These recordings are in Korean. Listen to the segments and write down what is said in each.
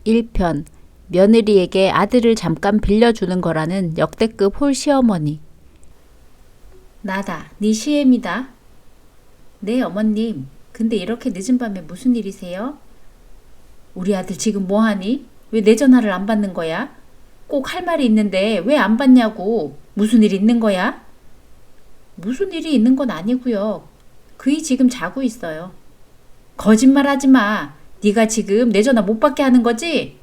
1편 며느리에게 아들을 잠깐 빌려주는 거라는 역대급 홀시어머니. 나다, 네 시엠이다. 네, 어머님. 근데 이렇게 늦은 밤에 무슨 일이세요? 우리 아들 지금 뭐하니? 왜 내 전화를 안 받는 거야? 꼭 할 말이 있는데 왜 안 받냐고. 무슨 일 있는 거야? 무슨 일이 있는 건 아니고요. 그이 지금 자고 있어요. 거짓말하지 마. 네가 지금 내 전화 못 받게 하는 거지?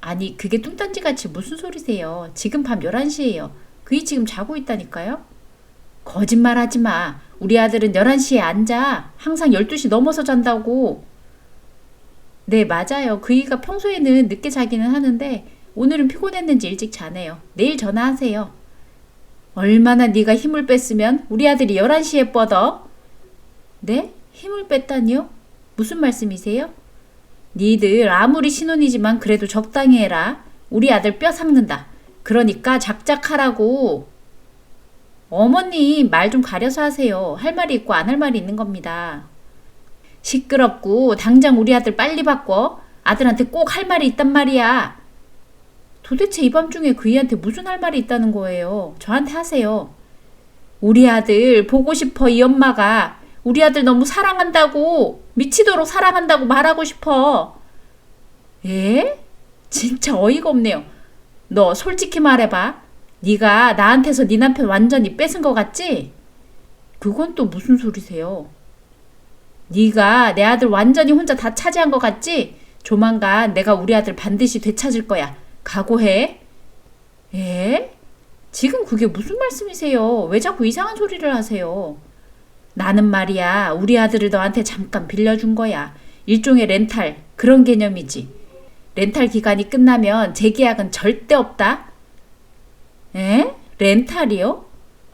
아니, 그게 뚱딴지같이 무슨 소리세요. 지금 밤 11시예요. 그이 지금 자고 있다니까요? 거짓말하지 마. 우리 아들은 11시에 안 자. 항상 12시 넘어서 잔다고. 네, 맞아요. 그이가 평소에는 늦게 자기는 하는데 오늘은 피곤했는지 일찍 자네요. 내일 전화하세요. 얼마나 네가 힘을 뺐으면 우리 아들이 11시에 뻗어? 네? 힘을 뺐다니요? 무슨 말씀이세요? 니들 아무리 신혼이지만 그래도 적당히 해라. 우리 아들 뼈 삭는다. 그러니까 작작하라고. 어머님, 말 좀 가려서 하세요. 할 말이 있고 안 할 말이 있는 겁니다. 시끄럽고 당장 우리 아들 빨리 바꿔. 아들한테 꼭 할 말이 있단 말이야. 도대체 이 밤중에 그이한테 무슨 할 말이 있다는 거예요? 저한테 하세요. 우리 아들 보고 싶어. 이 엄마가 우리 아들 너무 사랑한다고, 미치도록 사랑한다고 말하고 싶어. 예? 진짜 어이가 없네요. 너 솔직히 말해봐. 네가 나한테서 네 남편 완전히 뺏은 거 같지? 그건 또 무슨 소리세요? 네가 내 아들 완전히 혼자 다 차지한 거 같지? 조만간 내가 우리 아들 반드시 되찾을 거야. 각오해. 예? 지금 그게 무슨 말씀이세요? 왜 자꾸 이상한 소리를 하세요? 나는 말이야, 우리 아들을 너한테 잠깐 빌려준 거야. 일종의 렌탈, 그런 개념이지. 렌탈 기간이 끝나면 재계약은 절대 없다. 에? 렌탈이요?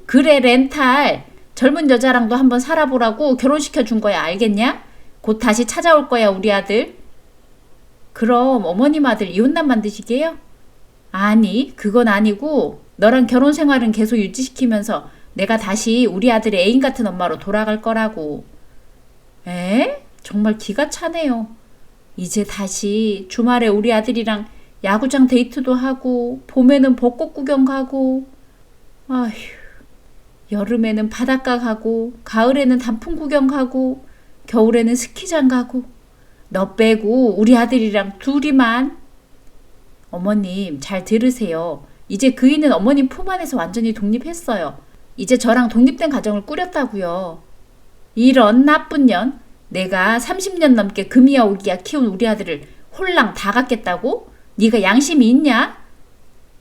그래, 렌탈. 젊은 여자랑도 한번 살아보라고 결혼시켜준 거야, 알겠냐? 곧 다시 찾아올 거야, 우리 아들. 그럼 어머님 아들 이혼남 만드시게요? 아니, 그건 아니고 너랑 결혼 생활은 계속 유지시키면서 내가 다시 우리 아들의 애인 같은 엄마로 돌아갈 거라고. 에? 정말 기가 차네요. 이제 다시 주말에 우리 아들이랑 야구장 데이트도 하고 봄에는 벚꽃 구경 가고 아휴, 여름에는 바닷가 가고 가을에는 단풍 구경 가고 겨울에는 스키장 가고 너 빼고 우리 아들이랑 둘이만. 어머님, 잘 들으세요. 이제 그이는 어머님 품 안에서 완전히 독립했어요. 이제 저랑 독립된 가정을 꾸렸다고요. 이런 나쁜 년. 내가 30년 넘게 금이야 오기야 키운 우리 아들을 홀랑 다 갖겠다고? 네가 양심이 있냐?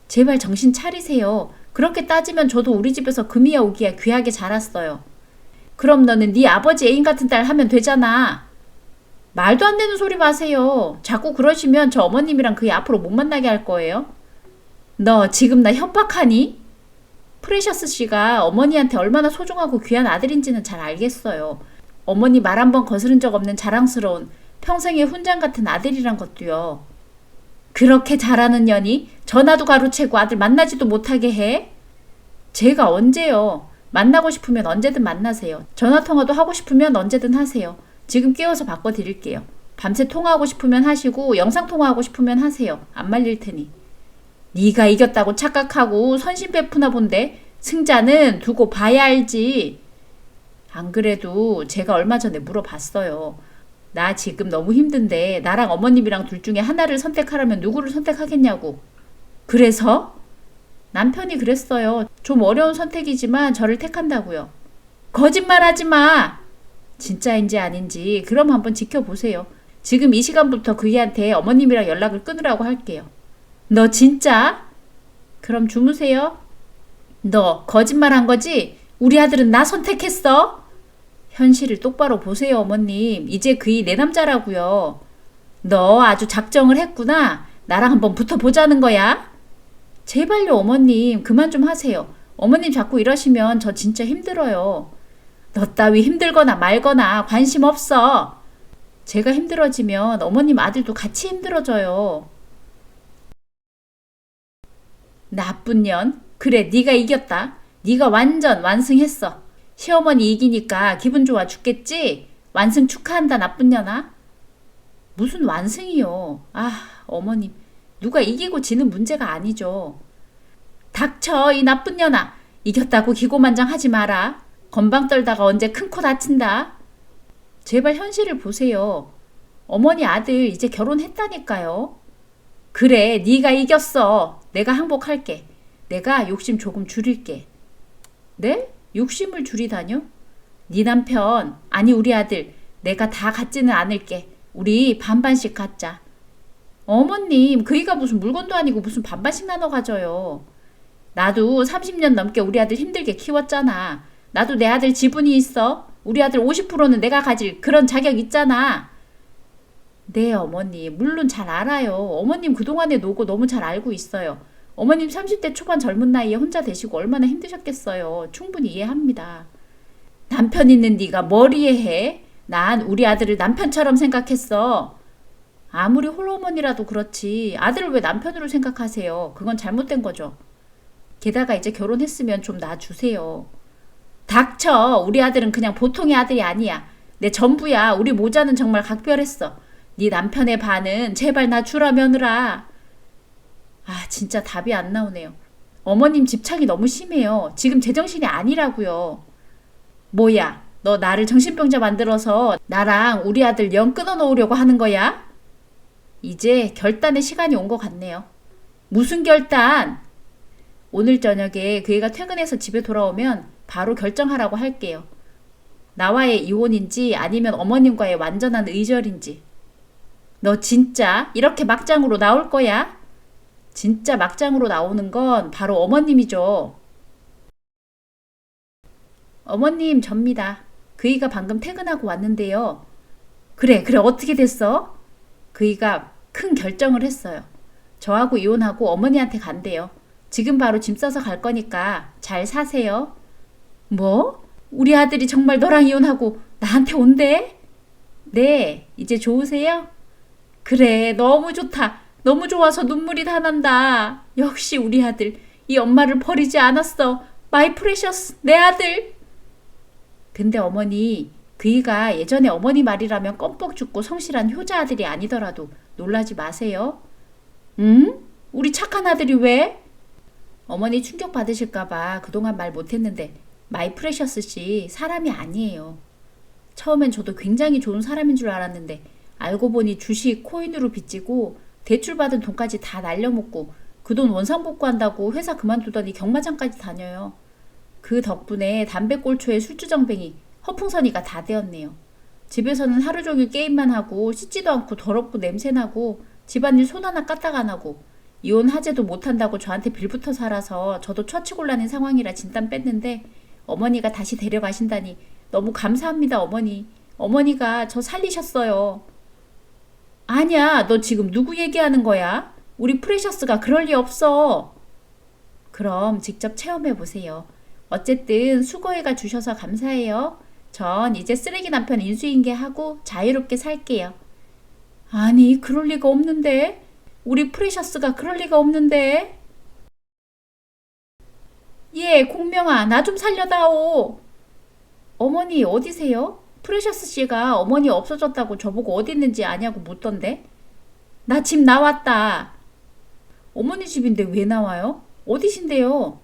제발 정신 차리세요. 그렇게 따지면 저도 우리 집에서 금이야 오기야 귀하게 자랐어요. 그럼 너는 네 아버지 애인 같은 딸 하면 되잖아. 말도 안 되는 소리 마세요. 자꾸 그러시면 저 어머님이랑 그이 앞으로 못 만나게 할 거예요. 너 지금 나 협박하니? 프레셔스 씨가 어머니한테 얼마나 소중하고 귀한 아들인지는 잘 알겠어요. 어머니 말 한 번 거스른 적 없는 자랑스러운 평생의 훈장 같은 아들이란 것도요. 그렇게 잘하는 년이 전화도 가로채고 아들 만나지도 못하게 해? 제가 언제요? 만나고 싶으면 언제든 만나세요. 전화통화도 하고 싶으면 언제든 하세요. 지금 깨워서 바꿔드릴게요. 밤새 통화하고 싶으면 하시고 영상통화하고 싶으면 하세요. 안 말릴 테니. 네가 이겼다고 착각하고 선심 베푸나 본데 승자는 두고 봐야 알지. 안 그래도 제가 얼마 전에 물어봤어요. 나 지금 너무 힘든데 나랑 어머님이랑 둘 중에 하나를 선택하라면 누구를 선택하겠냐고. 그래서? 남편이 그랬어요. 좀 어려운 선택이지만 저를 택한다고요. 거짓말하지 마. 진짜인지 아닌지 그럼 한번 지켜보세요. 지금 이 시간부터 그이한테 어머님이랑 연락을 끊으라고 할게요. 너 진짜? 그럼 주무세요. 너 거짓말한 거지? 우리 아들은 나 선택했어? 현실을 똑바로 보세요, 어머님. 이제 그이 내 남자라고요. 너 아주 작정을 했구나. 나랑 한번 붙어보자는 거야? 제발요, 어머님. 그만 좀 하세요. 어머님 자꾸 이러시면 저 진짜 힘들어요. 너 따위 힘들거나 말거나 관심 없어. 제가 힘들어지면 어머님 아들도 같이 힘들어져요. 나쁜 년. 그래, 네가 이겼다. 네가 완전 완승했어. 시어머니 이기니까 기분 좋아 죽겠지? 완승 축하한다, 나쁜 년아. 무슨 완승이요. 아, 어머님. 누가 이기고 지는 문제가 아니죠. 닥쳐, 이 나쁜 년아. 이겼다고 기고만장하지 마라. 건방 떨다가 언제 큰 코 다친다. 제발 현실을 보세요. 어머니 아들 이제 결혼했다니까요. 그래, 네가 이겼어. 내가 항복할게. 내가 욕심 조금 줄일게. 네? 욕심을 줄이다뇨? 네 남편, 아니 우리 아들, 내가 다 갖지는 않을게. 우리 반반씩 갖자. 어머님, 그이가 무슨 물건도 아니고 무슨 반반씩 나눠 가져요. 나도 30년 넘게 우리 아들 힘들게 키웠잖아. 나도 내 아들 지분이 있어. 우리 아들 50%는 내가 가질 그런 자격 있잖아. 네, 어머니. 물론 잘 알아요. 어머님 그동안의 노고 너무 잘 알고 있어요. 어머님 30대 초반 젊은 나이에 혼자 되시고 얼마나 힘드셨겠어요. 충분히 이해합니다. 남편 있는 네가 뭘 이해해? 난 우리 아들을 남편처럼 생각했어. 아무리 홀어머니라도 그렇지 아들을 왜 남편으로 생각하세요? 그건 잘못된 거죠. 게다가 이제 결혼했으면 좀 놔주세요. 닥쳐. 우리 아들은 그냥 보통의 아들이 아니야. 내 전부야. 우리 모자는 정말 각별했어. 네 남편의 반은 제발 나 주라 며느라. 아, 진짜 답이 안 나오네요. 어머님 집착이 너무 심해요. 지금 제정신이 아니라고요. 뭐야? 너 나를 정신병자 만들어서 나랑 우리 아들 영 끊어놓으려고 하는 거야? 이제 결단의 시간이 온 것 같네요. 무슨 결단? 오늘 저녁에 그 애가 퇴근해서 집에 돌아오면 바로 결정하라고 할게요. 나와의 이혼인지 아니면 어머님과의 완전한 의절인지. 너 진짜 이렇게 막장으로 나올 거야? 진짜 막장으로 나오는 건 바로 어머님이죠. 어머님, 접니다. 그이가 방금 퇴근하고 왔는데요. 그래, 어떻게 됐어? 그이가 큰 결정을 했어요. 저하고 이혼하고 어머니한테 간대요. 지금 바로 짐 싸서 갈 거니까 잘 사세요. 뭐? 우리 아들이 정말 너랑 이혼하고 나한테 온대? 네, 이제 좋으세요? 그래, 너무 좋다. 너무 좋아서 눈물이 다 난다. 역시 우리 아들, 이 엄마를 버리지 않았어. 마이 프레셔스, 내 아들. 근데 어머니, 그이가 예전에 어머니 말이라면 껌뻑 죽고 성실한 효자 아들이 아니더라도 놀라지 마세요. 응? 우리 착한 아들이 왜? 어머니 충격 받으실까봐 그동안 말 못했는데 마이 프레셔스 씨 사람이 아니에요. 처음엔 저도 굉장히 좋은 사람인 줄 알았는데 알고 보니 주식, 코인으로 빚지고 대출받은 돈까지 다 날려먹고 그 돈 원상복구한다고 회사 그만두더니 경마장까지 다녀요. 그 덕분에 담배꼴초에 술주정뱅이, 허풍선이가 다 되었네요. 집에서는 하루 종일 게임만 하고 씻지도 않고 더럽고 냄새나고 집안일 손 하나 까딱 안 하고 이혼 하재도 못한다고 저한테 빌붙어 살아서 저도 처치곤란한 상황이라 진땀 뺐는데 어머니가 다시 데려가신다니 너무 감사합니다, 어머니. 어머니가 저 살리셨어요. 아니야, 너 지금 누구 얘기하는 거야? 우리 프레셔스가 그럴 리 없어. 그럼 직접 체험해 보세요. 어쨌든 수고해가 주셔서 감사해요. 전 이제 쓰레기 남편 인수인계하고 자유롭게 살게요. 아니, 그럴 리가 없는데. 우리 프레셔스가 그럴 리가 없는데. 예, 공명아, 나 좀 살려다오. 어머니 어디세요? 프레셔스 씨가 어머니 없어졌다고 저보고 어디 있는지 아냐고 묻던데. 나 집 나왔다. 어머니 집인데 왜 나와요? 어디신데요?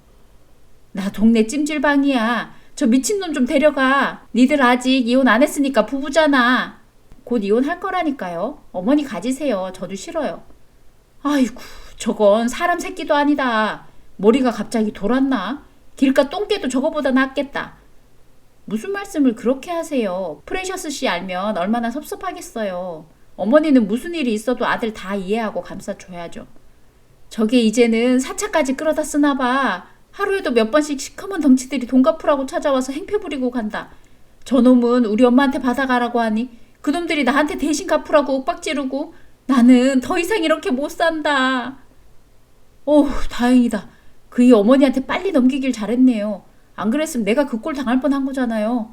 나 동네 찜질방이야. 저 미친놈 좀 데려가. 니들 아직 이혼 안 했으니까 부부잖아. 곧 이혼할 거라니까요. 어머니 가지세요. 저도 싫어요. 아이고, 저건 사람 새끼도 아니다. 머리가 갑자기 돌았나? 길가 똥개도 저거보다 낫겠다. 무슨 말씀을 그렇게 하세요? 프레셔스 씨 알면 얼마나 섭섭하겠어요. 어머니는 무슨 일이 있어도 아들 다 이해하고 감싸줘야죠. 저게 이제는 사차까지 끌어다 쓰나 봐. 하루에도 몇 번씩 시커먼 덩치들이 돈 갚으라고 찾아와서 행패 부리고 간다. 저놈은 우리 엄마한테 받아가라고 하니 그놈들이 나한테 대신 갚으라고 윽박 지르고 나는 더 이상 이렇게 못 산다. 오, 다행이다. 그이 어머니한테 빨리 넘기길 잘했네요. 안 그랬으면 내가 그 꼴 당할 뻔한 거잖아요.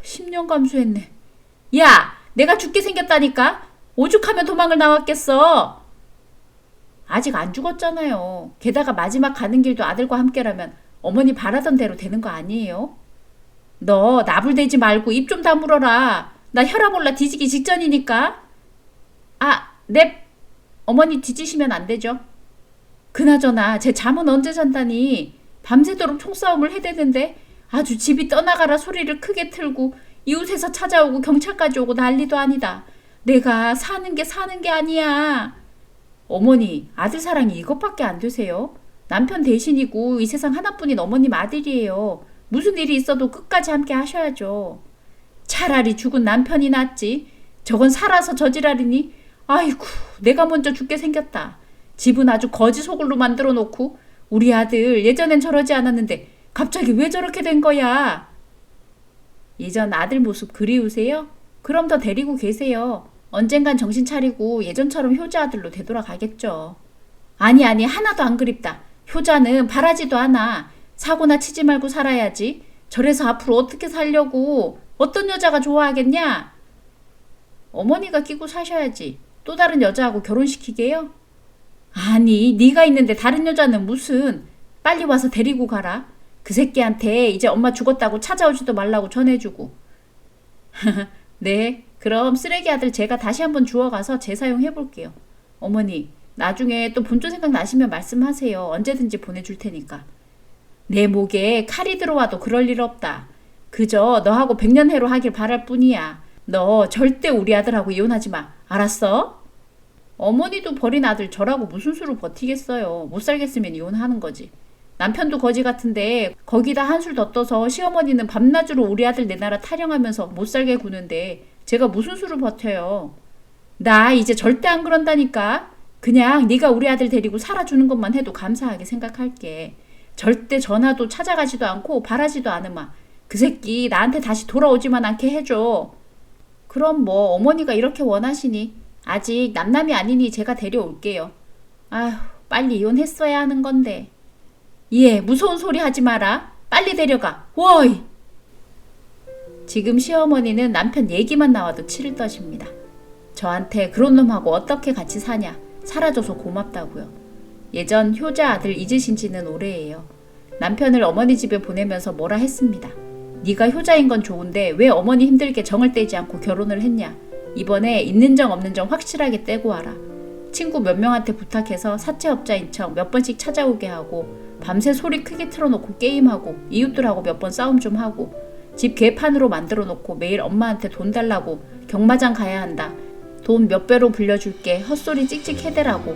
10년 감수했네. 야, 내가 죽게 생겼다니까? 오죽하면 도망을 나왔겠어. 아직 안 죽었잖아요. 게다가 마지막 가는 길도 아들과 함께라면 어머니 바라던 대로 되는 거 아니에요? 너 나불대지 말고 입 좀 다물어라. 나 혈압 올라 뒤지기 직전이니까. 넵. 어머니 뒤지시면 안 되죠. 그나저나 제 잠은 언제 잔다니. 밤새도록 총싸움을 해대는데 아주 집이 떠나가라 소리를 크게 틀고 이웃에서 찾아오고 경찰까지 오고 난리도 아니다. 내가 사는 게 아니야. 어머니, 아들 사랑이 이것밖에 안 되세요? 남편 대신이고 이 세상 하나뿐인 어머님 아들이에요. 무슨 일이 있어도 끝까지 함께 하셔야죠. 차라리 죽은 남편이 낫지. 저건 살아서 저지랄이니? 아이고, 내가 먼저 죽게 생겼다. 집은 아주 거지 소굴로 만들어 놓고 우리 아들 예전엔 저러지 않았는데 갑자기 왜 저렇게 된 거야? 예전 아들 모습 그리우세요? 그럼 더 데리고 계세요. 언젠간 정신 차리고 예전처럼 효자 아들로 되돌아가겠죠. 아니 하나도 안 그립다. 효자는 바라지도 않아. 사고나 치지 말고 살아야지. 저래서 앞으로 어떻게 살려고. 어떤 여자가 좋아하겠냐? 어머니가 끼고 사셔야지. 또 다른 여자하고 결혼시키게요? 아니, 네가 있는데 다른 여자는 무슨. 빨리 와서 데리고 가라. 그 새끼한테 이제 엄마 죽었다고 찾아오지도 말라고 전해주고. 네, 그럼 쓰레기 아들 제가 다시 한번 주워가서 재사용해볼게요. 어머니, 나중에 또 본조 생각 나시면 말씀하세요. 언제든지 보내줄 테니까. 내 목에 칼이 들어와도 그럴 일 없다. 그저 너하고 백년해로 하길 바랄 뿐이야. 너 절대 우리 아들하고 이혼하지 마. 알았어? 어머니도 버린 아들 저라고 무슨 수로 버티겠어요. 못 살겠으면 이혼하는 거지. 남편도 거지 같은데 거기다 한술 더 떠서 시어머니는 밤낮으로 우리 아들 내 나라 타령하면서 못 살게 구는데 제가 무슨 수로 버텨요. 나 이제 절대 안 그런다니까. 그냥 네가 우리 아들 데리고 살아주는 것만 해도 감사하게 생각할게. 절대 전화도 찾아가지도 않고 바라지도 않으마. 그 새끼 나한테 다시 돌아오지만 않게 해줘. 그럼 뭐 어머니가 이렇게 원하시니 아직 남남이 아니니 제가 데려올게요. 아휴, 빨리 이혼했어야 하는 건데. 예, 무서운 소리 하지 마라. 빨리 데려가. 워이! 지금 시어머니는 남편 얘기만 나와도 치를 떠십니다. 저한테 그런 놈하고 어떻게 같이 사냐. 살아줘서 고맙다고요. 예전 효자 아들 잊으신 지는 오래예요. 남편을 어머니 집에 보내면서 뭐라 했습니다. 네가 효자인 건 좋은데 왜 어머니 힘들게 정을 떼지 않고 결혼을 했냐. 이번에 있는 정 없는 정 확실하게 떼고 와라. 친구 몇 명한테 부탁해서 사채업자인 척 몇 번씩 찾아오게 하고 밤새 소리 크게 틀어놓고 게임하고 이웃들하고 몇 번 싸움 좀 하고 집 개판으로 만들어 놓고 매일 엄마한테 돈 달라고 경마장 가야 한다. 돈 몇 배로 불려줄게. 헛소리 찍찍 해대라고.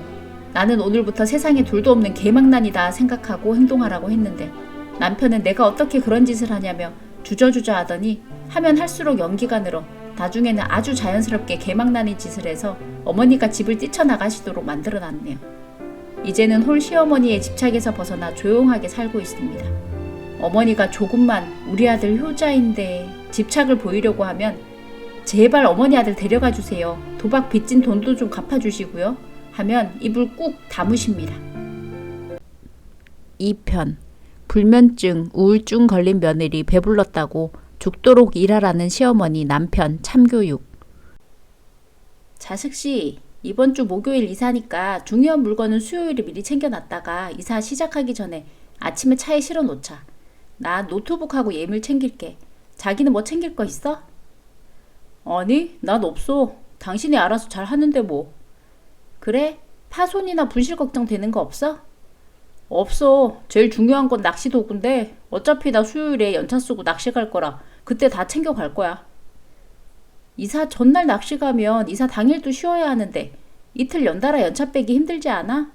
나는 오늘부터 세상에 둘도 없는 개망난이다 생각하고 행동하라고 했는데 남편은 내가 어떻게 그런 짓을 하냐며 주저주저 하더니 하면 할수록 연기가 늘어 나중에는 아주 자연스럽게 개망난이 짓을 해서 어머니가 집을 뛰쳐나가시도록 만들어놨네요. 이제는 홀 시어머니의 집착에서 벗어나 조용하게 살고 있습니다. 어머니가 조금만 우리 아들 효자인데 집착을 보이려고 하면 제발 어머니 아들 데려가 주세요. 도박 빚진 돈도 좀 갚아주시고요. 하면 입을 꾹 다무십니다. 2편 불면증, 우울증 걸린 며느리 배불렀다고 죽도록 일하라는 시어머니 남편 참교육. 자식씨, 이번 주 목요일 이사니까 중요한 물건은 수요일에 미리 챙겨놨다가 이사 시작하기 전에 아침에 차에 실어 놓자. 나 노트북하고 예물 챙길게. 자기는 뭐 챙길 거 있어? 아니, 난 없어. 당신이 알아서 잘 하는데 뭐. 그래? 파손이나 분실 걱정 되는 거 없어? 없어. 제일 중요한 건 낚시 도구인데 어차피 나 수요일에 연차 쓰고 낚시 갈 거라 그때 다 챙겨 갈 거야. 이사 전날 낚시 가면 이사 당일도 쉬어야 하는데 이틀 연달아 연차 빼기 힘들지 않아?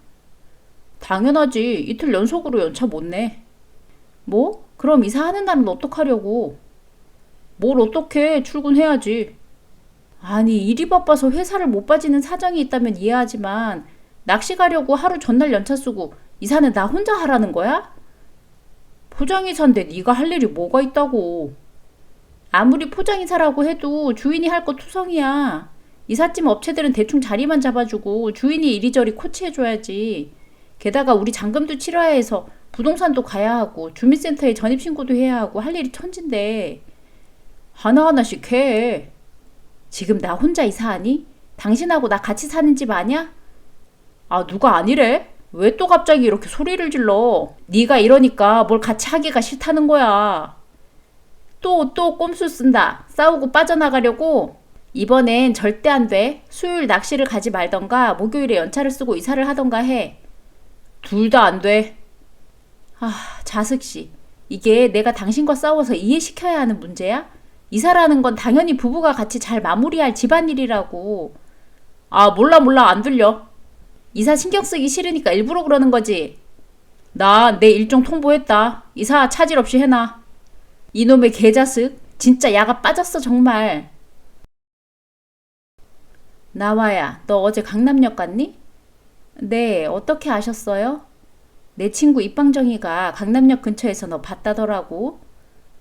당연하지. 이틀 연속으로 연차 못 내. 뭐? 그럼 이사하는 날은 어떡하려고? 뭘 어떡해. 출근해야지. 아니, 일이 바빠서 회사를 못 빠지는 사정이 있다면 이해하지만 낚시 가려고 하루 전날 연차 쓰고 이사는 나 혼자 하라는 거야? 포장이사인데 네가 할 일이 뭐가 있다고. 아무리 포장이사라고 해도 주인이 할 거 투성이야. 이삿짐 업체들은 대충 자리만 잡아주고 주인이 이리저리 코치해줘야지. 게다가 우리 잔금도 치러야 해서 부동산도 가야 하고 주민센터에 전입신고도 해야 하고 할 일이 천진데 하나하나씩 해. 지금 나 혼자 이사하니? 당신하고 나 같이 사는 집 아냐? 아, 누가 아니래? 왜 또 갑자기 이렇게 소리를 질러? 네가 이러니까 뭘 같이 하기가 싫다는 거야. 또 꼼수 쓴다. 싸우고 빠져나가려고? 이번엔 절대 안 돼. 수요일 낚시를 가지 말던가 목요일에 연차를 쓰고 이사를 하던가 해. 둘 다 안 돼. 아, 자숙씨. 이게 내가 당신과 싸워서 이해시켜야 하는 문제야? 이사라는 건 당연히 부부가 같이 잘 마무리할 집안일이라고. 아, 몰라. 안 들려. 이사 신경 쓰기 싫으니까 일부러 그러는 거지. 나 내 일정 통보했다. 이사 차질 없이 해놔. 이놈의 개자식. 진짜 야가 빠졌어 정말. 나와야, 너 어제 강남역 갔니? 네, 어떻게 아셨어요? 내 친구 입방정이가 강남역 근처에서 너 봤다더라고.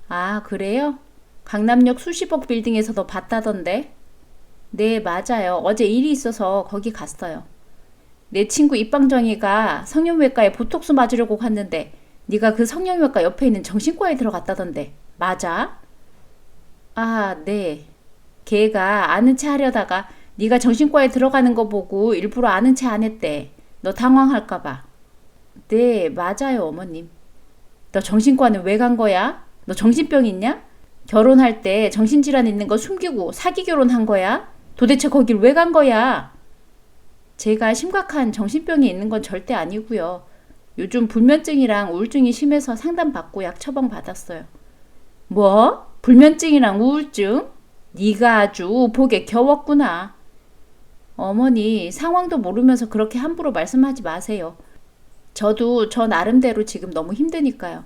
아, 그래요? 강남역 수십억 빌딩에서 너 봤다던데. 네, 맞아요. 어제 일이 있어서 거기 갔어요. 내 친구 입방정이가 성형외과에 보톡스 맞으려고 갔는데 네가 그 성형외과 옆에 있는 정신과에 들어갔다던데. 맞아? 아, 네. 걔가 아는 체 하려다가 네가 정신과에 들어가는 거 보고 일부러 아는 체 안 했대. 너 당황할까 봐. 네, 맞아요, 어머님. 너 정신과는 왜 간 거야? 너 정신병 있냐? 결혼할 때 정신질환 있는 거 숨기고 사기 결혼한 거야? 도대체 거길 왜 간 거야? 제가 심각한 정신병이 있는 건 절대 아니고요. 요즘 불면증이랑 우울증이 심해서 상담받고 약 처방 받았어요. 뭐? 불면증이랑 우울증? 네가 아주 복에 겨웠구나. 어머니, 상황도 모르면서 그렇게 함부로 말씀하지 마세요. 저도 저 나름대로 지금 너무 힘드니까요.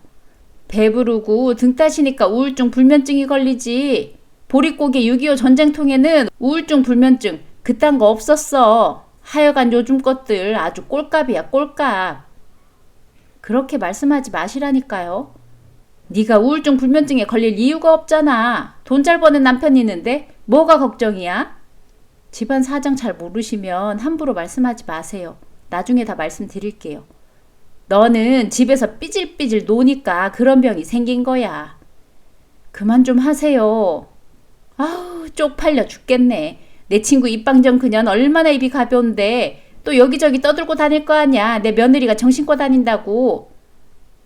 배부르고 등 따시니까 우울증, 불면증이 걸리지. 보릿고개 6.25 전쟁통에는 우울증, 불면증 그딴 거 없었어. 하여간 요즘 것들 아주 꼴값이야, 꼴값. 그렇게 말씀하지 마시라니까요. 네가 우울증, 불면증에 걸릴 이유가 없잖아. 돈 잘 버는 남편이 있는데 뭐가 걱정이야? 집안 사정 잘 모르시면 함부로 말씀하지 마세요. 나중에 다 말씀드릴게요. 너는 집에서 삐질삐질 노니까 그런 병이 생긴 거야. 그만 좀 하세요. 아우, 쪽팔려 죽겠네. 내 친구 입방정 그년 얼마나 입이 가벼운데 또 여기저기 떠들고 다닐 거 아니야. 내 며느리가 정신과 다닌다고.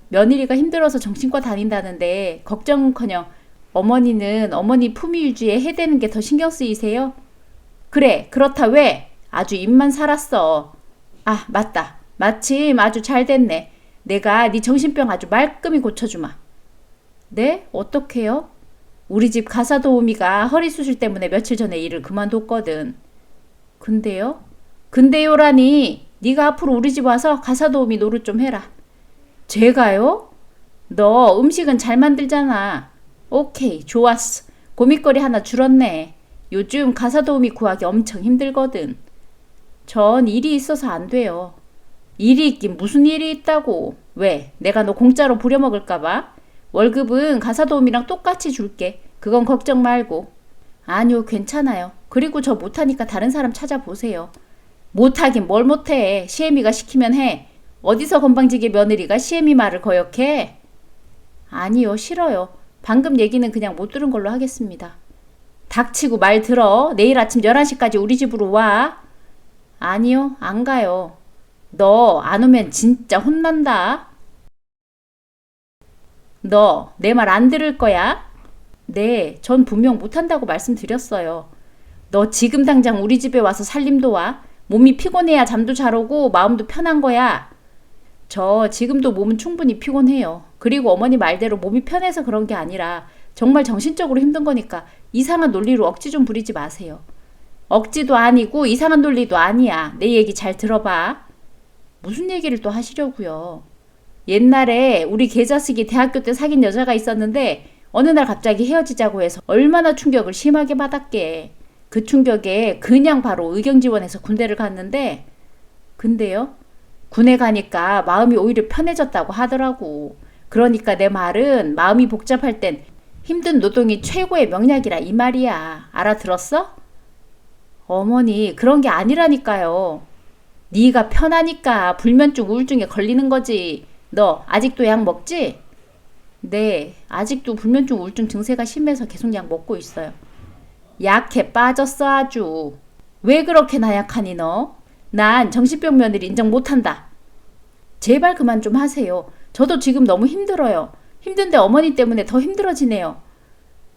며느리가 힘들어서 정신과 다닌다는데 걱정은커녕 어머니는 어머니 품위 유지에 해대는 게 더 신경 쓰이세요? 그래, 그렇다 왜? 아주 입만 살았어. 아, 맞다. 마침 아주 잘 됐네. 내가 네 정신병 아주 말끔히 고쳐주마. 네? 어떡해요? 우리 집 가사도우미가 허리 수술 때문에 며칠 전에 일을 그만뒀거든. 근데요? 근데요라니. 네가 앞으로 우리 집 와서 가사도우미 노릇 좀 해라. 제가요? 너 음식은 잘 만들잖아. 오케이, 좋았어. 고민거리 하나 줄었네. 요즘 가사도우미 구하기 엄청 힘들거든. 전 일이 있어서 안 돼요. 일이 있긴 무슨 일이 있다고. 왜? 내가 너 공짜로 부려먹을까봐? 월급은 가사도우미랑 똑같이 줄게. 그건 걱정 말고. 아니요, 괜찮아요. 그리고 저 못하니까 다른 사람 찾아보세요. 못하긴 뭘 못해. 시애미가 시키면 해. 어디서 건방지게 며느리가 시애미 말을 거역해? 아니요, 싫어요. 방금 얘기는 그냥 못 들은 걸로 하겠습니다. 닥치고 말 들어. 내일 아침 11시까지 우리 집으로 와. 아니요, 안 가요. 너 안 오면 진짜 혼난다. 너 내 말 안 들을 거야? 네, 전 분명 못한다고 말씀드렸어요. 너 지금 당장 우리 집에 와서 살림 도와. 몸이 피곤해야 잠도 잘 오고 마음도 편한 거야. 저 지금도 몸은 충분히 피곤해요. 그리고 어머니 말대로 몸이 편해서 그런 게 아니라 정말 정신적으로 힘든 거니까 이상한 논리로 억지 좀 부리지 마세요. 억지도 아니고 이상한 논리도 아니야. 내 얘기 잘 들어봐. 무슨 얘기를 또 하시려고요? 옛날에 우리 개자식이 대학교 때 사귄 여자가 있었는데 어느 날 갑자기 헤어지자고 해서 얼마나 충격을 심하게 받았게. 그 충격에 그냥 바로 의경 지원해서 군대를 갔는데 근데요? 군에 가니까 마음이 오히려 편해졌다고 하더라고. 그러니까 내 말은 마음이 복잡할 땐 힘든 노동이 최고의 명약이라 이 말이야. 알아들었어? 어머니, 그런 게 아니라니까요. 네가 편하니까 불면증 우울증에 걸리는 거지. 너 아직도 약 먹지? 네, 아직도 불면증 우울증 증세가 심해서 계속 약 먹고 있어요. 약해 빠졌어 아주. 왜 그렇게 나약하니 너? 난 정신병 며느리 인정 못한다. 제발 그만 좀 하세요. 저도 지금 너무 힘들어요. 힘든데 어머니 때문에 더 힘들어지네요.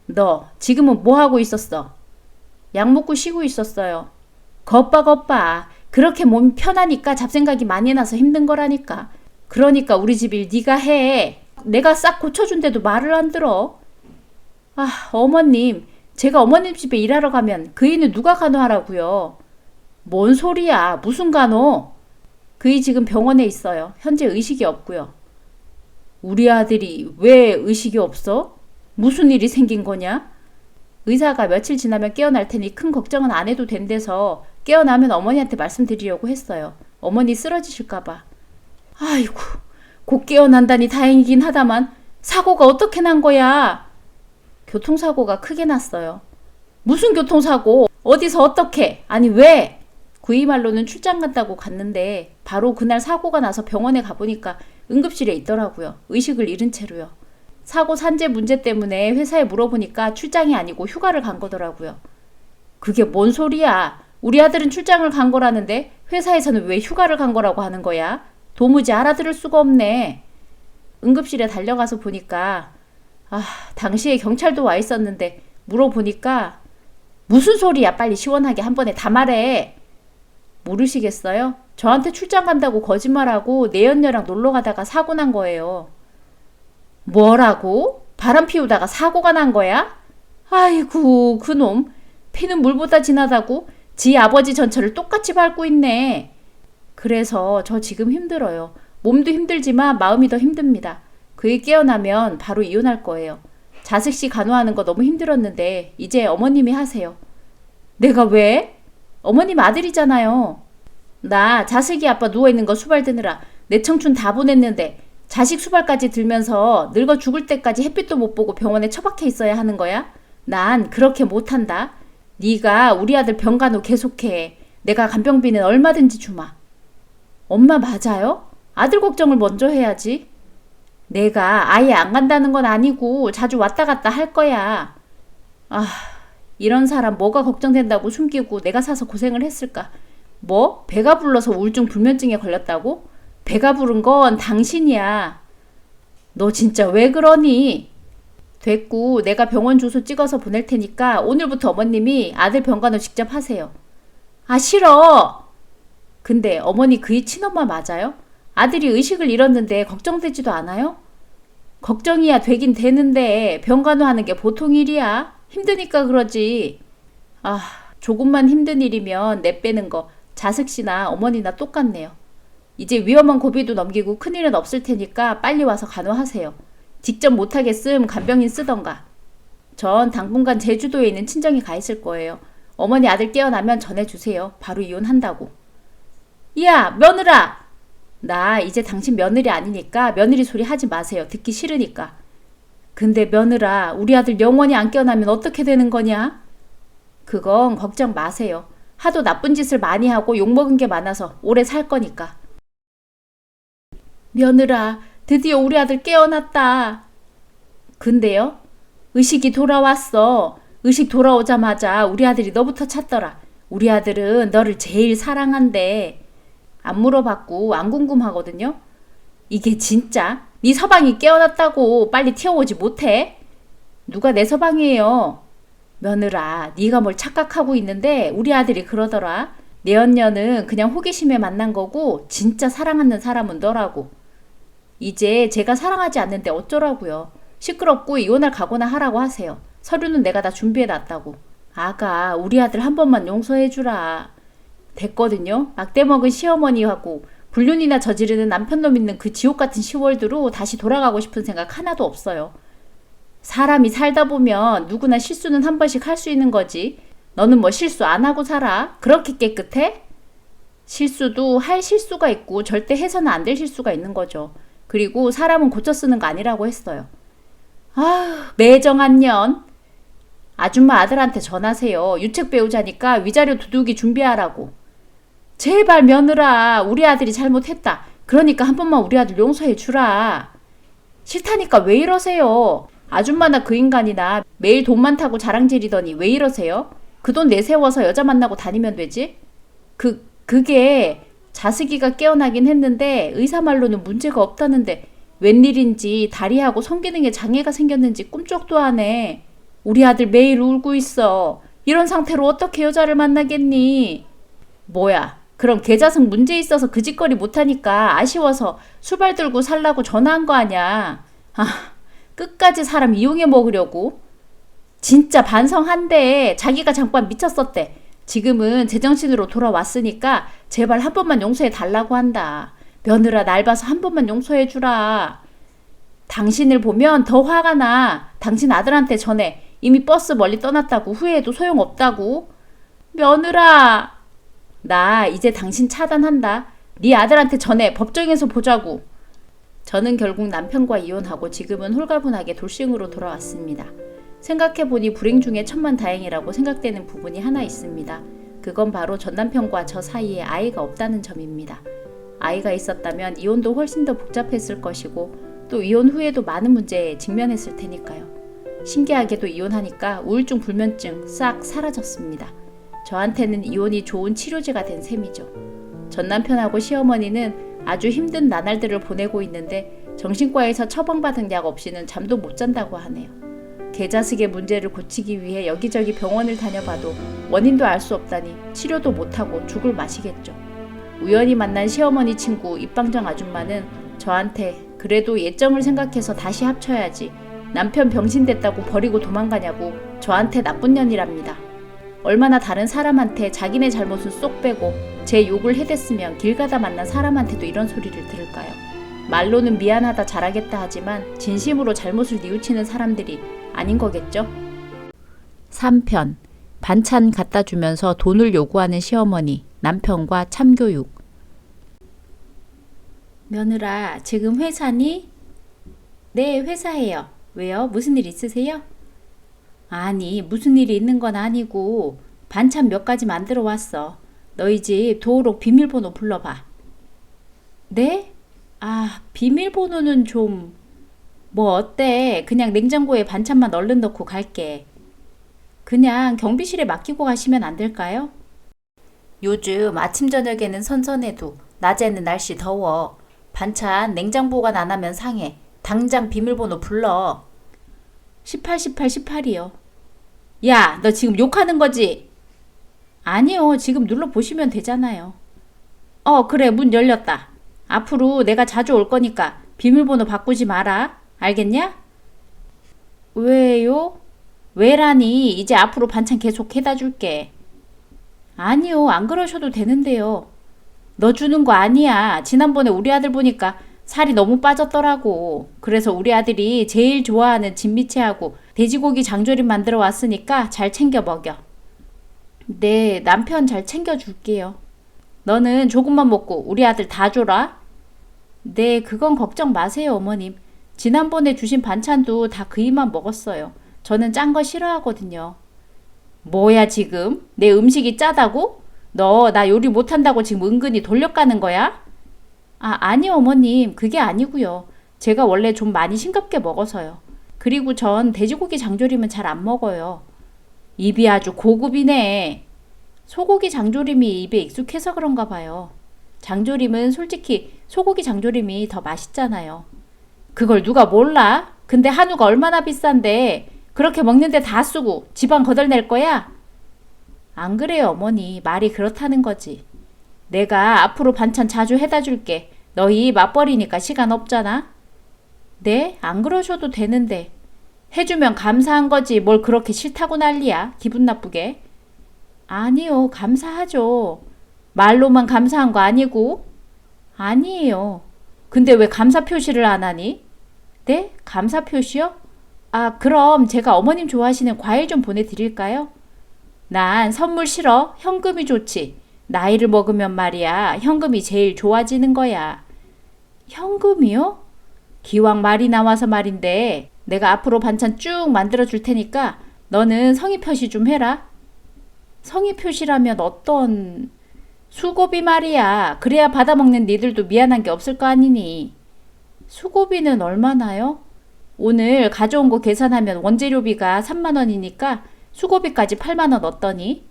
너 지금은 뭐 하고 있었어? 약 먹고 쉬고 있었어요. 겁봐. 그렇게 몸이 편하니까 잡생각이 많이 나서 힘든 거라니까. 그러니까 우리 집 일 네가 해. 내가 싹 고쳐준데도 말을 안 들어. 아, 어머님. 제가 어머님 집에 일하러 가면 그 이는 누가 간호하라고요? 뭔 소리야. 무슨 간호? 그이 지금 병원에 있어요. 현재 의식이 없고요. 우리 아들이 왜 의식이 없어? 무슨 일이 생긴 거냐? 의사가 며칠 지나면 깨어날 테니 큰 걱정은 안 해도 된대서 깨어나면 어머니한테 말씀드리려고 했어요. 어머니 쓰러지실까봐. 아이고, 곧 깨어난다니 다행이긴 하다만 사고가 어떻게 난 거야? 교통사고가 크게 났어요. 무슨 교통사고? 어디서 어떻게? 아니 왜? 구이 말로는 출장 간다고 갔는데 바로 그날 사고가 나서 병원에 가보니까 응급실에 있더라고요. 의식을 잃은 채로요. 사고 산재 문제 때문에 회사에 물어보니까 출장이 아니고 휴가를 간 거더라고요. 그게 뭔 소리야? 우리 아들은 출장을 간 거라는데 회사에서는 왜 휴가를 간 거라고 하는 거야? 도무지 알아들을 수가 없네. 응급실에 달려가서 보니까 당시에 경찰도 와 있었는데 물어보니까 무슨 소리야? 빨리 시원하게 한 번에 다 말해. 모르시겠어요? 저한테 출장 간다고 거짓말하고 내연녀랑 놀러 가다가 사고 난 거예요. 뭐라고? 바람 피우다가 사고가 난 거야? 아이고, 그놈. 피는 물보다 진하다고 지 아버지 전처를 똑같이 밟고 있네. 그래서 저 지금 힘들어요. 몸도 힘들지만 마음이 더 힘듭니다. 그게 깨어나면 바로 이혼할 거예요. 자식씨 간호하는 거 너무 힘들었는데 이제 어머님이 하세요. 내가 왜? 어머님 아들이잖아요. 나 자식이 아빠 누워있는 거 수발 드느라 내 청춘 다 보냈는데 자식 수발까지 들면서 늙어 죽을 때까지 햇빛도 못 보고 병원에 처박혀 있어야 하는 거야? 난 그렇게 못한다. 네가 우리 아들 병간호 계속해. 내가 간병비는 얼마든지 주마. 엄마 맞아요? 아들 걱정을 먼저 해야지. 내가 아예 안 간다는 건 아니고 자주 왔다 갔다 할 거야. 이런 사람 뭐가 걱정된다고 숨기고 내가 사서 고생을 했을까? 뭐? 배가 불러서 우울증 불면증에 걸렸다고? 배가 부른 건 당신이야. 너 진짜 왜 그러니? 됐고 내가 병원 주소 찍어서 보낼 테니까 오늘부터 어머님이 아들 병간호 직접 하세요. 싫어. 근데 어머니 그이 친엄마 맞아요? 아들이 의식을 잃었는데 걱정되지도 않아요? 걱정이야 되긴 되는데 병간호하는 게 보통 일이야. 힘드니까 그러지. 조금만 힘든 일이면 내 빼는 거 자식씨나 어머니나 똑같네요. 이제 위험한 고비도 넘기고 큰일은 없을 테니까 빨리 와서 간호하세요. 직접 못하겠음 간병인 쓰던가. 전 당분간 제주도에 있는 친정에 가 있을 거예요. 어머니 아들 깨어나면 전해주세요. 바로 이혼한다고. 야, 며느라! 나 이제 당신 며느리 아니니까 며느리 소리 하지 마세요. 듣기 싫으니까. 근데 며느라, 우리 아들 영원히 안 깨어나면 어떻게 되는 거냐? 그건 걱정 마세요. 하도 나쁜 짓을 많이 하고 욕먹은 게 많아서 오래 살 거니까. 며느라, 드디어 우리 아들 깨어났다. 근데요? 의식이 돌아왔어. 의식 돌아오자마자 우리 아들이 너부터 찾더라. 우리 아들은 너를 제일 사랑한대. 안 물어봤고 안 궁금하거든요. 이게 진짜? 네 서방이 깨어났다고 빨리 튀어오지 못해? 누가 내 서방이에요? 며느라, 네가 뭘 착각하고 있는데 우리 아들이 그러더라. 내 언녀는 그냥 호기심에 만난 거고 진짜 사랑하는 사람은 너라고. 이제 제가 사랑하지 않는데 어쩌라고요. 시끄럽고 이혼할 각오나 하라고 하세요. 서류는 내가 다 준비해놨다고. 아가, 우리 아들 한 번만 용서해주라. 됐거든요. 막대 먹은 시어머니하고 불륜이나 저지르는 남편놈 있는 그 지옥 같은 시월드로 다시 돌아가고 싶은 생각 하나도 없어요. 사람이 살다 보면 누구나 실수는 한 번씩 할 수 있는 거지. 너는 뭐 실수 안 하고 살아? 그렇게 깨끗해? 실수도 할 실수가 있고 절대 해서는 안 될 실수가 있는 거죠. 그리고 사람은 고쳐 쓰는 거 아니라고 했어요. 매정한 년. 아줌마 아들한테 전하세요. 유책 배우자니까 위자료 두둑이 준비하라고. 제발 며느라, 우리 아들이 잘못했다. 그러니까 한 번만 우리 아들 용서해 주라. 싫다니까 왜 이러세요? 아줌마나 그 인간이나 매일 돈 많다고 자랑질이더니 왜 이러세요? 그 돈 내세워서 여자 만나고 다니면 되지? 그게 자식이가 깨어나긴 했는데 의사 말로는 문제가 없다는데 웬일인지 다리하고 성기능에 장애가 생겼는지 꿈쩍도 안 해. 우리 아들 매일 울고 있어. 이런 상태로 어떻게 여자를 만나겠니? 뭐야, 그럼 계좌성 문제 있어서 그 짓거리 못하니까 아쉬워서 수발 들고 살라고 전화한 거 아냐. 아, 끝까지 사람 이용해 먹으려고? 진짜 반성한대. 자기가 잠깐 미쳤었대. 지금은 제정신으로 돌아왔으니까 제발 한 번만 용서해 달라고 한다. 며느라 날 봐서 한 번만 용서해 주라. 당신을 보면 더 화가 나. 당신 아들한테 전해. 이미 버스 멀리 떠났다고 후회해도 소용없다고. 며느라, 나 이제 당신 차단한다. 네 아들한테 전해. 법정에서 보자고. 저는 결국 남편과 이혼하고 지금은 홀가분하게 돌싱으로 돌아왔습니다. 생각해보니 불행 중에 천만다행이라고 생각되는 부분이 하나 있습니다. 그건 바로 전 남편과 저 사이에 아이가 없다는 점입니다. 아이가 있었다면 이혼도 훨씬 더 복잡했을 것이고 또 이혼 후에도 많은 문제에 직면했을 테니까요. 신기하게도 이혼하니까 우울증, 불면증 싹 사라졌습니다. 저한테는 이혼이 좋은 치료제가 된 셈이죠. 전 남편하고 시어머니는 아주 힘든 나날들을 보내고 있는데 정신과에서 처방받은 약 없이는 잠도 못 잔다고 하네요. 계좌식의 문제를 고치기 위해 여기저기 병원을 다녀봐도 원인도 알 수 없다니 치료도 못하고 죽을 맛이겠죠. 우연히 만난 시어머니 친구 입방정 아줌마는 저한테 그래도 예정을 생각해서 다시 합쳐야지, 남편 병신됐다고 버리고 도망가냐고 저한테 나쁜 년이랍니다. 얼마나 다른 사람한테 자기네 잘못은 쏙 빼고 제 욕을 해댔으면 길 가다 만난 사람한테도 이런 소리를 들을까요? 말로는 미안하다 잘하겠다 하지만 진심으로 잘못을 뉘우치는 사람들이 아닌 거겠죠? 3편 반찬 갖다 주면서 돈을 요구하는 시어머니, 남편과 참교육. 며느라, 지금 회사니? 네, 회사예요. 왜요? 무슨 일 있으세요? 아니, 무슨 일이 있는 건 아니고 반찬 몇 가지 만들어 왔어. 너희 집 도우록 비밀번호 불러봐. 네? 아, 비밀번호는 좀... 뭐 어때? 그냥 냉장고에 반찬만 얼른 넣고 갈게. 그냥 경비실에 맡기고 가시면 안 될까요? 요즘 아침 저녁에는 선선해도 낮에는 날씨 더워. 반찬 냉장 보관 안 하면 상해. 당장 비밀번호 불러. 1818이요. 야, 너 지금 욕하는 거지? 아니요, 지금 눌러보시면 되잖아요. 그래, 문 열렸다. 앞으로 내가 자주 올 거니까 비밀번호 바꾸지 마라. 알겠냐? 왜요? 왜라니? 이제 앞으로 반찬 계속 해다 줄게. 아니요, 안 그러셔도 되는데요. 너 주는 거 아니야. 지난번에 우리 아들 보니까 살이 너무 빠졌더라고. 그래서 우리 아들이 제일 좋아하는 진미채하고 돼지고기 장조림 만들어 왔으니까 잘 챙겨 먹여. 네, 남편 잘 챙겨줄게요. 너는 조금만 먹고 우리 아들 다 줘라. 네, 그건 걱정 마세요, 어머님. 지난번에 주신 반찬도 다 그 입만 먹었어요. 저는 짠 거 싫어하거든요. 뭐야 지금? 내 음식이 짜다고? 너 나 요리 못한다고 지금 은근히 돌려까는 거야? 아니요 어머님, 그게 아니고요. 제가 원래 좀 많이 싱겁게 먹어서요. 그리고 전 돼지고기 장조림은 잘 안 먹어요. 입이 아주 고급이네. 소고기 장조림이 입에 익숙해서 그런가 봐요. 장조림은 솔직히 소고기 장조림이 더 맛있잖아요. 그걸 누가 몰라? 근데 한우가 얼마나 비싼데 그렇게 먹는데 다 쓰고 지방 거덜낼 거야? 안 그래요 어머니, 말이 그렇다는 거지. 내가 앞으로 반찬 자주 해다 줄게. 너희 맞벌이니까 시간 없잖아. 네? 안 그러셔도 되는데. 해주면 감사한 거지 뭘 그렇게 싫다고 난리야. 기분 나쁘게. 아니요, 감사하죠. 말로만 감사한 거 아니고? 아니에요. 근데 왜 감사 표시를 안 하니? 네? 감사 표시요? 그럼 제가 어머님 좋아하시는 과일 좀 보내드릴까요? 난 선물 싫어. 현금이 좋지. 나이를 먹으면 말이야, 현금이 제일 좋아지는 거야. 현금이요? 기왕 말이 나와서 말인데 내가 앞으로 반찬 쭉 만들어 줄 테니까 너는 성의 표시 좀 해라. 성의 표시라면 어떤... 수고비 말이야. 그래야 받아먹는 니들도 미안한 게 없을 거 아니니. 수고비는 얼마나요? 오늘 가져온 거 계산하면 원재료비가 3만 원이니까 수고비까지 8만 원 어떠니?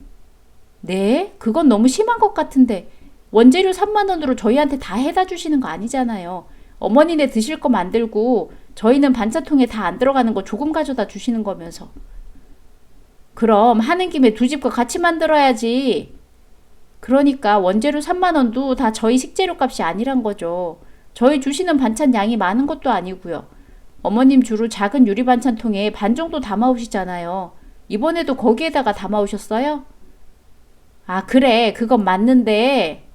네? 그건 너무 심한 것 같은데 원재료 3만 원으로 저희한테 다 해다 주시는 거 아니잖아요. 어머니네 드실 거 만들고 저희는 반찬통에 다 안 들어가는 거 조금 가져다 주시는 거면서. 그럼 하는 김에 두 집 거 같이 만들어야지. 그러니까 원재료 3만 원도 다 저희 식재료 값이 아니란 거죠. 저희 주시는 반찬 양이 많은 것도 아니고요. 어머님 주로 작은 유리 반찬통에 반 정도 담아오시잖아요. 이번에도 거기에다가 담아오셨어요? 아, 그래. 그건 맞는데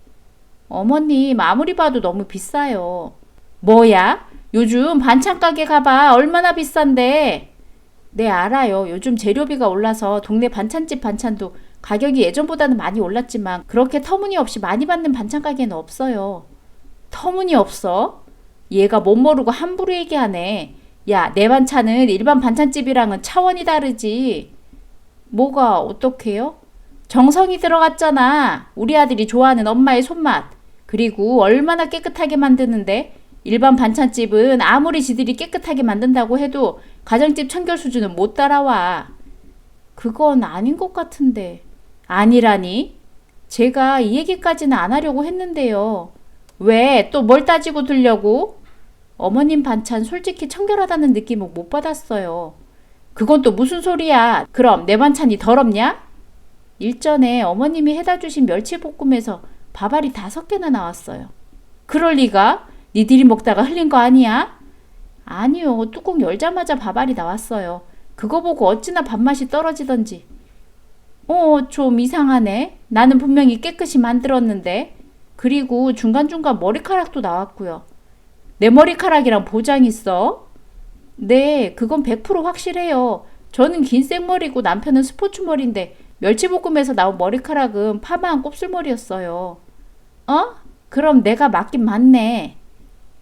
어머님 아무리 봐도 너무 비싸요. 뭐야? 요즘 반찬 가게 가봐. 얼마나 비싼데? 네, 알아요. 요즘 재료비가 올라서 동네 반찬집 반찬도 가격이 예전보다는 많이 올랐지만 그렇게 터무니없이 많이 받는 반찬 가게는 없어요. 터무니없어? 얘가 못 모르고 함부로 얘기하네. 야, 내 반찬은 일반 반찬집이랑은 차원이 다르지. 뭐가 어떻게요? 정성이 들어갔잖아. 우리 아들이 좋아하는 엄마의 손맛. 그리고 얼마나 깨끗하게 만드는데 일반 반찬집은 아무리 지들이 깨끗하게 만든다고 해도 가정집 청결 수준은 못 따라와. 그건 아닌 것 같은데. 아니라니? 제가 이 얘기까지는 안 하려고 했는데요. 왜? 또 뭘 따지고 들려고? 어머님 반찬 솔직히 청결하다는 느낌은 못 받았어요. 그건 또 무슨 소리야? 그럼 내 반찬이 더럽냐? 일전에 어머님이 해다 주신 멸치볶음에서 밥알이 5개나 나왔어요. 그럴 리가? 니들이 먹다가 흘린 거 아니야? 아니요. 뚜껑 열자마자 밥알이 나왔어요. 그거 보고 어찌나 밥맛이 떨어지던지. 좀 이상하네. 나는 분명히 깨끗이 만들었는데. 그리고 중간중간 머리카락도 나왔고요. 내 머리카락이랑 보장 있어? 네, 그건 100% 확실해요. 저는 긴 생머리고 남편은 스포츠머리인데 멸치볶음에서 나온 머리카락은 파마한 곱슬머리였어요. 그럼 내가 맞긴 맞네.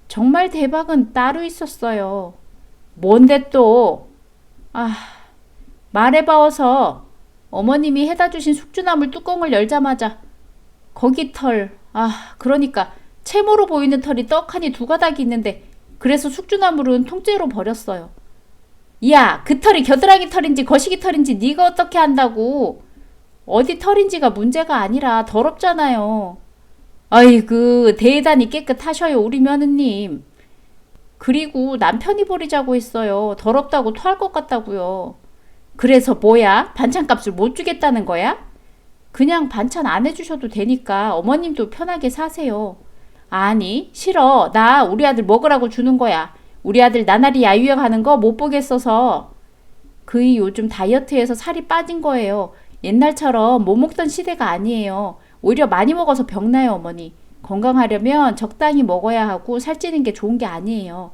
정말 대박은 따로 있었어요. 뭔데 또? 말해봐 어서. 어머님이 해다 주신 숙주나물 뚜껑을 열자마자 거기 털, 그러니까 채모로 보이는 털이 떡하니 2가닥이 있는데 그래서 숙주나물은 통째로 버렸어요. 야, 그 털이 겨드랑이 털인지 거시기 털인지 네가 어떻게 안다고. 어디 털인지가 문제가 아니라 더럽잖아요. 아이고, 대단히 깨끗하셔요, 우리 며느님. 그리고 남편이 버리자고 했어요. 더럽다고 토할 것 같다고요. 그래서 뭐야? 반찬값을 못 주겠다는 거야? 그냥 반찬 안 해주셔도 되니까 어머님도 편하게 사세요. 아니, 싫어. 나 우리 아들 먹으라고 주는 거야. 우리 아들 나날이 야유회하는 거 못 보겠어서. 그이 요즘 다이어트해서 살이 빠진 거예요. 옛날처럼 못 먹던 시대가 아니에요. 오히려 많이 먹어서 병나요, 어머니. 건강하려면 적당히 먹어야 하고 살찌는 게 좋은 게 아니에요.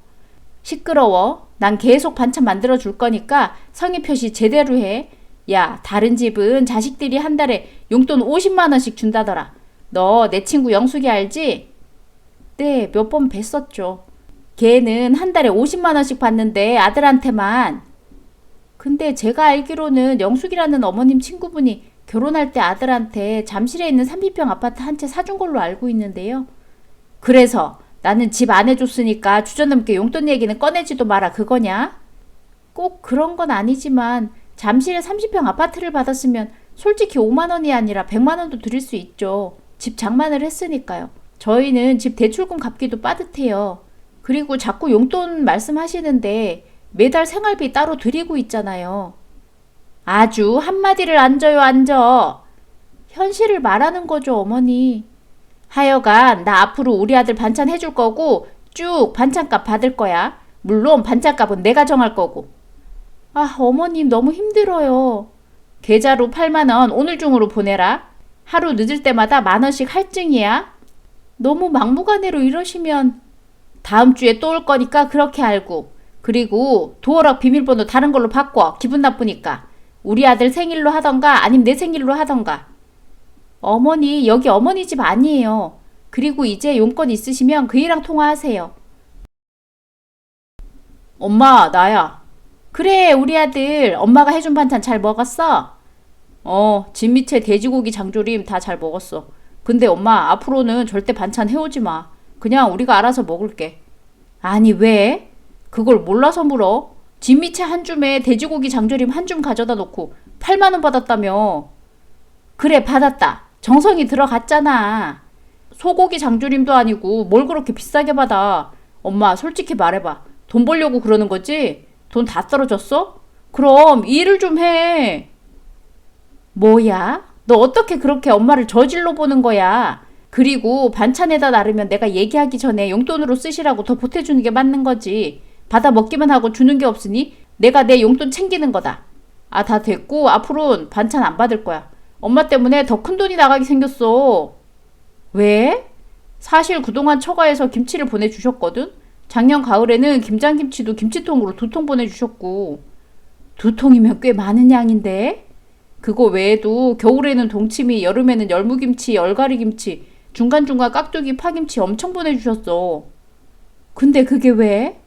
시끄러워. 난 계속 반찬 만들어 줄 거니까 성의 표시 제대로 해. 야, 다른 집은 자식들이 한 달에 용돈 50만 원씩 준다더라. 너 내 친구 영숙이 알지? 네, 몇 번 뵀었죠. 걔는 한 달에 50만 원씩 받는데 아들한테만. 근데 제가 알기로는 영숙이라는 어머님 친구분이 결혼할 때 아들한테 잠실에 있는 30평 아파트 한 채 사준 걸로 알고 있는데요. 그래서 나는 집 안 해줬으니까 주저넘게 용돈 얘기는 꺼내지도 마라 그거냐? 꼭 그런 건 아니지만 잠실에 30평 아파트를 받았으면 솔직히 5만 원이 아니라 100만 원도 드릴 수 있죠. 집 장만을 했으니까요. 저희는 집 대출금 갚기도 빠듯해요. 그리고 자꾸 용돈 말씀하시는데 매달 생활비 따로 드리고 있잖아요. 아주 한마디를 안 져요, 안 져. 현실을 말하는 거죠, 어머니. 하여간 나 앞으로 우리 아들 반찬 해줄 거고 쭉 반찬값 받을 거야. 물론 반찬값은 내가 정할 거고. 어머님 너무 힘들어요. 계좌로 8만 원 오늘 중으로 보내라. 하루 늦을 때마다 만 원씩 할증이야. 너무 막무가내로 이러시면 다음 주에 또 올 거니까 그렇게 알고. 그리고 도어락 비밀번호 다른 걸로 바꿔. 기분 나쁘니까. 우리 아들 생일로 하던가 아니면 내 생일로 하던가. 어머니, 여기 어머니 집 아니에요. 그리고 이제 용건 있으시면 그이랑 통화하세요. 엄마, 나야. 그래, 우리 아들. 엄마가 해준 반찬 잘 먹었어? 진미채 돼지고기 장조림 다 잘 먹었어. 근데 엄마, 앞으로는 절대 반찬 해오지 마. 그냥 우리가 알아서 먹을게. 아니, 왜? 그걸 몰라서 물어? 진미채 한 줌에 돼지고기 장조림 한 줌 가져다 놓고 8만 원 받았다며. 그래, 받았다. 정성이 들어갔잖아. 소고기 장조림도 아니고 뭘 그렇게 비싸게 받아. 엄마, 솔직히 말해봐. 돈 벌려고 그러는 거지? 돈 다 떨어졌어? 그럼 일을 좀 해. 뭐야? 너 어떻게 그렇게 엄마를 저질러 보는 거야? 그리고 반찬에다 나르면 내가 얘기하기 전에 용돈으로 쓰시라고 더 보태주는 게 맞는 거지. 받아 먹기만 하고 주는 게 없으니 내가 내 용돈 챙기는 거다. 아, 다 됐고 앞으로는 반찬 안 받을 거야. 엄마 때문에 더 큰 돈이 나가게 생겼어. 왜? 사실 그동안 처가에서 김치를 보내주셨거든? 작년 가을에는 김장김치도 김치통으로 2통 보내주셨고. 2통이면 꽤 많은 양인데? 그거 외에도 겨울에는 동치미, 여름에는 열무김치, 얼갈이김치, 중간중간 깍두기, 파김치 엄청 보내주셨어. 근데 그게 왜?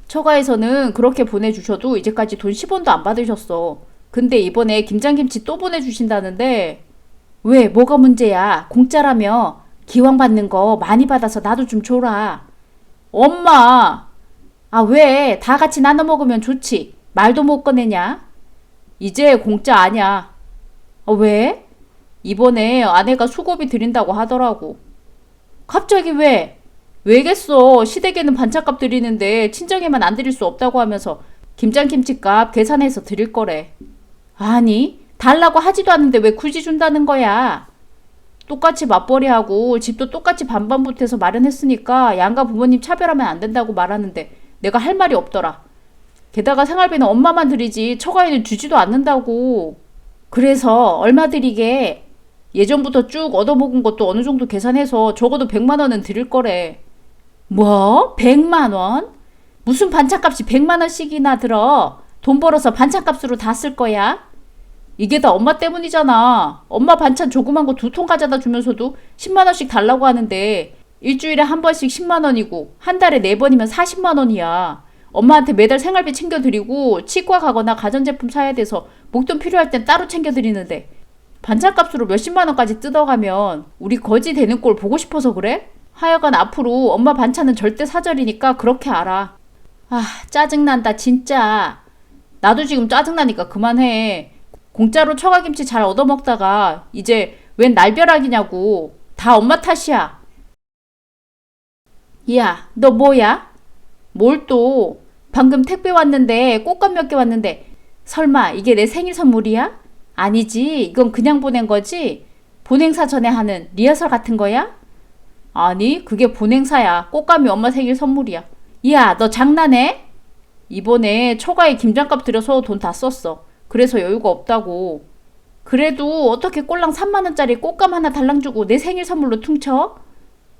처가에서는 그렇게 보내주셔도 이제까지 돈 10원도 안 받으셨어. 근데 이번에 김장김치 또 보내주신다는데 왜? 뭐가 문제야? 공짜라며. 기왕 받는 거 많이 받아서 나도 좀 줘라. 엄마! 아, 왜? 다 같이 나눠 먹으면 좋지. 말도 못 꺼내냐? 이제 공짜 아냐. 왜? 이번에 아내가 수고비 드린다고 하더라고. 갑자기 왜? 왜겠어. 시댁에는 반찬값 드리는데 친정에만 안 드릴 수 없다고 하면서 김장김치값 계산해서 드릴 거래. 아니, 달라고 하지도 않는데 왜 굳이 준다는 거야? 똑같이 맞벌이하고 집도 똑같이 반반 보태서 마련했으니까 양가 부모님 차별하면 안 된다고 말하는데 내가 할 말이 없더라. 게다가 생활비는 엄마만 드리지 처가에는 주지도 않는다고. 그래서 얼마 드리게? 예전부터 쭉 얻어먹은 것도 어느 정도 계산해서 적어도 100만 원은 드릴 거래. 뭐? 100만 원? 무슨 반찬값이 100만 원씩이나 들어? 돈 벌어서 반찬값으로 다 쓸 거야? 이게 다 엄마 때문이잖아. 엄마 반찬 조그만 거 2통 가져다 주면서도 10만 원씩 달라고 하는데 일주일에 한 번씩 10만 원이고 한 달에 4번이면 40만 원이야. 엄마한테 매달 생활비 챙겨드리고 치과 가거나 가전제품 사야 돼서 목돈 필요할 땐 따로 챙겨드리는데 반찬값으로 몇십만 원까지 뜯어가면 우리 거지 되는 꼴 보고 싶어서 그래? 하여간 앞으로 엄마 반찬은 절대 사절이니까 그렇게 알아. 아, 짜증난다 진짜. 나도 지금 짜증나니까 그만해. 공짜로 처가김치 잘 얻어먹다가 이제 웬 날벼락이냐고. 다 엄마 탓이야. 야, 너 뭐야? 뭘 또? 방금 택배 왔는데 꽃감 몇 개 왔는데 설마 이게 내 생일 선물이야? 아니지, 이건 그냥 보낸 거지? 본행사 전에 하는 리허설 같은 거야? 아니, 그게 본행사야. 꽃감이 엄마 생일 선물이야. 야, 너 장난해? 이번에 처가에 김장값 들여서 돈 다 썼어. 그래서 여유가 없다고. 그래도 어떻게 꼴랑 3만 원짜리 꽃감 하나 달랑 주고 내 생일 선물로 퉁쳐?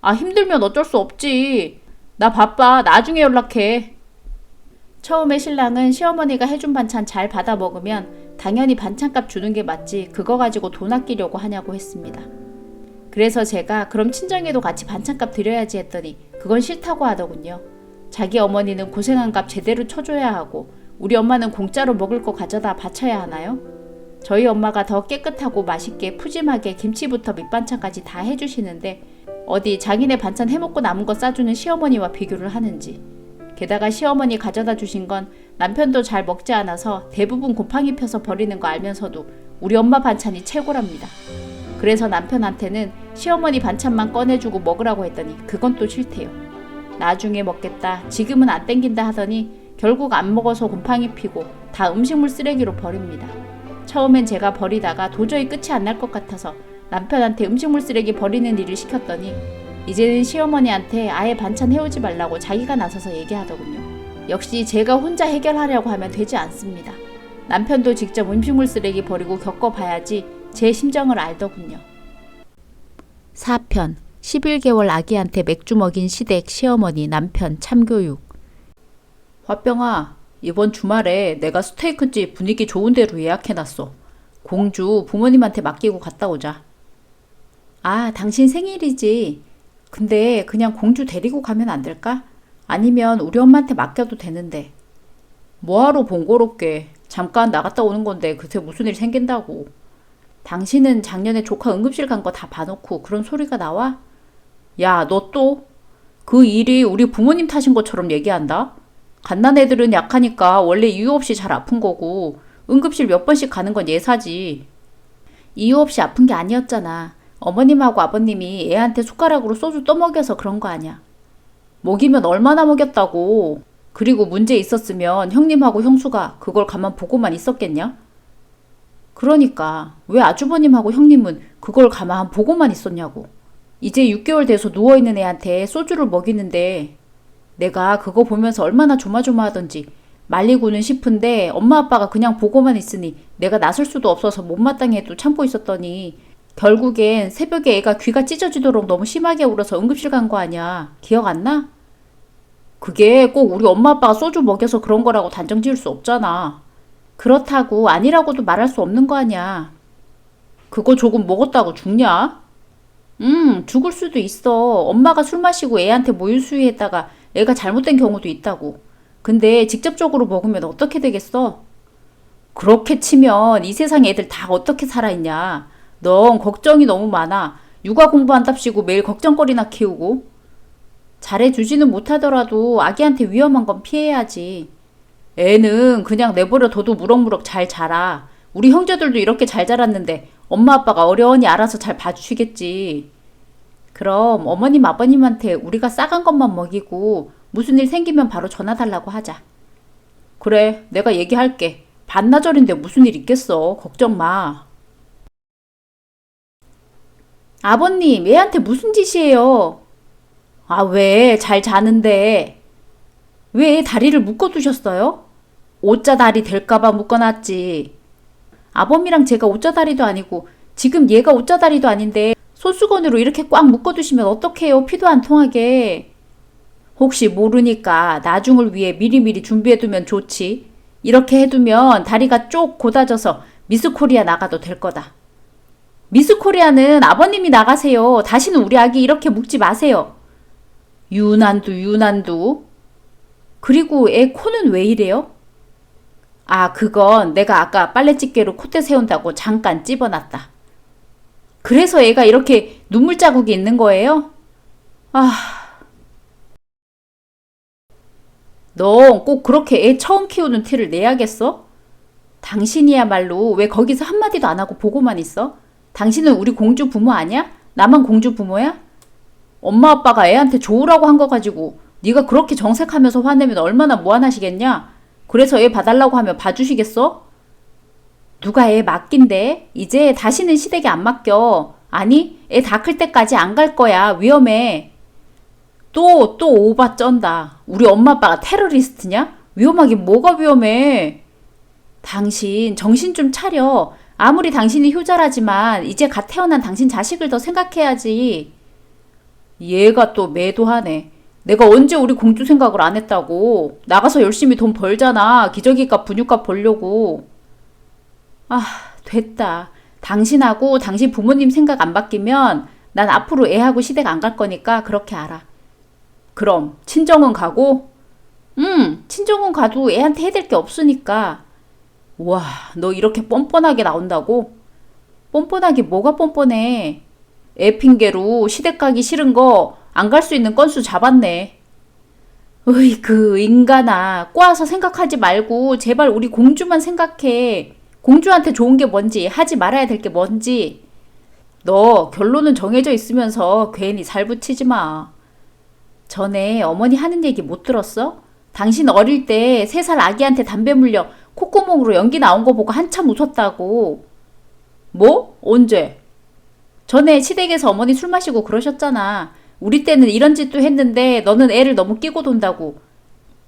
아, 힘들면 어쩔 수 없지. 나 바빠. 나중에 연락해. 처음에 신랑은 시어머니가 해준 반찬 잘 받아 먹으면 당연히 반찬값 주는 게 맞지 그거 가지고 돈 아끼려고 하냐고 했습니다. 그래서 제가 그럼 친정에도 같이 반찬값 드려야지 했더니 그건 싫다고 하더군요. 자기 어머니는 고생한 값 제대로 쳐줘야 하고 우리 엄마는 공짜로 먹을 거 가져다 바쳐야 하나요? 저희 엄마가 더 깨끗하고 맛있게 푸짐하게 김치부터 밑반찬까지 다 해주시는데 어디 자기네 반찬 해먹고 남은 거 싸주는 시어머니와 비교를 하는지. 게다가 시어머니 가져다 주신 건 남편도 잘 먹지 않아서 대부분 곰팡이 펴서 버리는 거 알면서도 우리 엄마 반찬이 최고랍니다. 그래서 남편한테는 시어머니 반찬만 꺼내주고 먹으라고 했더니 그건 또 싫대요. 나중에 먹겠다, 지금은 안 땡긴다 하더니 결국 안 먹어서 곰팡이 피고 다 음식물 쓰레기로 버립니다. 처음엔 제가 버리다가 도저히 끝이 안 날 것 같아서 남편한테 음식물 쓰레기 버리는 일을 시켰더니 이제는 시어머니한테 아예 반찬 해오지 말라고 자기가 나서서 얘기하더군요. 역시 제가 혼자 해결하려고 하면 되지 않습니다. 남편도 직접 음식물 쓰레기 버리고 겪어봐야지 제 심정을 알더군요. 4편 11개월 아기한테 맥주 먹인 시댁 시어머니 남편 참교육. 화병아, 이번 주말에 내가 스테이크집 분위기 좋은 데로 예약해놨어. 공주 부모님한테 맡기고 갔다 오자. 아, 당신 생일이지. 근데 그냥 공주 데리고 가면 안 될까? 아니면 우리 엄마한테 맡겨도 되는데. 뭐하러 번거롭게. 잠깐 나갔다 오는 건데 그새 무슨 일 생긴다고. 당신은 작년에 조카 응급실 간 거 다 봐놓고 그런 소리가 나와? 야, 너 또? 그 일이 우리 부모님 탓인 것처럼 얘기한다? 갓난애들은 약하니까 원래 이유 없이 잘 아픈 거고 응급실 몇 번씩 가는 건 예사지. 이유 없이 아픈 게 아니었잖아. 어머님하고 아버님이 애한테 숟가락으로 소주 떠먹여서 그런 거 아냐. 먹이면 얼마나 먹였다고. 그리고 문제 있었으면 형님하고 형수가 그걸 가만 보고만 있었겠냐? 그러니까 왜 아주버님하고 형님은 그걸 가만 보고만 있었냐고. 이제 6개월 돼서 누워있는 애한테 소주를 먹이는데 내가 그거 보면서 얼마나 조마조마하던지 말리고는 싶은데 엄마 아빠가 그냥 보고만 있으니 내가 나설 수도 없어서 못마땅해 도 참고 있었더니 결국엔 새벽에 애가 귀가 찢어지도록 너무 심하게 울어서 응급실 간 거 아니야. 기억 안 나? 그게 꼭 우리 엄마 아빠가 소주 먹여서 그런 거라고 단정 지을 수 없잖아. 그렇다고 아니라고도 말할 수 없는 거 아니야. 그거 조금 먹었다고 죽냐? 죽을 수도 있어. 엄마가 술 마시고 애한테 모유수유했다가 애가 잘못된 경우도 있다고. 근데 직접적으로 먹으면 어떻게 되겠어? 그렇게 치면 이 세상 애들 다 어떻게 살아있냐. 넌 걱정이 너무 많아. 육아 공부한답시고 매일 걱정거리나 키우고. 잘해주지는 못하더라도 아기한테 위험한 건 피해야지. 애는 그냥 내버려 둬도 무럭무럭 잘 자라. 우리 형제들도 이렇게 잘 자랐는데 엄마 아빠가 어려우니 알아서 잘 봐주시겠지. 그럼 어머님 아버님한테 우리가 싸간 것만 먹이고 무슨 일 생기면 바로 전화 달라고 하자. 그래, 내가 얘기할게. 반나절인데 무슨 일 있겠어. 걱정 마. 아버님, 애한테 무슨 짓이에요? 아, 왜? 잘 자는데. 왜 다리를 묶어두셨어요? 옷자다리 될까봐 묶어놨지. 아범이랑 제가 옷자다리도 아니고 지금 얘가 옷자다리도 아닌데 손수건으로 이렇게 꽉 묶어두시면 어떡해요? 피도 안 통하게. 혹시 모르니까 나중을 위해 미리미리 준비해두면 좋지. 이렇게 해두면 다리가 쪽 곧아져서 미스코리아 나가도 될 거다. 미스코리아는 아버님이 나가세요. 다시는 우리 아기 이렇게 묶지 마세요. 유난두. 그리고 애 코는 왜 이래요? 아, 그건 내가 아까 빨래집게로 콧대 세운다고 잠깐 찝어놨다. 그래서 애가 이렇게 눈물 자국이 있는 거예요? 아, 너 꼭 그렇게 애 처음 키우는 티를 내야겠어? 당신이야말로 왜 거기서 한마디도 안 하고 보고만 있어? 당신은 우리 공주 부모 아니야? 나만 공주 부모야? 엄마 아빠가 애한테 좋으라고 한 거 가지고 네가 그렇게 정색하면서 화내면 얼마나 무안하시겠냐? 그래서 애 봐달라고 하면 봐주시겠어? 누가 애 맡긴대? 이제 다시는 시댁에 안 맡겨. 아니, 애 다 클 때까지 안 갈 거야. 위험해. 또 오바 쩐다. 우리 엄마 아빠가 테러리스트냐? 위험하긴 뭐가 위험해. 당신 정신 좀 차려. 아무리 당신이 효자라지만 이제 갓 태어난 당신 자식을 더 생각해야지. 얘가 또 매도하네. 내가 언제 우리 공주 생각을 안 했다고. 나가서 열심히 돈 벌잖아. 기저귀값 분유값 벌려고. 아, 됐다. 당신하고 당신 부모님 생각 안 바뀌면 난 앞으로 애하고 시댁 안 갈 거니까 그렇게 알아. 그럼 친정은 가고? 친정은 가도 애한테 해댈 게 없으니까. 와, 너 이렇게 뻔뻔하게 나온다고? 뻔뻔하게 뭐가 뻔뻔해. 애 핑계로 시댁 가기 싫은 거 안 갈 수 있는 건수 잡았네. 으이그 인간아, 꼬아서 생각하지 말고 제발 우리 공주만 생각해. 공주한테 좋은 게 뭔지, 하지 말아야 될 게 뭔지. 너 결론은 정해져 있으면서 괜히 살 붙이지 마. 전에 어머니 하는 얘기 못 들었어? 당신 어릴 때 3살 아기한테 담배 물려 콧구멍으로 연기 나온 거 보고 한참 웃었다고. 뭐? 언제? 전에 시댁에서 어머니 술 마시고 그러셨잖아. 우리 때는 이런 짓도 했는데 너는 애를 너무 끼고 돈다고.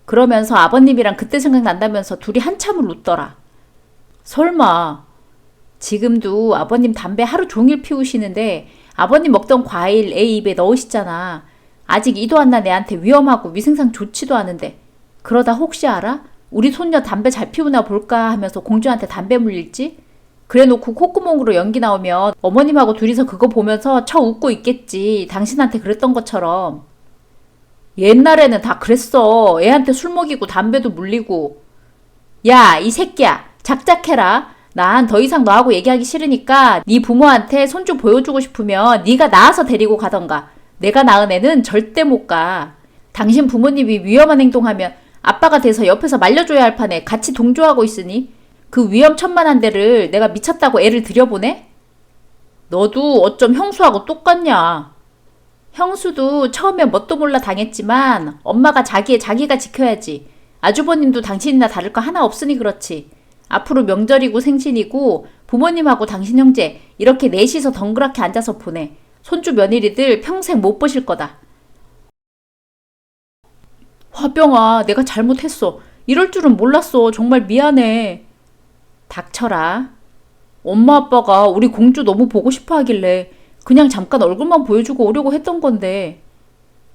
그러면서 아버님이랑 그때 생각난다면서 둘이 한참을 웃더라. 설마. 지금도 아버님 담배 하루 종일 피우시는데 아버님 먹던 과일 애 입에 넣으시잖아. 아직 이도 안 난 애한테 위험하고 위생상 좋지도 않은데. 그러다 혹시 알아? 우리 손녀 담배 잘 피우나 볼까 하면서 공주한테 담배 물릴지? 그래놓고 콧구멍으로 연기 나오면 어머님하고 둘이서 그거 보면서 쳐 웃고 있겠지. 당신한테 그랬던 것처럼. 옛날에는 다 그랬어. 애한테 술 먹이고 담배도 물리고. 야, 이 새끼야. 작작해라. 난 더 이상 너하고 얘기하기 싫으니까 네 부모한테 손 좀 보여주고 싶으면 네가 낳아서 데리고 가던가. 내가 낳은 애는 절대 못 가. 당신 부모님이 위험한 행동하면 아빠가 돼서 옆에서 말려줘야 할 판에 같이 동조하고 있으니 그 위험천만한 데를 내가 미쳤다고 애를 들여보내? 너도 어쩜 형수하고 똑같냐. 형수도 처음엔 뭣도 몰라 당했지만 엄마가 자기가 지켜야지. 아주버님도 당신이나 다를 거 하나 없으니 그렇지. 앞으로 명절이고 생신이고 부모님하고 당신 형제 이렇게 넷이서 덩그랗게 앉아서 보내. 손주 며느리들 평생 못 보실 거다. 화병아, 내가 잘못했어. 이럴 줄은 몰랐어. 정말 미안해. 닥쳐라. 엄마 아빠가 우리 공주 너무 보고 싶어 하길래 그냥 잠깐 얼굴만 보여주고 오려고 했던 건데.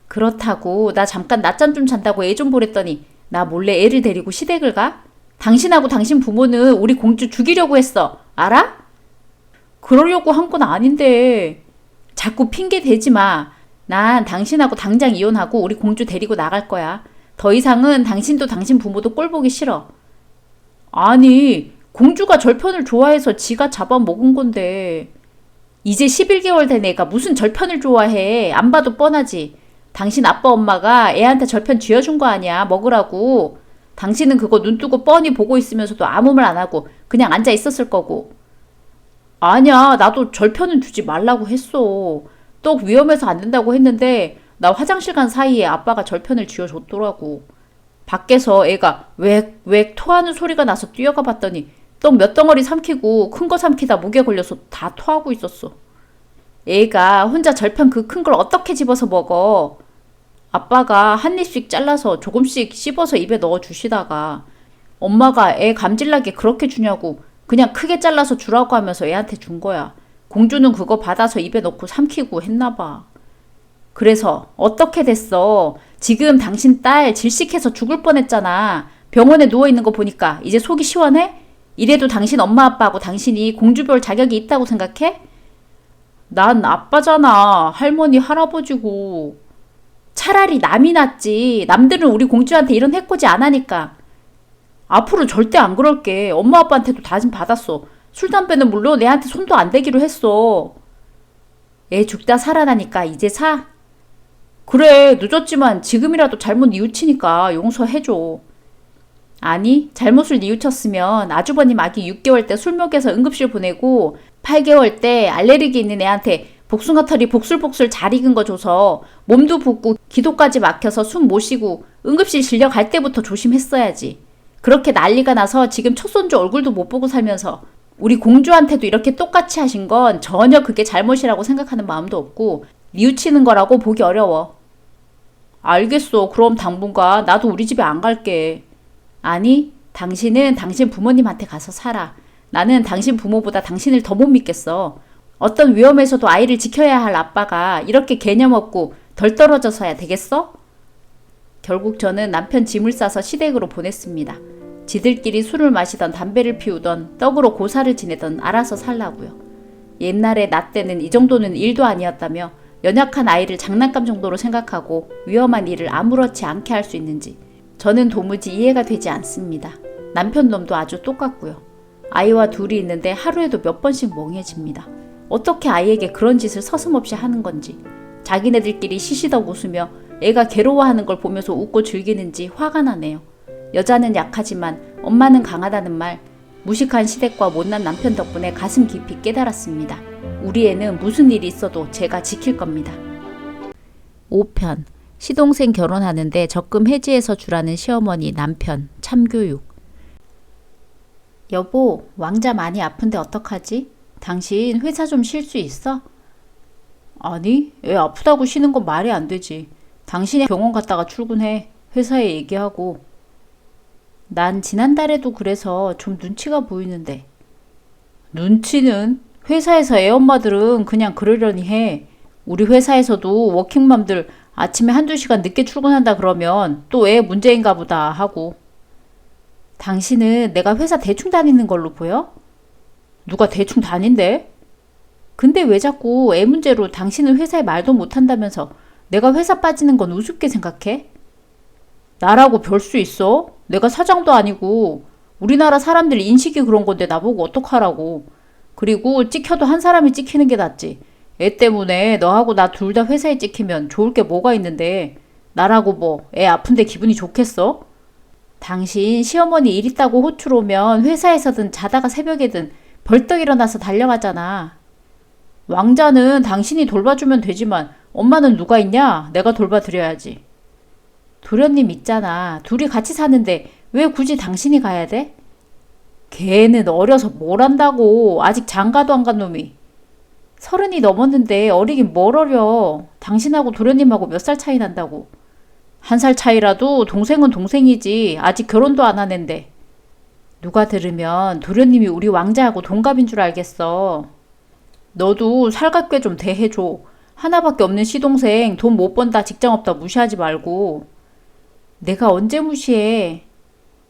그렇다고 나 잠깐 낮잠 좀 잔다고 애 좀 보랬더니 나 몰래 애를 데리고 시댁을 가? 당신하고 당신 부모는 우리 공주 죽이려고 했어. 알아? 그러려고 한 건 아닌데. 자꾸 핑계 대지 마. 난 당신하고 당장 이혼하고 우리 공주 데리고 나갈 거야. 더 이상은 당신도 당신 부모도 꼴 보기 싫어. 아니, 공주가 절편을 좋아해서 지가 잡아먹은 건데. 이제 11개월 된 애가 무슨 절편을 좋아해. 안 봐도 뻔하지. 당신 아빠 엄마가 애한테 절편 쥐어준 거 아니야. 먹으라고. 당신은 그거 눈 뜨고 뻔히 보고 있으면서도 아무 말 안 하고 그냥 앉아 있었을 거고. 아니야, 나도 절편은 주지 말라고 했어. 떡 위험해서 안 된다고 했는데 나 화장실 간 사이에 아빠가 절편을 쥐어줬더라고. 밖에서 애가 웩웩 토하는 소리가 나서 뛰어가 봤더니 떡 몇 덩어리 삼키고 큰 거 삼키다 목에 걸려서 다 토하고 있었어. 애가 혼자 절편 그 큰 걸 어떻게 집어서 먹어. 아빠가 한 입씩 잘라서 조금씩 씹어서 입에 넣어 주시다가 엄마가 애 감질나게 그렇게 주냐고 그냥 크게 잘라서 주라고 하면서 애한테 준 거야. 공주는 그거 받아서 입에 넣고 삼키고 했나 봐. 그래서 어떻게 됐어? 지금 당신 딸 질식해서 죽을 뻔했잖아. 병원에 누워있는 거 보니까 이제 속이 시원해? 이래도 당신 엄마 아빠하고 당신이 공주 볼 자격이 있다고 생각해? 난 아빠잖아. 할머니 할아버지고. 차라리 남이 낫지. 남들은 우리 공주한테 이런 해코지 안 하니까. 앞으로 절대 안 그럴게. 엄마 아빠한테도 다짐 받았어. 술 담배는 물론 애한테 손도 안 대기로 했어. 애 죽다 살아나니까 이제 사? 그래, 늦었지만 지금이라도 잘못 뉘우치니까 용서해줘. 아니, 잘못을 뉘우쳤으면 아주버님 아기 6개월 때 술 먹여서 응급실 보내고 8개월 때 알레르기 있는 애한테 복숭아털이 복슬복슬 잘 익은 거 줘서 몸도 붓고 기도까지 막혀서 숨 못 쉬고 응급실 실려갈 때부터 조심했어야지. 그렇게 난리가 나서 지금 첫손주 얼굴도 못 보고 살면서 우리 공주한테도 이렇게 똑같이 하신 건 전혀 그게 잘못이라고 생각하는 마음도 없고 뉘우치는 거라고 보기 어려워. 알겠어. 그럼 당분간 나도 우리 집에 안 갈게. 아니, 당신은 당신 부모님한테 가서 살아. 나는 당신 부모보다 당신을 더 못 믿겠어. 어떤 위험에서도 아이를 지켜야 할 아빠가 이렇게 개념 없고 덜 떨어져서야 되겠어? 결국 저는 남편 짐을 싸서 시댁으로 보냈습니다. 지들끼리 술을 마시던 담배를 피우던 떡으로 고사를 지내던 알아서 살라고요. 옛날에 나 때는 이 정도는 일도 아니었다며 연약한 아이를 장난감 정도로 생각하고 위험한 일을 아무렇지 않게 할 수 있는지 저는 도무지 이해가 되지 않습니다. 남편 놈도 아주 똑같고요. 아이와 둘이 있는데 하루에도 몇 번씩 멍해집니다. 어떻게 아이에게 그런 짓을 서슴없이 하는 건지, 자기네들끼리 시시덕 웃으며 애가 괴로워하는 걸 보면서 웃고 즐기는지 화가 나네요. 여자는 약하지만 엄마는 강하다는 말, 무식한 시댁과 못난 남편 덕분에 가슴 깊이 깨달았습니다. 우리 애는 무슨 일이 있어도 제가 지킬 겁니다. 5편 시동생 결혼하는데 적금 해지해서 주라는 시어머니 남편 참교육. 여보, 왕자 많이 아픈데 어떡하지? 당신 회사 좀 쉴 수 있어? 아니, 애 아프다고 쉬는 건 말이 안 되지. 당신이 병원 갔다가 출근해. 회사에 얘기하고. 난 지난달에도 그래서 좀 눈치가 보이는데. 눈치는? 회사에서 애 엄마들은 그냥 그러려니 해. 우리 회사에서도 워킹맘들 아침에 한두 시간 늦게 출근한다 그러면 또 애 문제인가 보다 하고. 당신은 내가 회사 대충 다니는 걸로 보여? 누가 대충 다닌대? 근데 왜 자꾸 애 문제로 당신은 회사에 말도 못한다면서 내가 회사 빠지는 건 우습게 생각해? 나라고 별 수 있어? 내가 사장도 아니고. 우리나라 사람들 인식이 그런 건데 나보고 어떡하라고. 그리고 찍혀도 한 사람이 찍히는 게 낫지. 애 때문에 너하고 나 둘 다 회사에 찍히면 좋을 게 뭐가 있는데. 나라고 뭐 애 아픈데 기분이 좋겠어? 당신 시어머니 일 있다고 호출 오면 회사에서든 자다가 새벽에든 벌떡 일어나서 달려가잖아. 왕자는 당신이 돌봐주면 되지만 엄마는 누가 있냐? 내가 돌봐드려야지. 도련님 있잖아. 둘이 같이 사는데 왜 굳이 당신이 가야 돼? 걔는 어려서 뭘 안다고. 아직 장가도 안 간 놈이. 30이 넘었는데 어리긴 뭘 어려. 당신하고 도련님하고 몇 살 차이 난다고. 1살 차이라도 동생은 동생이지. 아직 결혼도 안 하는데. 누가 들으면 도련님이 우리 왕자하고 동갑인 줄 알겠어. 너도 살갑게 좀 대해줘. 하나밖에 없는 시동생 돈 못 번다 직장 없다 무시하지 말고. 내가 언제 무시해.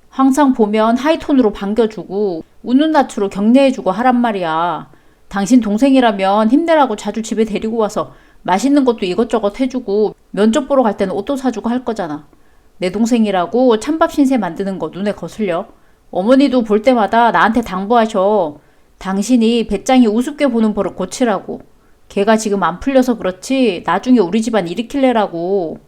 항상 보면 하이톤으로 반겨주고 웃는 낯으로 격려해주고 하란 말이야. 당신 동생이라면 힘내라고 자주 집에 데리고 와서 맛있는 것도 이것저것 해주고 면접 보러 갈 때는 옷도 사주고 할 거잖아. 내 동생이라고 찬밥 신세 만드는 거 눈에 거슬려? 어머니도 볼 때마다 나한테 당부하셔. 당신이 배짱이 우습게 보는 버릇 고치라고. 걔가 지금 안 풀려서 그렇지 나중에 우리 집안 일으킬래라고.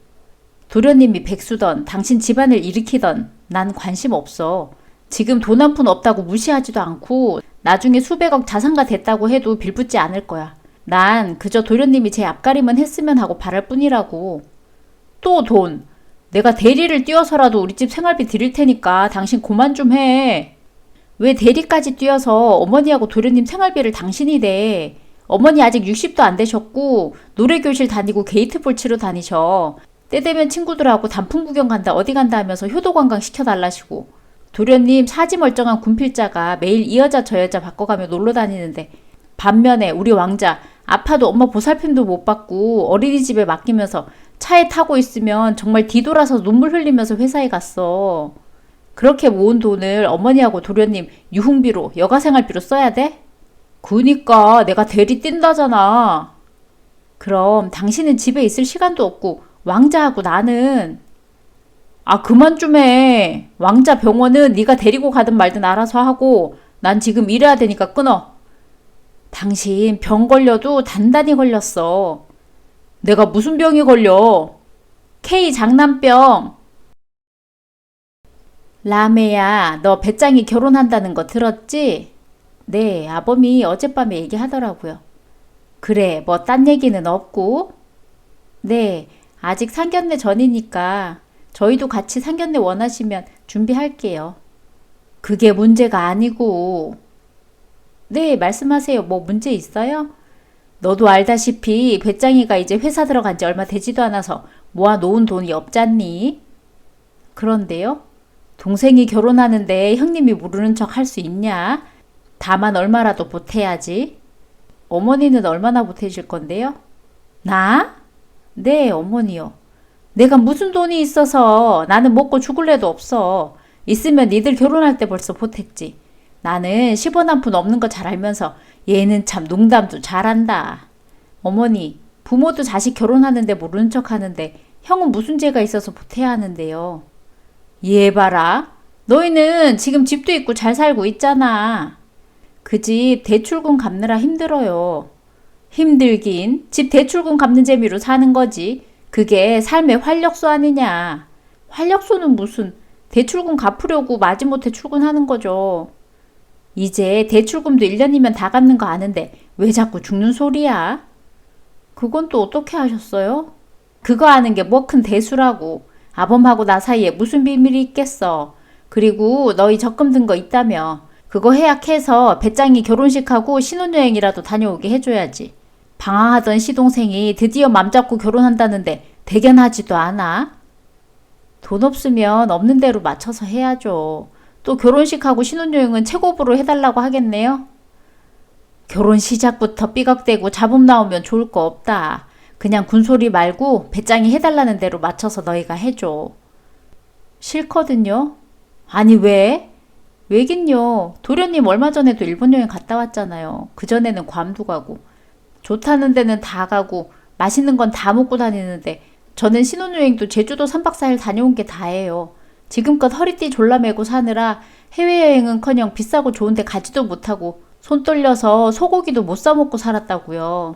도련님이 백수던 당신 집안을 일으키던 난 관심 없어. 지금 돈 한 푼 없다고 무시하지도 않고 나중에 수백억 자산가 됐다고 해도 빌붙지 않을 거야. 난 그저 도련님이 제 앞가림은 했으면 하고 바랄 뿐이라고. 또 돈. 내가 대리를 띄워서라도 우리 집 생활비 드릴 테니까 당신 그만 좀 해. 왜 대리까지 띄워서 어머니하고 도련님 생활비를 당신이 내. 어머니 아직 60도 안 되셨고 노래교실 다니고 게이트볼 치러 다니셔. 때 되면 친구들하고 단풍 구경 간다 어디 간다 하면서 효도 관광 시켜달라시고. 도련님 사지 멀쩡한 군필자가 매일 이 여자 저 여자 바꿔가며 놀러 다니는데 반면에 우리 왕자 아파도 엄마 보살핌도 못 받고 어린이집에 맡기면서 차에 타고 있으면 정말 뒤돌아서 눈물 흘리면서 회사에 갔어. 그렇게 모은 돈을 어머니하고 도련님 유흥비로 여가생활비로 써야 돼? 그니까 내가 대리 뛴다잖아. 그럼 당신은 집에 있을 시간도 없고 왕자하고 나는. 아 그만 좀 해. 왕자 병원은 네가 데리고 가든 말든 알아서 하고 난 지금 일해야 되니까 끊어. 당신 병 걸려도 단단히 걸렸어. 내가 무슨 병이 걸려? K 장난병. 라메야, 너 배짱이 결혼한다는 거 들었지? 네, 아범이 어젯밤에 얘기하더라고요. 그래, 뭐 딴 얘기는 없고? 네, 아직 상견례 전이니까 저희도 같이 상견례 원하시면 준비할게요. 그게 문제가 아니고. 네, 말씀하세요. 뭐 문제 있어요? 너도 알다시피 배짱이가 이제 회사 들어간 지 얼마 되지도 않아서 모아놓은 돈이 없잖니? 그런데요? 동생이 결혼하는데 형님이 모르는 척 할 수 있냐? 다만 얼마라도 보태야지. 어머니는 얼마나 보태실 건데요? 나? 네, 어머니요. 내가 무슨 돈이 있어서 나는 먹고 죽을래도 없어. 있으면 니들 결혼할 때 벌써 보탰지. 나는 10원 한 푼 없는 거 잘 알면서 얘는 참 농담도 잘한다. 어머니, 부모도 자식 결혼하는데 모르는 척 하는데 형은 무슨 죄가 있어서 보태야 하는데요. 얘 봐라. 너희는 지금 집도 있고 잘 살고 있잖아. 그 집 대출금 갚느라 힘들어요. 힘들긴 집 대출금 갚는 재미로 사는 거지. 그게 삶의 활력소 아니냐. 활력소는 무슨 대출금 갚으려고 마지못해 출근하는 거죠. 이제 대출금도 1년이면 다 갚는 거 아는데 왜 자꾸 죽는 소리야? 그건 또 어떻게 하셨어요? 그거 아는 게 뭐 큰 대수라고. 아범하고 나 사이에 무슨 비밀이 있겠어. 그리고 너희 적금 든 거 있다며. 그거 해약해서 배짱이 결혼식하고 신혼여행이라도 다녀오게 해줘야지. 방황하던 시동생이 드디어 맘 잡고 결혼한다는데 대견하지도 않아? 돈 없으면 없는 대로 맞춰서 해야죠. 또 결혼식하고 신혼여행은 최고부로 해달라고 하겠네요? 결혼 시작부터 삐걱대고 잡음 나오면 좋을 거 없다. 그냥 군소리 말고 배짱이 해달라는 대로 맞춰서 너희가 해줘. 싫거든요. 아니 왜? 왜긴요. 도련님 얼마 전에도 일본 여행 갔다 왔잖아요. 그전에는 괌도 가고. 좋다는 데는 다 가고 맛있는 건 다 먹고 다니는데 저는 신혼여행도 제주도 3박 4일 다녀온 게 다예요. 지금껏 허리띠 졸라매고 사느라 해외여행은커녕 비싸고 좋은데 가지도 못하고 손 떨려서 소고기도 못 사먹고 살았다고요.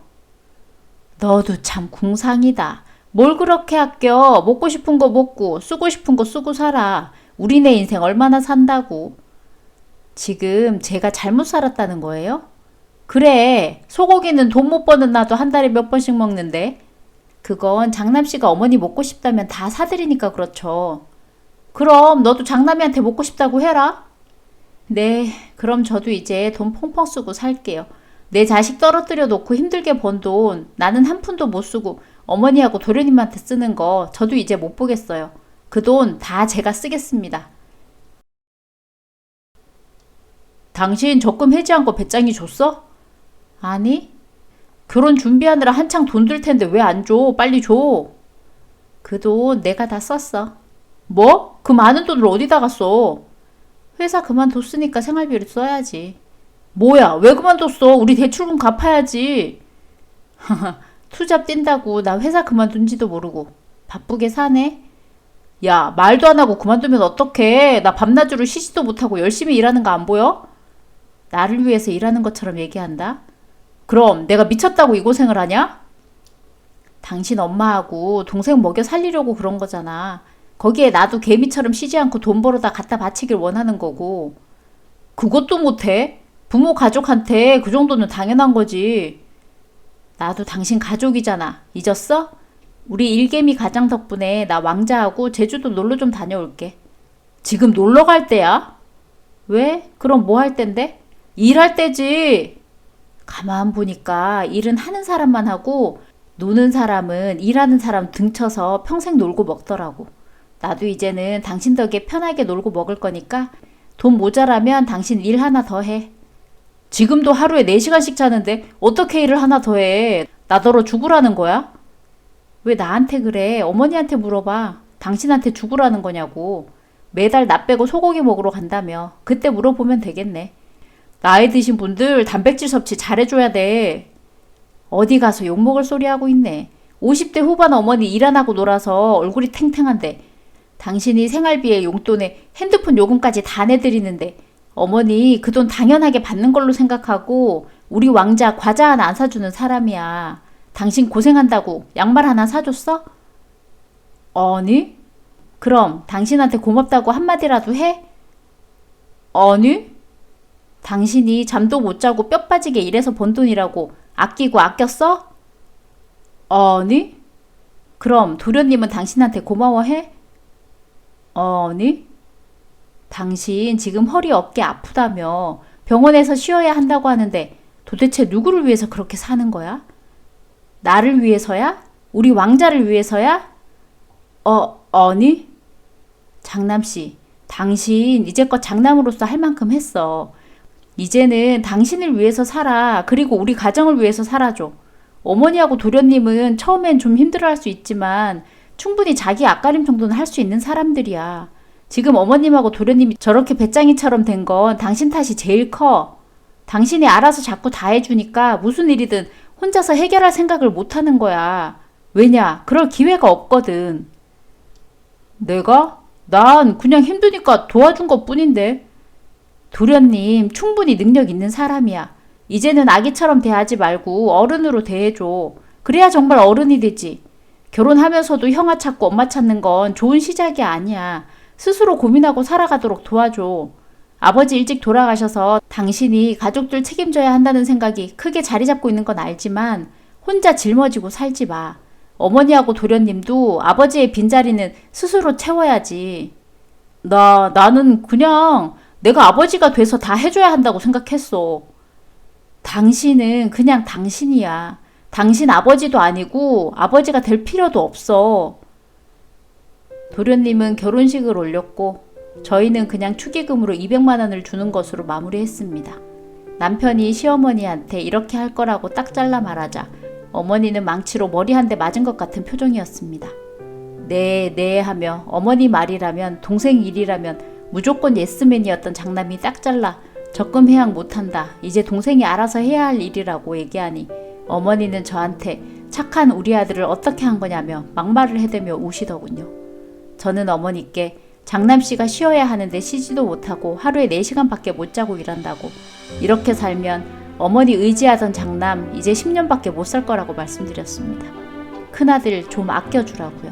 너도 참 궁상이다. 뭘 그렇게 아껴. 먹고 싶은 거 먹고 쓰고 싶은 거 쓰고 살아. 우리네 인생 얼마나 산다고. 지금 제가 잘못 살았다는 거예요? 그래. 소고기는 돈 못 버는 나도 한 달에 몇 번씩 먹는데. 그건 장남씨가 어머니 먹고 싶다면 다 사드리니까 그렇죠. 그럼 너도 장남이한테 먹고 싶다고 해라. 네, 그럼 저도 이제 돈 펑펑 쓰고 살게요. 내 자식 떨어뜨려 놓고 힘들게 번 돈 나는 한 푼도 못 쓰고 어머니하고 도련님한테 쓰는 거 저도 이제 못 보겠어요. 그 돈 다 제가 쓰겠습니다. 당신 적금 해지한 거 배짱이 줬어? 아니, 결혼 준비하느라 한창 돈 들 텐데 왜 안 줘? 빨리 줘. 그 돈 내가 다 썼어. 뭐? 그 많은 돈을 어디다가 써? 회사 그만뒀으니까 생활비를 써야지. 뭐야, 왜 그만뒀어? 우리 대출금 갚아야지. 투잡 뛴다고 나 회사 그만둔지도 모르고 바쁘게 사네. 야, 말도 안 하고 그만두면 어떡해? 나 밤낮으로 쉬지도 못하고 열심히 일하는 거 안 보여? 나를 위해서 일하는 것처럼 얘기한다. 그럼 내가 미쳤다고 이 고생을 하냐? 당신 엄마하고 동생 먹여 살리려고 그런 거잖아. 거기에 나도 개미처럼 쉬지 않고 돈 벌어다 갖다 바치길 원하는 거고. 그것도 못해? 부모 가족한테 그 정도는 당연한 거지. 나도 당신 가족이잖아. 잊었어? 우리 일개미 가장 덕분에 나 왕자하고 제주도 놀러 좀 다녀올게. 지금 놀러 갈 때야? 왜? 그럼 뭐 할 땐데? 일할 때지. 가만 보니까 일은 하는 사람만 하고 노는 사람은 일하는 사람 등쳐서 평생 놀고 먹더라고. 나도 이제는 당신 덕에 편하게 놀고 먹을 거니까 돈 모자라면 당신 일 하나 더 해. 지금도 하루에 4시간씩 자는데 어떻게 일을 하나 더 해? 나더러 죽으라는 거야? 왜 나한테 그래? 어머니한테 물어봐. 당신한테 죽으라는 거냐고. 매달 나 빼고 소고기 먹으러 간다며. 그때 물어보면 되겠네. 나이 드신 분들 단백질 섭취 잘해줘야 돼. 어디 가서 욕먹을 소리 하고 있네. 50대 후반 어머니 일 안 하고 놀아서 얼굴이 탱탱한데 당신이 생활비에 용돈에 핸드폰 요금까지 다 내드리는데 어머니 그 돈 당연하게 받는 걸로 생각하고 우리 왕자 과자 하나 안 사주는 사람이야. 당신 고생한다고 양말 하나 사줬어? 아니? 그럼 당신한테 고맙다고 한마디라도 해? 아니? 당신이 잠도 못 자고 뼈 빠지게 일해서 번 돈이라고 아끼고 아꼈어? 아니? 그럼 도련님은 당신한테 고마워해? 아니? 당신 지금 허리 어깨 아프다며 병원에서 쉬어야 한다고 하는데 도대체 누구를 위해서 그렇게 사는 거야? 나를 위해서야? 우리 왕자를 위해서야? 아니? 장남씨, 당신 이제껏 장남으로서 할 만큼 했어. 이제는 당신을 위해서 살아. 그리고 우리 가정을 위해서 살아줘. 어머니하고 도련님은 처음엔 좀 힘들어할 수 있지만 충분히 자기 앞가림 정도는 할 수 있는 사람들이야. 지금 어머님하고 도련님이 저렇게 배짱이처럼 된 건 당신 탓이 제일 커. 당신이 알아서 자꾸 다 해주니까 무슨 일이든 혼자서 해결할 생각을 못 하는 거야. 왜냐? 그럴 기회가 없거든. 내가? 난 그냥 힘드니까 도와준 것 뿐인데. 도련님 충분히 능력 있는 사람이야. 이제는 아기처럼 대하지 말고 어른으로 대해줘. 그래야 정말 어른이 되지. 결혼하면서도 형아 찾고 엄마 찾는 건 좋은 시작이 아니야. 스스로 고민하고 살아가도록 도와줘. 아버지 일찍 돌아가셔서 당신이 가족들 책임져야 한다는 생각이 크게 자리 잡고 있는 건 알지만 혼자 짊어지고 살지 마. 어머니하고 도련님도 아버지의 빈자리는 스스로 채워야지. 나는 그냥 내가 아버지가 돼서 다 해줘야 한다고 생각했어. 당신은 그냥 당신이야. 당신 아버지도 아니고 아버지가 될 필요도 없어. 도련님은 결혼식을 올렸고 저희는 그냥 축의금으로 200만 원을 주는 것으로 마무리했습니다. 남편이 시어머니한테 이렇게 할 거라고 딱 잘라 말하자 어머니는 망치로 머리 한 대 맞은 것 같은 표정이었습니다. 네 하며 어머니 말이라면 동생 일이라면 무조건 예스맨이었던 장남이 딱 잘라 적금 해약 못한다. 이제 동생이 알아서 해야 할 일이라고 얘기하니 어머니는 저한테 착한 우리 아들을 어떻게 한 거냐며 막말을 해대며 우시더군요. 저는 어머니께 장남씨가 쉬어야 하는데 쉬지도 못하고 하루에 4시간밖에 못 자고 일한다고 이렇게 살면 어머니 의지하던 장남 이제 10년밖에 못 살 거라고 말씀드렸습니다. 큰아들 좀 아껴주라고요.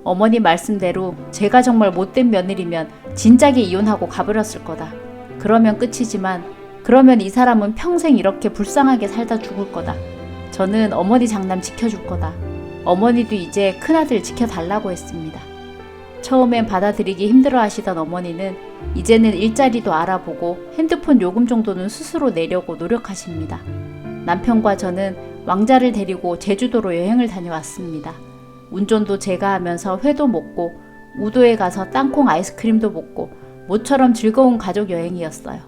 어머니 말씀대로 제가 정말 못된 며느리면 진작에 이혼하고 가버렸을 거다. 그러면 끝이지만 그러면 이 사람은 평생 이렇게 불쌍하게 살다 죽을 거다. 저는 어머니 장남 지켜줄 거다. 어머니도 이제 큰아들 지켜달라고 했습니다. 처음엔 받아들이기 힘들어 하시던 어머니는 이제는 일자리도 알아보고 핸드폰 요금 정도는 스스로 내려고 노력하십니다. 남편과 저는 왕자를 데리고 제주도로 여행을 다녀왔습니다. 운전도 제가 하면서 회도 먹고 우도에 가서 땅콩 아이스크림도 먹고 모처럼 즐거운 가족 여행이었어요.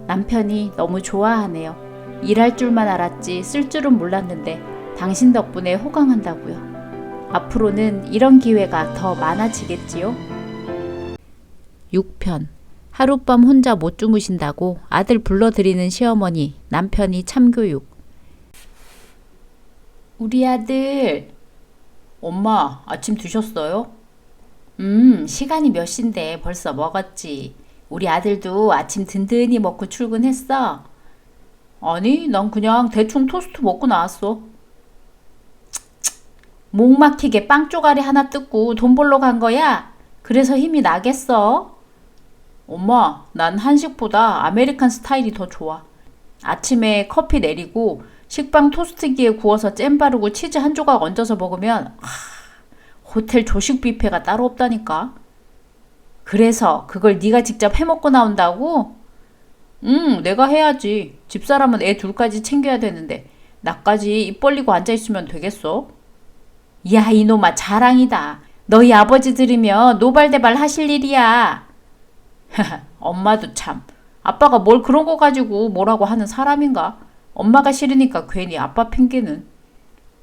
남편이 너무 좋아하네요. 일할 줄만 알았지 쓸 줄은 몰랐는데 당신 덕분에 호강한다고요. 앞으로는 이런 기회가 더 많아지겠지요? 6편. 하룻밤 혼자 못 주무신다고 아들 불러들이는 시어머니, 남편이 참교육. 우리 아들. 엄마, 아침 드셨어요? 시간이 몇 시인데 벌써 먹었지. 우리 아들도 아침 든든히 먹고 출근했어? 아니, 난 그냥 대충 토스트 먹고 나왔어. 목 막히게 빵 쪼가리 하나 뜯고 돈 벌러 간 거야? 그래서 힘이 나겠어? 엄마, 난 한식보다 아메리칸 스타일이 더 좋아. 아침에 커피 내리고 식빵 토스트기에 구워서 잼 바르고 치즈 한 조각 얹어서 먹으면 호텔 조식 뷔페가 따로 없다니까. 그래서 그걸 네가 직접 해먹고 나온다고? 내가 해야지. 집사람은 애 둘까지 챙겨야 되는데 나까지 입 벌리고 앉아있으면 되겠어? 야, 이놈아, 자랑이다. 너희 아버지 들으면 노발대발 하실 일이야. 엄마도 참. 아빠가 뭘 그런 거 가지고 뭐라고 하는 사람인가? 엄마가 싫으니까 괜히 아빠 핑계는.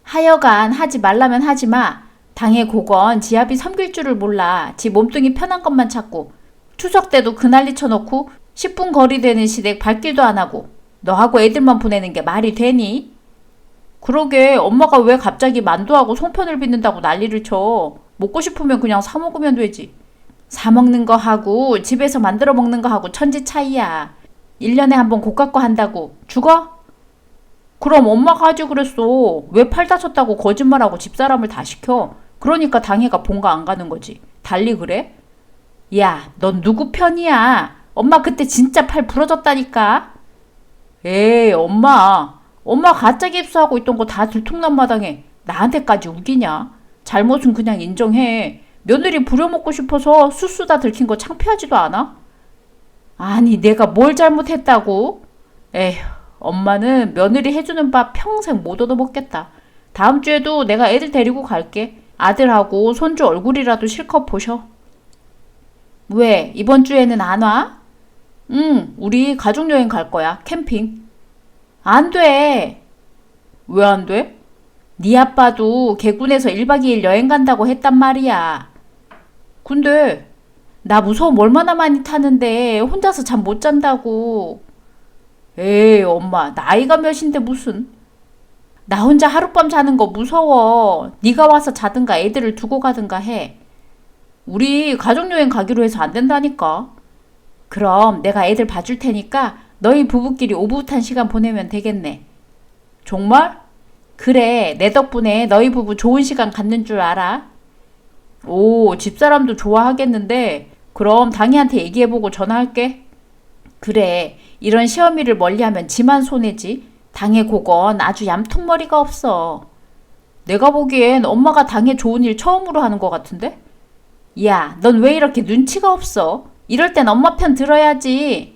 하여간 하지 말라면 하지 마. 당해 고건 지압이 섬길 줄을 몰라. 지 몸뚱이 편한 것만 찾고 추석 때도 그 난리 쳐놓고 10분 거리 되는 시댁 발길도 안 하고 너하고 애들만 보내는 게 말이 되니? 그러게 엄마가 왜 갑자기 만두하고 송편을 빚는다고 난리를 쳐. 먹고 싶으면 그냥 사 먹으면 되지. 사 먹는 거 하고 집에서 만들어 먹는 거 하고 천지 차이야. 1년에 한 번 고gat 거 한다고 죽어? 그럼 엄마가 하지 그랬어. 왜 팔 다쳤다고 거짓말하고 집사람을 다 시켜. 그러니까 당해가 본가 안 가는 거지. 달리 그래? 야, 넌 누구 편이야? 엄마 그때 진짜 팔 부러졌다니까. 에이, 엄마 가짜 깁스하고 있던 거 다 들통난 마당에 나한테까지 우기냐? 잘못은 그냥 인정해. 며느리 부려먹고 싶어서 수수 다 들킨 거 창피하지도 않아? 아니, 내가 뭘 잘못했다고? 에휴, 엄마는 며느리 해주는 밥 평생 못 얻어먹겠다. 다음 주에도 내가 애들 데리고 갈게. 아들하고 손주 얼굴이라도 실컷 보셔. 왜? 이번 주에는 안 와? 우리 가족여행 갈 거야. 캠핑. 안 돼. 왜 안 돼? 네 아빠도 개군에서 1박 2일 여행 간다고 했단 말이야. 근데 나 무서움 얼마나 많이 타는데 혼자서 잠 못 잔다고. 에이, 엄마 나이가 몇인데 무슨. 나 혼자 하룻밤 자는 거 무서워. 네가 와서 자든가 애들을 두고 가든가 해. 우리 가족여행 가기로 해서 안 된다니까. 그럼 내가 애들 봐줄 테니까 너희 부부끼리 오붓한 시간 보내면 되겠네. 정말? 그래, 내 덕분에 너희 부부 좋은 시간 갖는 줄 알아. 오, 집사람도 좋아하겠는데 그럼 당이한테 얘기해보고 전화할게. 그래, 이런 시어미를 멀리하면 지만 손해지. 당해 고건 아주 얌통머리가 없어. 내가 보기엔 엄마가 당해 좋은 일 처음으로 하는 것 같은데? 야, 넌 왜 이렇게 눈치가 없어? 이럴 땐 엄마 편 들어야지.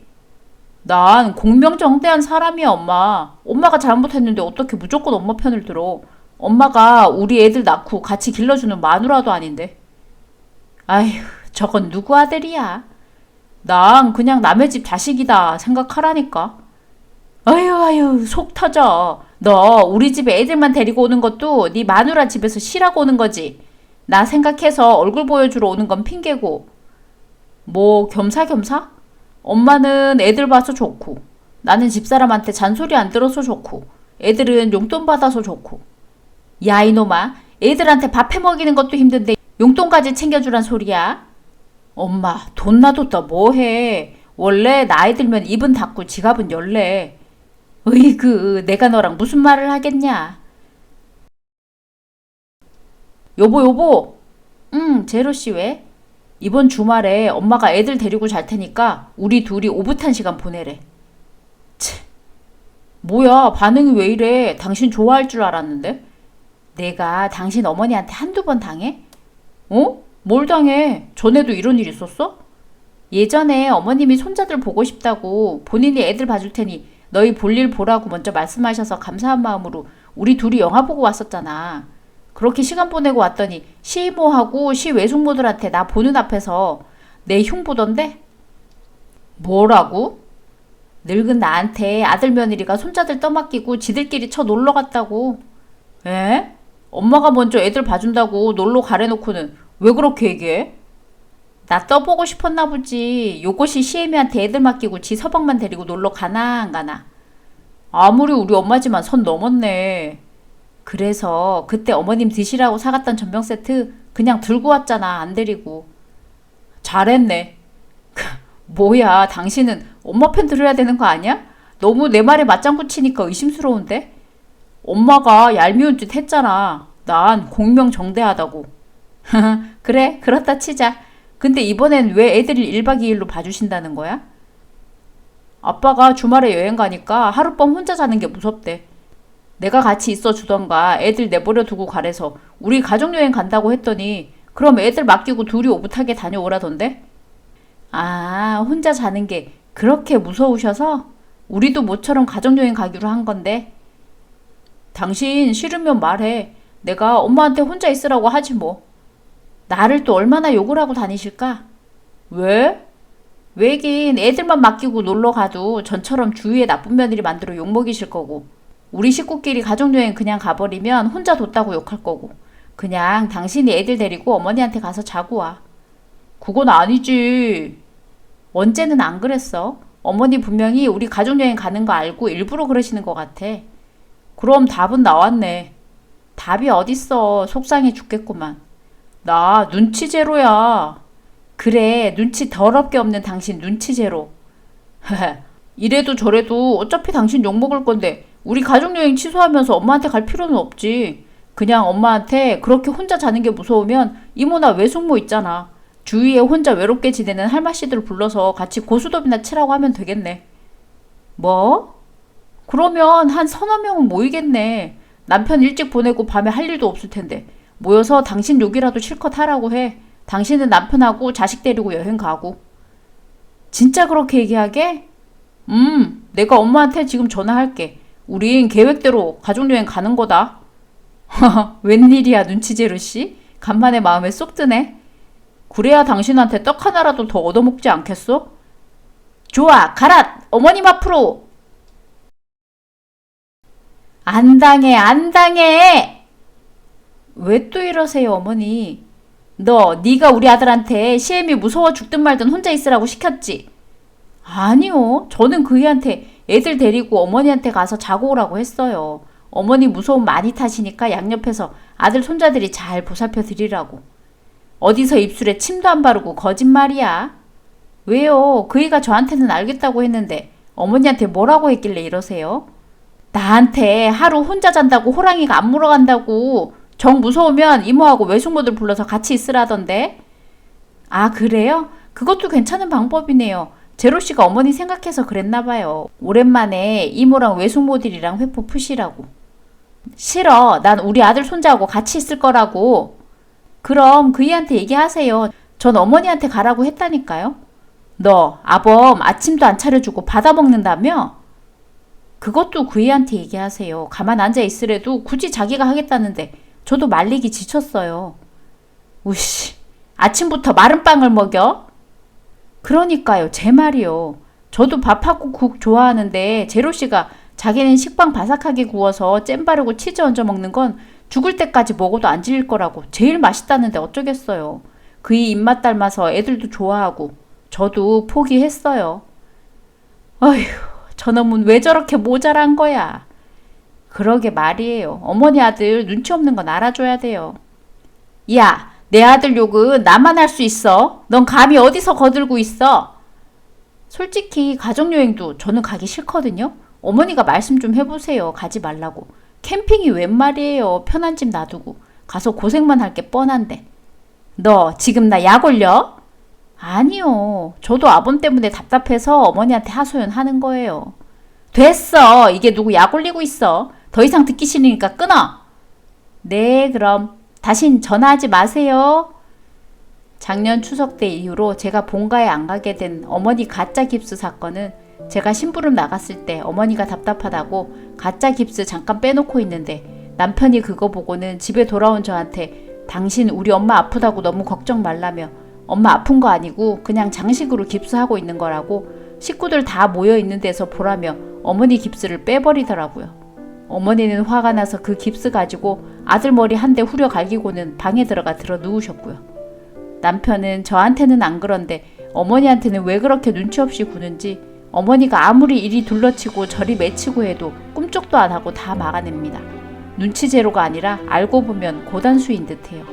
난 공명정대한 사람이야, 엄마. 엄마가 잘못했는데 어떻게 무조건 엄마 편을 들어. 엄마가 우리 애들 낳고 같이 길러주는 마누라도 아닌데. 아휴, 저건 누구 아들이야? 난 그냥 남의 집 자식이다 생각하라니까. 아유, 속 터져. 너 우리 집에 애들만 데리고 오는 것도 네 마누라 집에서 쉬라고 오는 거지. 나 생각해서 얼굴 보여주러 오는 건 핑계고. 뭐 겸사겸사? 엄마는 애들 봐서 좋고 나는 집사람한테 잔소리 안 들어서 좋고 애들은 용돈 받아서 좋고. 야, 이놈아, 애들한테 밥 해먹이는 것도 힘든데 용돈까지 챙겨주란 소리야? 엄마, 돈 놔뒀다 뭐해. 원래 나이 들면 입은 닫고 지갑은 열래. 으이그, 내가 너랑 무슨 말을 하겠냐. 여보. 제로씨 왜? 이번 주말에 엄마가 애들 데리고 잘 테니까 우리 둘이 오붓한 시간 보내래. 치, 뭐야, 반응이 왜 이래. 당신 좋아할 줄 알았는데. 내가 당신 어머니한테 한두 번 당해? 어? 뭘 당해? 전에도 이런 일 있었어? 예전에 어머님이 손자들 보고 싶다고 본인이 애들 봐줄 테니 너희 볼일 보라고 먼저 말씀하셔서 감사한 마음으로 우리 둘이 영화 보고 왔었잖아. 그렇게 시간 보내고 왔더니 시이모하고 시외숙모들한테 나 보는 앞에서 내 흉 보던데? 뭐라고? 늙은 나한테 아들 며느리가 손자들 떠맡기고 지들끼리 쳐 놀러 갔다고. 에? 엄마가 먼저 애들 봐준다고 놀러 가래놓고는 왜 그렇게 얘기해? 나 떠보고 싶었나 보지. 요것이 시애미한테 애들 맡기고 지 서방만 데리고 놀러 가나 안 가나. 아무리 우리 엄마지만 선 넘었네. 그래서 그때 어머님 드시라고 사갔던 전병 세트 그냥 들고 왔잖아. 안 데리고. 잘했네. 뭐야, 당신은 엄마 편 들어야 되는 거 아니야? 너무 내 말에 맞장구 치니까 의심스러운데? 엄마가 얄미운 짓 했잖아. 난 공명정대하다고. 그래, 그렇다 치자. 근데 이번엔 왜 애들을 1박 2일로 봐주신다는 거야? 아빠가 주말에 여행 가니까 하룻밤 혼자 자는 게 무섭대. 내가 같이 있어 주던가 애들 내버려 두고 가래서 우리 가족여행 간다고 했더니 그럼 애들 맡기고 둘이 오붓하게 다녀오라던데? 아, 혼자 자는 게 그렇게 무서우셔서? 우리도 모처럼 가족여행 가기로 한 건데. 당신 싫으면 말해. 내가 엄마한테 혼자 있으라고 하지 뭐. 나를 또 얼마나 욕을 하고 다니실까? 왜? 왜긴 애들만 맡기고 놀러 가도 전처럼 주위에 나쁜 며느리 만들어 욕먹이실 거고 우리 식구끼리 가족여행 그냥 가버리면 혼자 뒀다고 욕할 거고 그냥 당신이 애들 데리고 어머니한테 가서 자고 와. 그건 아니지. 언제는 안 그랬어. 어머니 분명히 우리 가족여행 가는 거 알고 일부러 그러시는 것 같아. 그럼 답은 나왔네. 답이 어딨어. 속상해 죽겠구만. 나 눈치 제로야. 그래, 눈치 더럽게 없는 당신 눈치 제로. 이래도 저래도 어차피 당신 욕먹을 건데 우리 가족여행 취소하면서 엄마한테 갈 필요는 없지. 그냥 엄마한테 그렇게 혼자 자는 게 무서우면 이모나 외숙모 있잖아. 주위에 혼자 외롭게 지내는 할마씨들 불러서 같이 고스톱이나 치라고 하면 되겠네. 뭐? 그러면 한 서너 명은 모이겠네. 남편 일찍 보내고 밤에 할 일도 없을 텐데. 모여서 당신 욕이라도 실컷 하라고 해. 당신은 남편하고 자식 데리고 여행 가고. 진짜 그렇게 얘기하게? 내가 엄마한테 지금 전화할게. 우린 계획대로 가족여행 가는 거다. 웬일이야, 눈치제르씨? 간만에 마음에 쏙 드네. 그래야 당신한테 떡 하나라도 더 얻어먹지 않겠어? 좋아, 가라! 어머님 앞으로! 안 당해, 안 당해! 왜 또 이러세요, 어머니? 네가 우리 아들한테 시엠이 무서워 죽든 말든 혼자 있으라고 시켰지? 아니요. 저는 그이한테 애들 데리고 어머니한테 가서 자고 오라고 했어요. 어머니 무서움 많이 타시니까 양옆에서 아들 손자들이 잘 보살펴 드리라고. 어디서 입술에 침도 안 바르고 거짓말이야. 왜요? 그이가 저한테는 알겠다고 했는데 어머니한테 뭐라고 했길래 이러세요? 나한테 하루 혼자 잔다고 호랑이가 안 물어간다고. 정 무서우면 이모하고 외숙모들 불러서 같이 있으라던데. 아, 그래요? 그것도 괜찮은 방법이네요. 제로씨가 어머니 생각해서 그랬나봐요. 오랜만에 이모랑 외숙모들이랑 회포 푸시라고. 싫어. 난 우리 아들 손자하고 같이 있을 거라고. 그럼 그이한테 얘기하세요. 전 어머니한테 가라고 했다니까요. 너 아범 아침도 안 차려주고 받아먹는다며? 그것도 그이한테 얘기하세요. 가만 앉아 있으래도 굳이 자기가 하겠다는데 저도 말리기 지쳤어요. 우씨, 아침부터 마른 빵을 먹여? 그러니까요, 제 말이요. 저도 밥하고 국 좋아하는데 제로씨가 자기는 식빵 바삭하게 구워서 잼 바르고 치즈 얹어 먹는 건 죽을 때까지 먹어도 안 질릴 거라고 제일 맛있다는데 어쩌겠어요. 그이 입맛 닮아서 애들도 좋아하고 저도 포기했어요. 어휴, 저놈은 왜 저렇게 모자란 거야. 그러게 말이에요. 어머니 아들 눈치 없는 건 알아줘야 돼요. 야, 내 아들 욕은 나만 할 수 있어. 넌 감히 어디서 거들고 있어? 솔직히 가족여행도 저는 가기 싫거든요. 어머니가 말씀 좀 해보세요. 가지 말라고. 캠핑이 웬 말이에요. 편한 집 놔두고. 가서 고생만 할 게 뻔한데. 너 지금 나 약 올려? 아니요. 저도 아범 때문에 답답해서 어머니한테 하소연하는 거예요. 됐어. 이게 누구 약 올리고 있어. 더 이상 듣기 싫으니까 끊어. 네, 그럼 다신 전화하지 마세요. 작년 추석 때 이후로 제가 본가에 안 가게 된 어머니 가짜 깁스 사건은 제가 심부름 나갔을 때 어머니가 답답하다고 가짜 깁스 잠깐 빼놓고 있는데 남편이 그거 보고는 집에 돌아온 저한테 당신 우리 엄마 아프다고 너무 걱정 말라며 엄마 아픈 거 아니고 그냥 장식으로 깁스하고 있는 거라고 식구들 다 모여 있는 데서 보라며 어머니 깁스를 빼버리더라고요. 어머니는 화가 나서 그 깁스 가지고 아들 머리 한 대 후려 갈기고는 방에 들어가 들어 누우셨고요. 남편은 저한테는 안 그런데 어머니한테는 왜 그렇게 눈치 없이 구는지 어머니가 아무리 이리 둘러치고 저리 맺히고 해도 꿈쩍도 안 하고 다 막아냅니다. 눈치 제로가 아니라 알고 보면 고단수인 듯해요.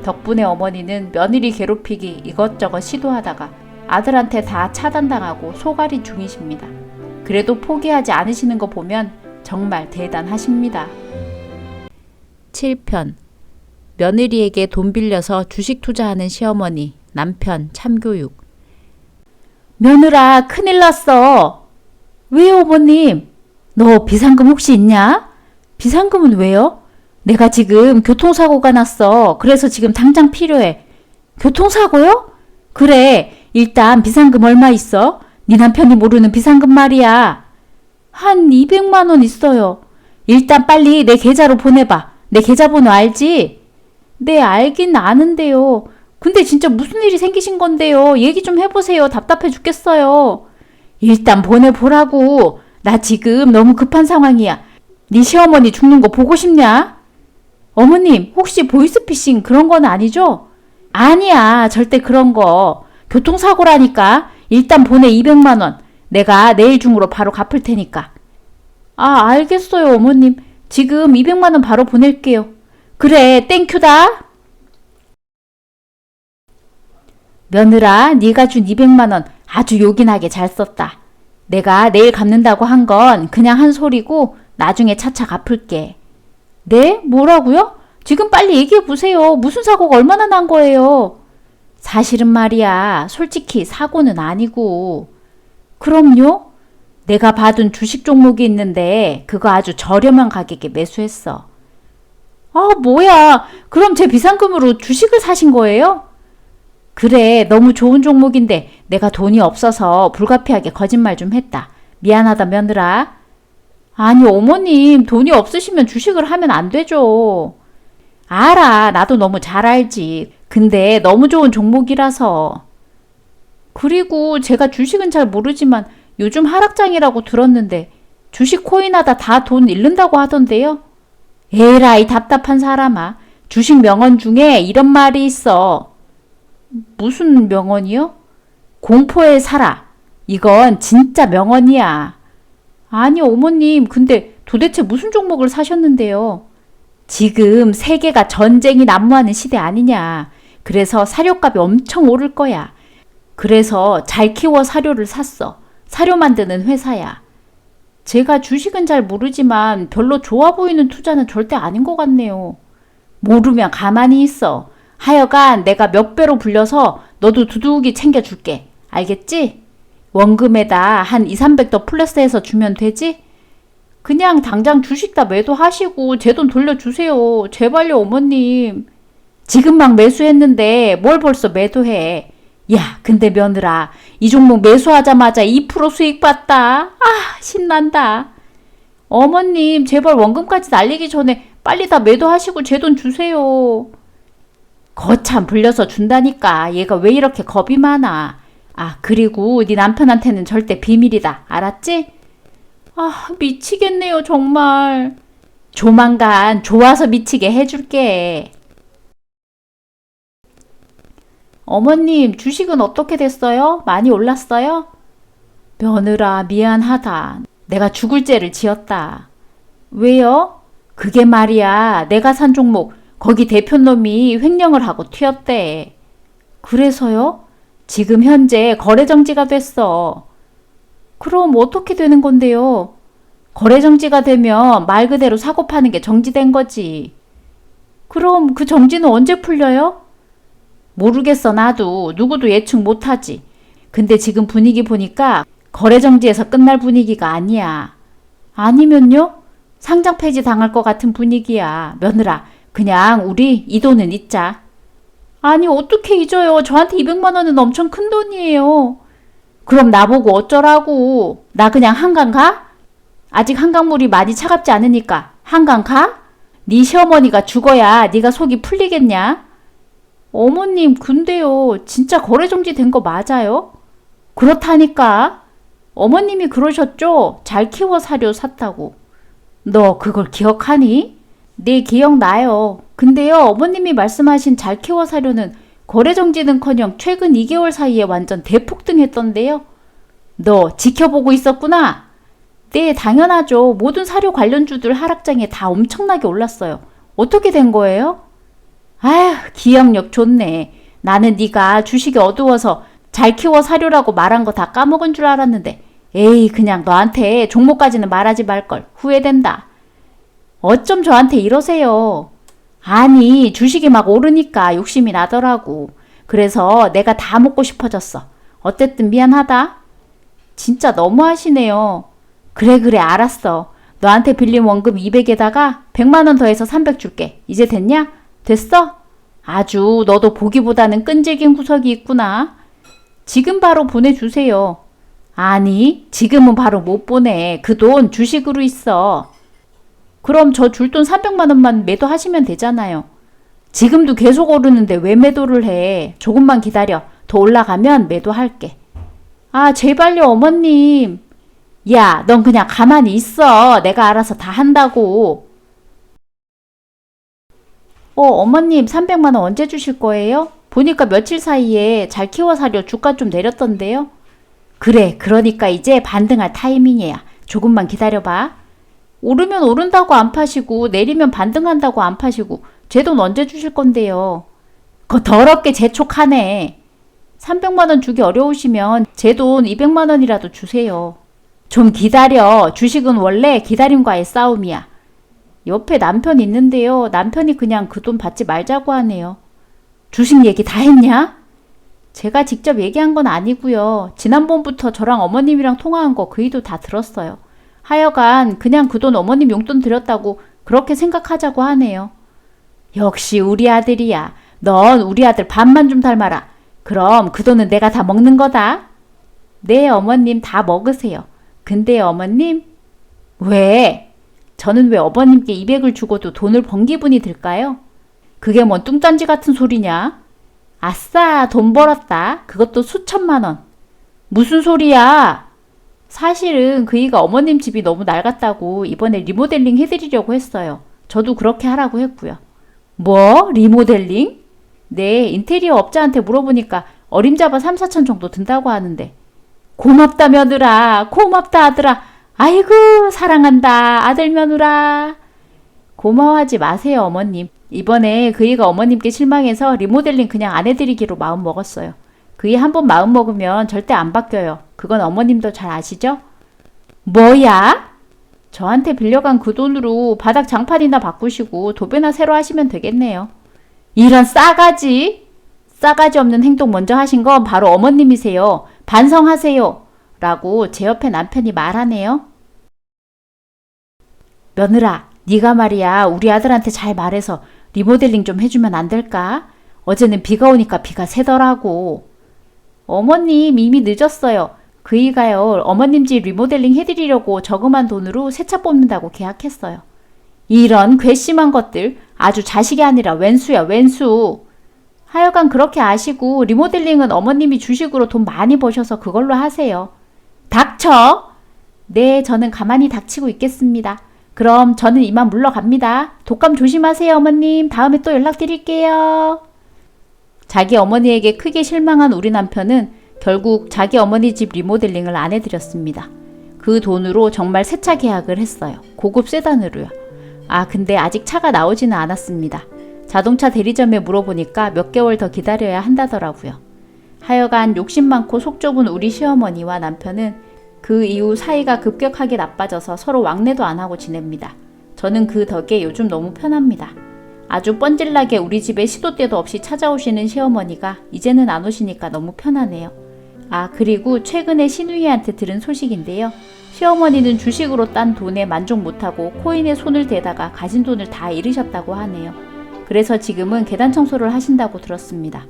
덕분에 어머니는 며느리 괴롭히기 이것저것 시도하다가 아들한테 다 차단당하고 소갈이 중이십니다. 그래도 포기하지 않으시는 거 보면 정말 대단하십니다. 7편 며느리에게 돈 빌려서 주식 투자하는 시어머니, 남편 참교육. 며느라 큰일 났어. 왜요 어머님? 너 비상금 혹시 있냐? 비상금은 왜요? 내가 지금 교통사고가 났어. 그래서 지금 당장 필요해. 교통사고요? 그래. 일단 비상금 얼마 있어? 네 남편이 모르는 비상금 말이야. 한 200만 원 있어요. 일단 빨리 내 계좌로 보내봐. 내 계좌번호 알지? 네, 알긴 아는데요. 근데 진짜 무슨 일이 생기신 건데요. 얘기 좀 해보세요. 답답해 죽겠어요. 일단 보내보라고. 나 지금 너무 급한 상황이야. 네 시어머니 죽는 거 보고 싶냐? 어머님, 혹시 보이스피싱 그런 건 아니죠? 아니야, 절대 그런 거. 교통사고라니까. 일단 보내 200만 원. 내가 내일 중으로 바로 갚을 테니까. 아, 알겠어요, 어머님. 지금 200만 원 바로 보낼게요. 그래, 땡큐다. 며느라, 네가 준 200만 원 아주 요긴하게 잘 썼다. 내가 내일 갚는다고 한 건 그냥 한 소리고 나중에 차차 갚을게. 네? 뭐라고요? 지금 빨리 얘기해 보세요. 무슨 사고가 얼마나 난 거예요? 사실은 말이야. 솔직히 사고는 아니고. 그럼요? 내가 받은 주식 종목이 있는데 그거 아주 저렴한 가격에 매수했어. 아, 뭐야. 그럼 제 비상금으로 주식을 사신 거예요? 그래, 너무 좋은 종목인데 내가 돈이 없어서 불가피하게 거짓말 좀 했다. 미안하다 며느라. 아니 어머님, 돈이 없으시면 주식을 하면 안 되죠. 알아, 나도 너무 잘 알지. 근데 너무 좋은 종목이라서. 그리고 제가 주식은 잘 모르지만 요즘 하락장이라고 들었는데 주식 코인하다 다 돈 잃는다고 하던데요. 에라이 답답한 사람아. 주식 명언 중에 이런 말이 있어. 무슨 명언이요? 공포에 살아. 이건 진짜 명언이야. 아니 어머님, 근데 도대체 무슨 종목을 사셨는데요? 지금 세계가 전쟁이 난무하는 시대 아니냐. 그래서 사료값이 엄청 오를 거야. 그래서 잘 키워 사료를 샀어. 사료 만드는 회사야. 제가 주식은 잘 모르지만 별로 좋아 보이는 투자는 절대 아닌 것 같네요. 모르면 가만히 있어. 하여간 내가 몇 배로 불려서 너도 두둑이 챙겨줄게. 알겠지? 원금에다 한 200~300 더 플러스해서 주면 되지? 그냥 당장 주식 다 매도하시고 제 돈 돌려주세요. 제발요 어머님. 지금 막 매수했는데 뭘 벌써 매도해. 야, 근데 며느라, 이 종목 매수하자마자 2% 수익 봤다. 아, 신난다. 어머님, 제발 원금까지 날리기 전에 빨리 다 매도하시고 제 돈 주세요. 거참 불려서 준다니까. 얘가 왜 이렇게 겁이 많아. 아, 그리고 네 남편한테는 절대 비밀이다. 알았지? 아, 미치겠네요, 정말. 조만간 좋아서 미치게 해줄게. 어머님, 주식은 어떻게 됐어요? 많이 올랐어요? 며느라, 미안하다. 내가 죽을 죄를 지었다. 왜요? 그게 말이야. 내가 산 종목, 거기 대표놈이 횡령을 하고 튀었대. 그래서요? 지금 현재 거래 정지가 됐어. 그럼 어떻게 되는 건데요? 거래 정지가 되면 말 그대로 사고 파는 게 정지된 거지. 그럼 그 정지는 언제 풀려요? 모르겠어, 나도. 누구도 예측 못하지. 근데 지금 분위기 보니까 거래 정지에서 끝날 분위기가 아니야. 아니면요? 상장 폐지 당할 것 같은 분위기야. 며느라, 그냥 우리 이 돈은 잊자. 아니, 어떻게 잊어요? 저한테 200만 원은 엄청 큰 돈이에요. 그럼 나보고 어쩌라고? 나 그냥 한강 가? 아직 한강물이 많이 차갑지 않으니까 한강 가? 네 시어머니가 죽어야 네가 속이 풀리겠냐? 어머님, 근데요, 진짜 거래정지 된 거 맞아요? 그렇다니까. 어머님이 그러셨죠? 잘 키워 사료 샀다고. 너 그걸 기억하니? 네, 기억나요. 근데요, 어머님이 말씀하신 잘 키워 사료는 거래정지는커녕 최근 2개월 사이에 완전 대폭등했던데요. 너 지켜보고 있었구나. 네, 당연하죠. 모든 사료 관련주들 하락장에 다 엄청나게 올랐어요. 어떻게 된 거예요? 아휴, 기억력 좋네. 나는 네가 주식이 어두워서 잘 키워 사료라고 말한 거 다 까먹은 줄 알았는데, 에이, 그냥 너한테 종목까지는 말하지 말걸. 후회된다. 어쩜 저한테 이러세요? 아니, 주식이 막 오르니까 욕심이 나더라고. 그래서 내가 다 먹고 싶어졌어. 어쨌든 미안하다. 진짜 너무하시네요. 그래, 알았어. 너한테 빌린 원금 200에다가 100만 원 더해서 300 줄게. 이제 됐냐? 됐어? 아주 너도 보기보다는 끈질긴 구석이 있구나. 지금 바로 보내주세요. 아니, 지금은 바로 못 보내. 그 돈 주식으로 있어. 그럼 저 줄 돈 300만 원만 매도하시면 되잖아요. 지금도 계속 오르는데 왜 매도를 해? 조금만 기다려. 더 올라가면 매도할게. 아, 제발요, 어머님. 야, 넌 그냥 가만히 있어. 내가 알아서 다 한다고. 어머님, 300만 원 언제 주실 거예요? 보니까 며칠 사이에 잘 키워 사려 주가 좀 내렸던데요. 그래, 그러니까 이제 반등할 타이밍이야. 조금만 기다려봐. 오르면 오른다고 안 파시고 내리면 반등한다고 안 파시고 제 돈 언제 주실 건데요? 그거 더럽게 재촉하네. 300만 원 주기 어려우시면 제 돈 200만 원이라도 주세요. 좀 기다려. 주식은 원래 기다림과의 싸움이야. 옆에 남편 있는데요. 남편이 그냥 그 돈 받지 말자고 하네요. 주식 얘기 다 했냐? 제가 직접 얘기한 건 아니고요. 지난번부터 저랑 어머님이랑 통화한 거 그이도 다 들었어요. 하여간 그냥 그 돈 어머님 용돈 드렸다고 그렇게 생각하자고 하네요. 역시 우리 아들이야. 넌 우리 아들 반만 좀 닮아라. 그럼 그 돈은 내가 다 먹는 거다. 네, 어머님 다 먹으세요. 근데 어머님? 왜? 저는 왜 어머님께 200을 주고도 돈을 번 기분이 들까요? 그게 뭔 뚱딴지 같은 소리냐? 아싸, 돈 벌었다. 그것도 수천만 원. 무슨 소리야? 사실은 그이가 어머님 집이 너무 낡았다고 이번에 리모델링 해드리려고 했어요. 저도 그렇게 하라고 했고요. 뭐? 리모델링? 네, 인테리어 업자한테 물어보니까 어림잡아 3, 4천 정도 든다고 하는데. 고맙다 며느라. 고맙다 아들아. 아이고 사랑한다 아들 며느라. 고마워하지 마세요 어머님. 이번에 그이가 어머님께 실망해서 리모델링 그냥 안 해드리기로 마음 먹었어요. 그이 한번 마음 먹으면 절대 안 바뀌어요. 그건 어머님도 잘 아시죠? 뭐야? 저한테 빌려간 그 돈으로 바닥 장판이나 바꾸시고 도배나 새로 하시면 되겠네요. 이런 싸가지! 싸가지 없는 행동 먼저 하신 건 바로 어머님이세요. 반성하세요. 라고 제 옆에 남편이 말하네요. 며느라, 네가 말이야 우리 아들한테 잘 말해서 리모델링 좀 해주면 안 될까? 어제는 비가 오니까 비가 새더라고. 어머님 이미 늦었어요. 그이가요 어머님 집 리모델링 해드리려고 저금한 돈으로 새 차 뽑는다고 계약했어요. 이런 괘씸한 것들. 아주 자식이 아니라 왼수야 왼수. 하여간 그렇게 아시고 리모델링은 어머님이 주식으로 돈 많이 버셔서 그걸로 하세요. 닥쳐! 네, 저는 가만히 닥치고 있겠습니다. 그럼 저는 이만 물러갑니다. 독감 조심하세요 어머님. 다음에 또 연락드릴게요. 자기 어머니에게 크게 실망한 우리 남편은 결국 자기 어머니 집 리모델링을 안 해드렸습니다. 그 돈으로 정말 새 차 계약을 했어요. 고급 세단으로요. 아, 근데 아직 차가 나오지는 않았습니다. 자동차 대리점에 물어보니까 몇 개월 더 기다려야 한다더라고요. 하여간 욕심 많고 속 좁은 우리 시어머니와 남편은 그 이후 사이가 급격하게 나빠져서 서로 왕래도 안 하고 지냅니다. 저는 그 덕에 요즘 너무 편합니다. 아주 뻔질나게 우리 집에 시도 때도 없이 찾아오시는 시어머니가 이제는 안 오시니까 너무 편하네요. 아, 그리고 최근에 신우이한테 들은 소식인데요. 시어머니는 주식으로 딴 돈에 만족 못하고 코인에 손을 대다가 가진 돈을 다 잃으셨다고 하네요. 그래서 지금은 계단 청소를 하신다고 들었습니다.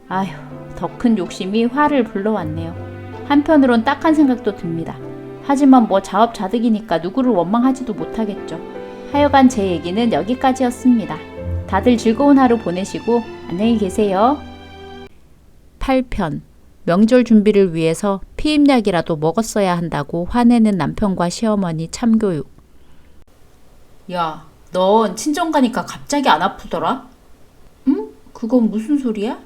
아휴, 더 큰 욕심이 화를 불러왔네요. 한편으론 딱한 생각도 듭니다. 하지만 뭐 자업자득이니까 누구를 원망하지도 못하겠죠. 하여간 제 얘기는 여기까지였습니다. 다들 즐거운 하루 보내시고 안녕히 계세요. 8편. 명절 준비를 위해서 피임약이라도 먹었어야 한다고 화내는 남편과 시어머니 참교육. 야, 넌 친정 가니까 갑자기 안 아프더라? 응? 그건 무슨 소리야?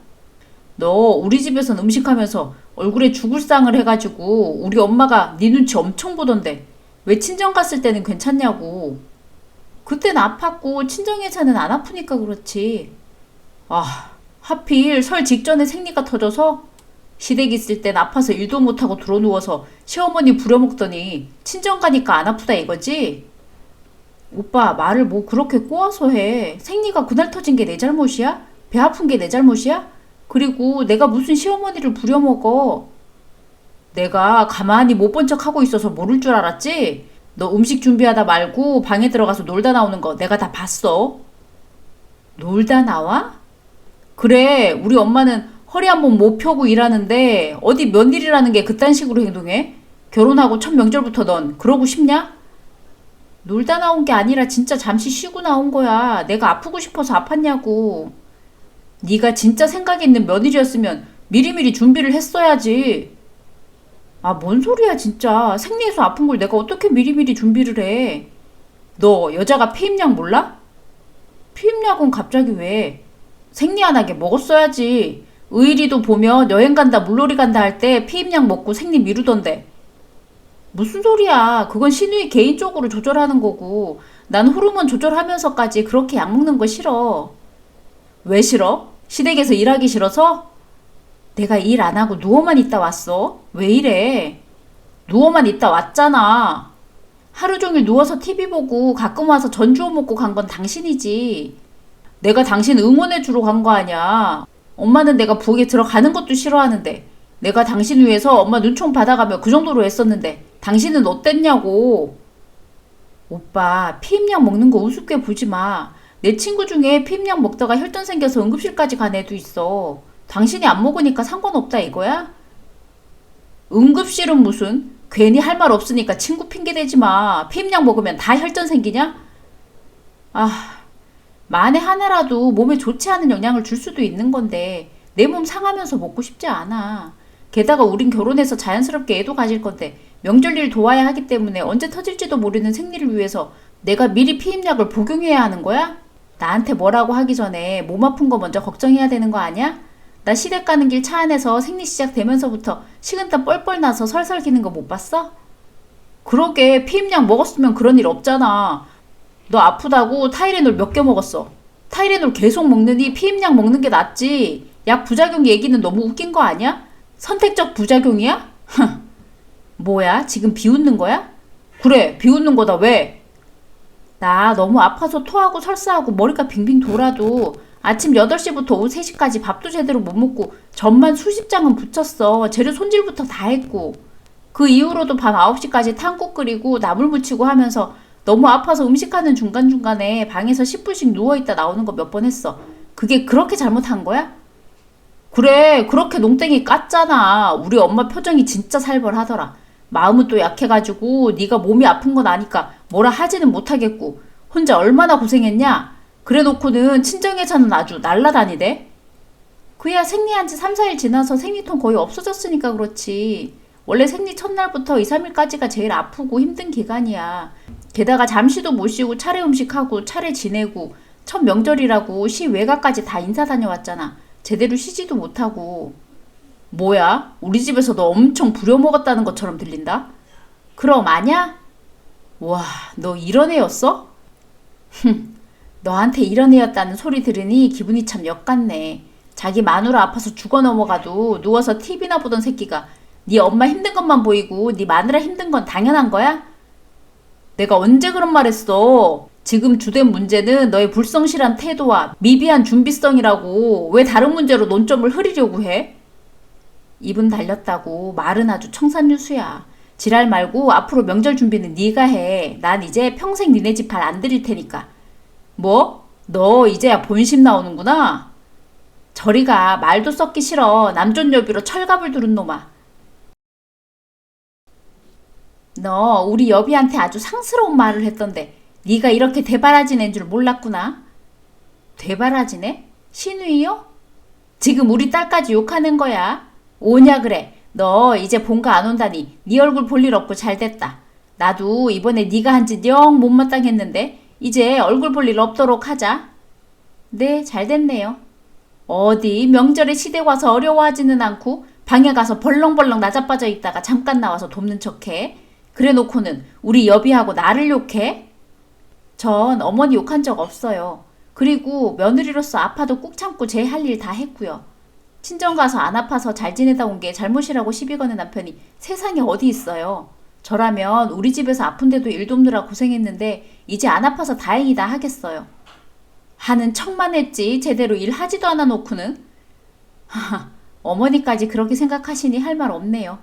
너 우리 집에선 음식하면서 얼굴에 죽을 상을 해가지고 우리 엄마가 네 눈치 엄청 보던데 왜 친정 갔을 때는 괜찮냐고. 그땐 아팠고 친정에서는 안 아프니까 그렇지. 아, 하필 설 직전에 생리가 터져서 시댁 있을 땐 아파서 일도 못하고 들어누워서 시어머니 부려먹더니 친정 가니까 안 아프다 이거지? 오빠 말을 뭐 그렇게 꼬아서 해. 생리가 그날 터진 게 내 잘못이야? 배 아픈 게 내 잘못이야? 그리고 내가 무슨 시어머니를 부려먹어. 내가 가만히 못 본 척 하고 있어서 모를 줄 알았지? 너 음식 준비하다 말고 방에 들어가서 놀다 나오는 거 내가 다 봤어. 놀다 나와? 그래, 우리 엄마는 허리 한번 못 펴고 일하는데 어디 며느리라는 게 그딴 식으로 행동해? 결혼하고 첫 명절부터 넌 그러고 싶냐? 놀다 나온 게 아니라 진짜 잠시 쉬고 나온 거야. 내가 아프고 싶어서 아팠냐고. 네가 진짜 생각 있는 며느리였으면 미리미리 준비를 했어야지. 아, 뭔 소리야 진짜. 생리해서 아픈 걸 내가 어떻게 미리미리 준비를 해. 너 여자가 피임약 몰라? 피임약은 갑자기 왜? 생리 안 하게 먹었어야지. 의리도 보면 여행 간다 물놀이 간다 할 때 피임약 먹고 생리 미루던데. 무슨 소리야. 그건 신우이 개인적으로 조절하는 거고 난 호르몬 조절하면서까지 그렇게 약 먹는 거 싫어. 왜 싫어? 시댁에서 일하기 싫어서? 내가 일 안 하고 누워만 있다 왔어? 왜 이래? 누워만 있다 왔잖아. 하루 종일 누워서 TV 보고 가끔 와서 전 주워 먹고 간 건 당신이지. 내가 당신 응원해 주러 간 거 아니야. 엄마는 내가 부엌에 들어가는 것도 싫어하는데 내가 당신 위해서 엄마 눈총 받아가며 그 정도로 했었는데 당신은 어땠냐고. 오빠, 피임약 먹는 거 우습게 보지 마. 내 친구 중에 피임약 먹다가 혈전 생겨서 응급실까지 간 애도 있어. 당신이 안 먹으니까 상관없다 이거야? 응급실은 무슨? 괜히 할 말 없으니까 친구 핑계 대지 마. 피임약 먹으면 다 혈전 생기냐? 아, 만에 하나라도 몸에 좋지 않은 영향을 줄 수도 있는 건데 내 몸 상하면서 먹고 싶지 않아. 게다가 우린 결혼해서 자연스럽게 애도 가질 건데 명절일 도와야 하기 때문에 언제 터질지도 모르는 생리를 위해서 내가 미리 피임약을 복용해야 하는 거야? 나한테 뭐라고 하기 전에 몸 아픈 거 먼저 걱정해야 되는 거 아니야? 나 시댁 가는 길 차 안에서 생리 시작되면서부터 식은땀 뻘뻘 나서 설설 기는 거 못 봤어? 그러게, 피임약 먹었으면 그런 일 없잖아. 너 아프다고 타이레놀 몇 개 먹었어. 타이레놀 계속 먹느니 피임약 먹는 게 낫지. 약 부작용 얘기는 너무 웃긴 거 아니야? 선택적 부작용이야? 뭐야? 지금 비웃는 거야? 그래, 비웃는 거다. 왜? 나 너무 아파서 토하고 설사하고 머리가 빙빙 돌아도 아침 8시부터 오후 3시까지 밥도 제대로 못 먹고 전만 수십 장은 붙였어. 재료 손질부터 다 했고. 그 이후로도 밤 9시까지 탕국 끓이고 나물 무치고 하면서 너무 아파서 음식하는 중간중간에 방에서 10분씩 누워있다 나오는 거 몇 번 했어. 그게 그렇게 잘못한 거야? 그래, 그렇게 농땡이 깠잖아. 우리 엄마 표정이 진짜 살벌하더라. 마음은 또 약해가지고 네가 몸이 아픈 건 아니까 뭐라 하지는 못하겠고 혼자 얼마나 고생했냐? 그래 놓고는 친정에서는 아주 날라다니대. 그야 생리한 지 3, 4일 지나서 생리통 거의 없어졌으니까 그렇지. 원래 생리 첫날부터 2, 3일까지가 제일 아프고 힘든 기간이야. 게다가 잠시도 못 쉬고 차례 음식하고 차례 지내고 첫 명절이라고 시 외가까지 다 인사 다녀왔잖아. 제대로 쉬지도 못하고. 뭐야? 우리 집에서 너 엄청 부려먹었다는 것처럼 들린다? 그럼 아냐? 와, 너 이런 애였어? 너한테 이런 애였다는 소리 들으니 기분이 참 역같네. 자기 마누라 아파서 죽어 넘어가도 누워서 TV나 보던 새끼가 네 엄마 힘든 것만 보이고 네 마누라 힘든 건 당연한 거야? 내가 언제 그런 말 했어? 지금 주된 문제는 너의 불성실한 태도와 미비한 준비성이라고. 왜 다른 문제로 논점을 흐리려고 해? 입은 달렸다고 말은 아주 청산유수야. 지랄 말고 앞으로 명절 준비는 네가 해. 난 이제 평생 니네 집 발 안 들일 테니까. 뭐? 너 이제야 본심 나오는구나. 저리가 말도 썩기 싫어. 남존여비로 철갑을 두른 놈아. 너 우리 여비한테 아주 상스러운 말을 했던데 네가 이렇게 대바라진 애인 줄 몰랐구나. 대바라지네? 시누이요? 지금 우리 딸까지 욕하는 거야. 오냐 그래. 너 이제 본가 안 온다니 네 얼굴 볼 일 없고 잘됐다. 나도 이번에 네가 한 짓 영 못마땅했는데 이제 얼굴 볼 일 없도록 하자. 네, 잘됐네요. 어디 명절에 시댁 와서 어려워하지는 않고 방에 가서 벌렁벌렁 나자빠져 있다가 잠깐 나와서 돕는 척해. 그래 놓고는 우리 여비하고 나를 욕해? 전 어머니 욕한 적 없어요. 그리고 며느리로서 아파도 꾹 참고 제 할 일 다 했고요. 친정 가서 안 아파서 잘 지내다 온 게 잘못이라고 시비 거는 남편이 세상에 어디 있어요. 저라면 우리 집에서 아픈데도 일 돕느라 고생했는데 이제 안 아파서 다행이다 하겠어요. 하는 척만 했지 제대로 일하지도 않아 놓고는. 하하, 어머니까지 그렇게 생각하시니 할 말 없네요.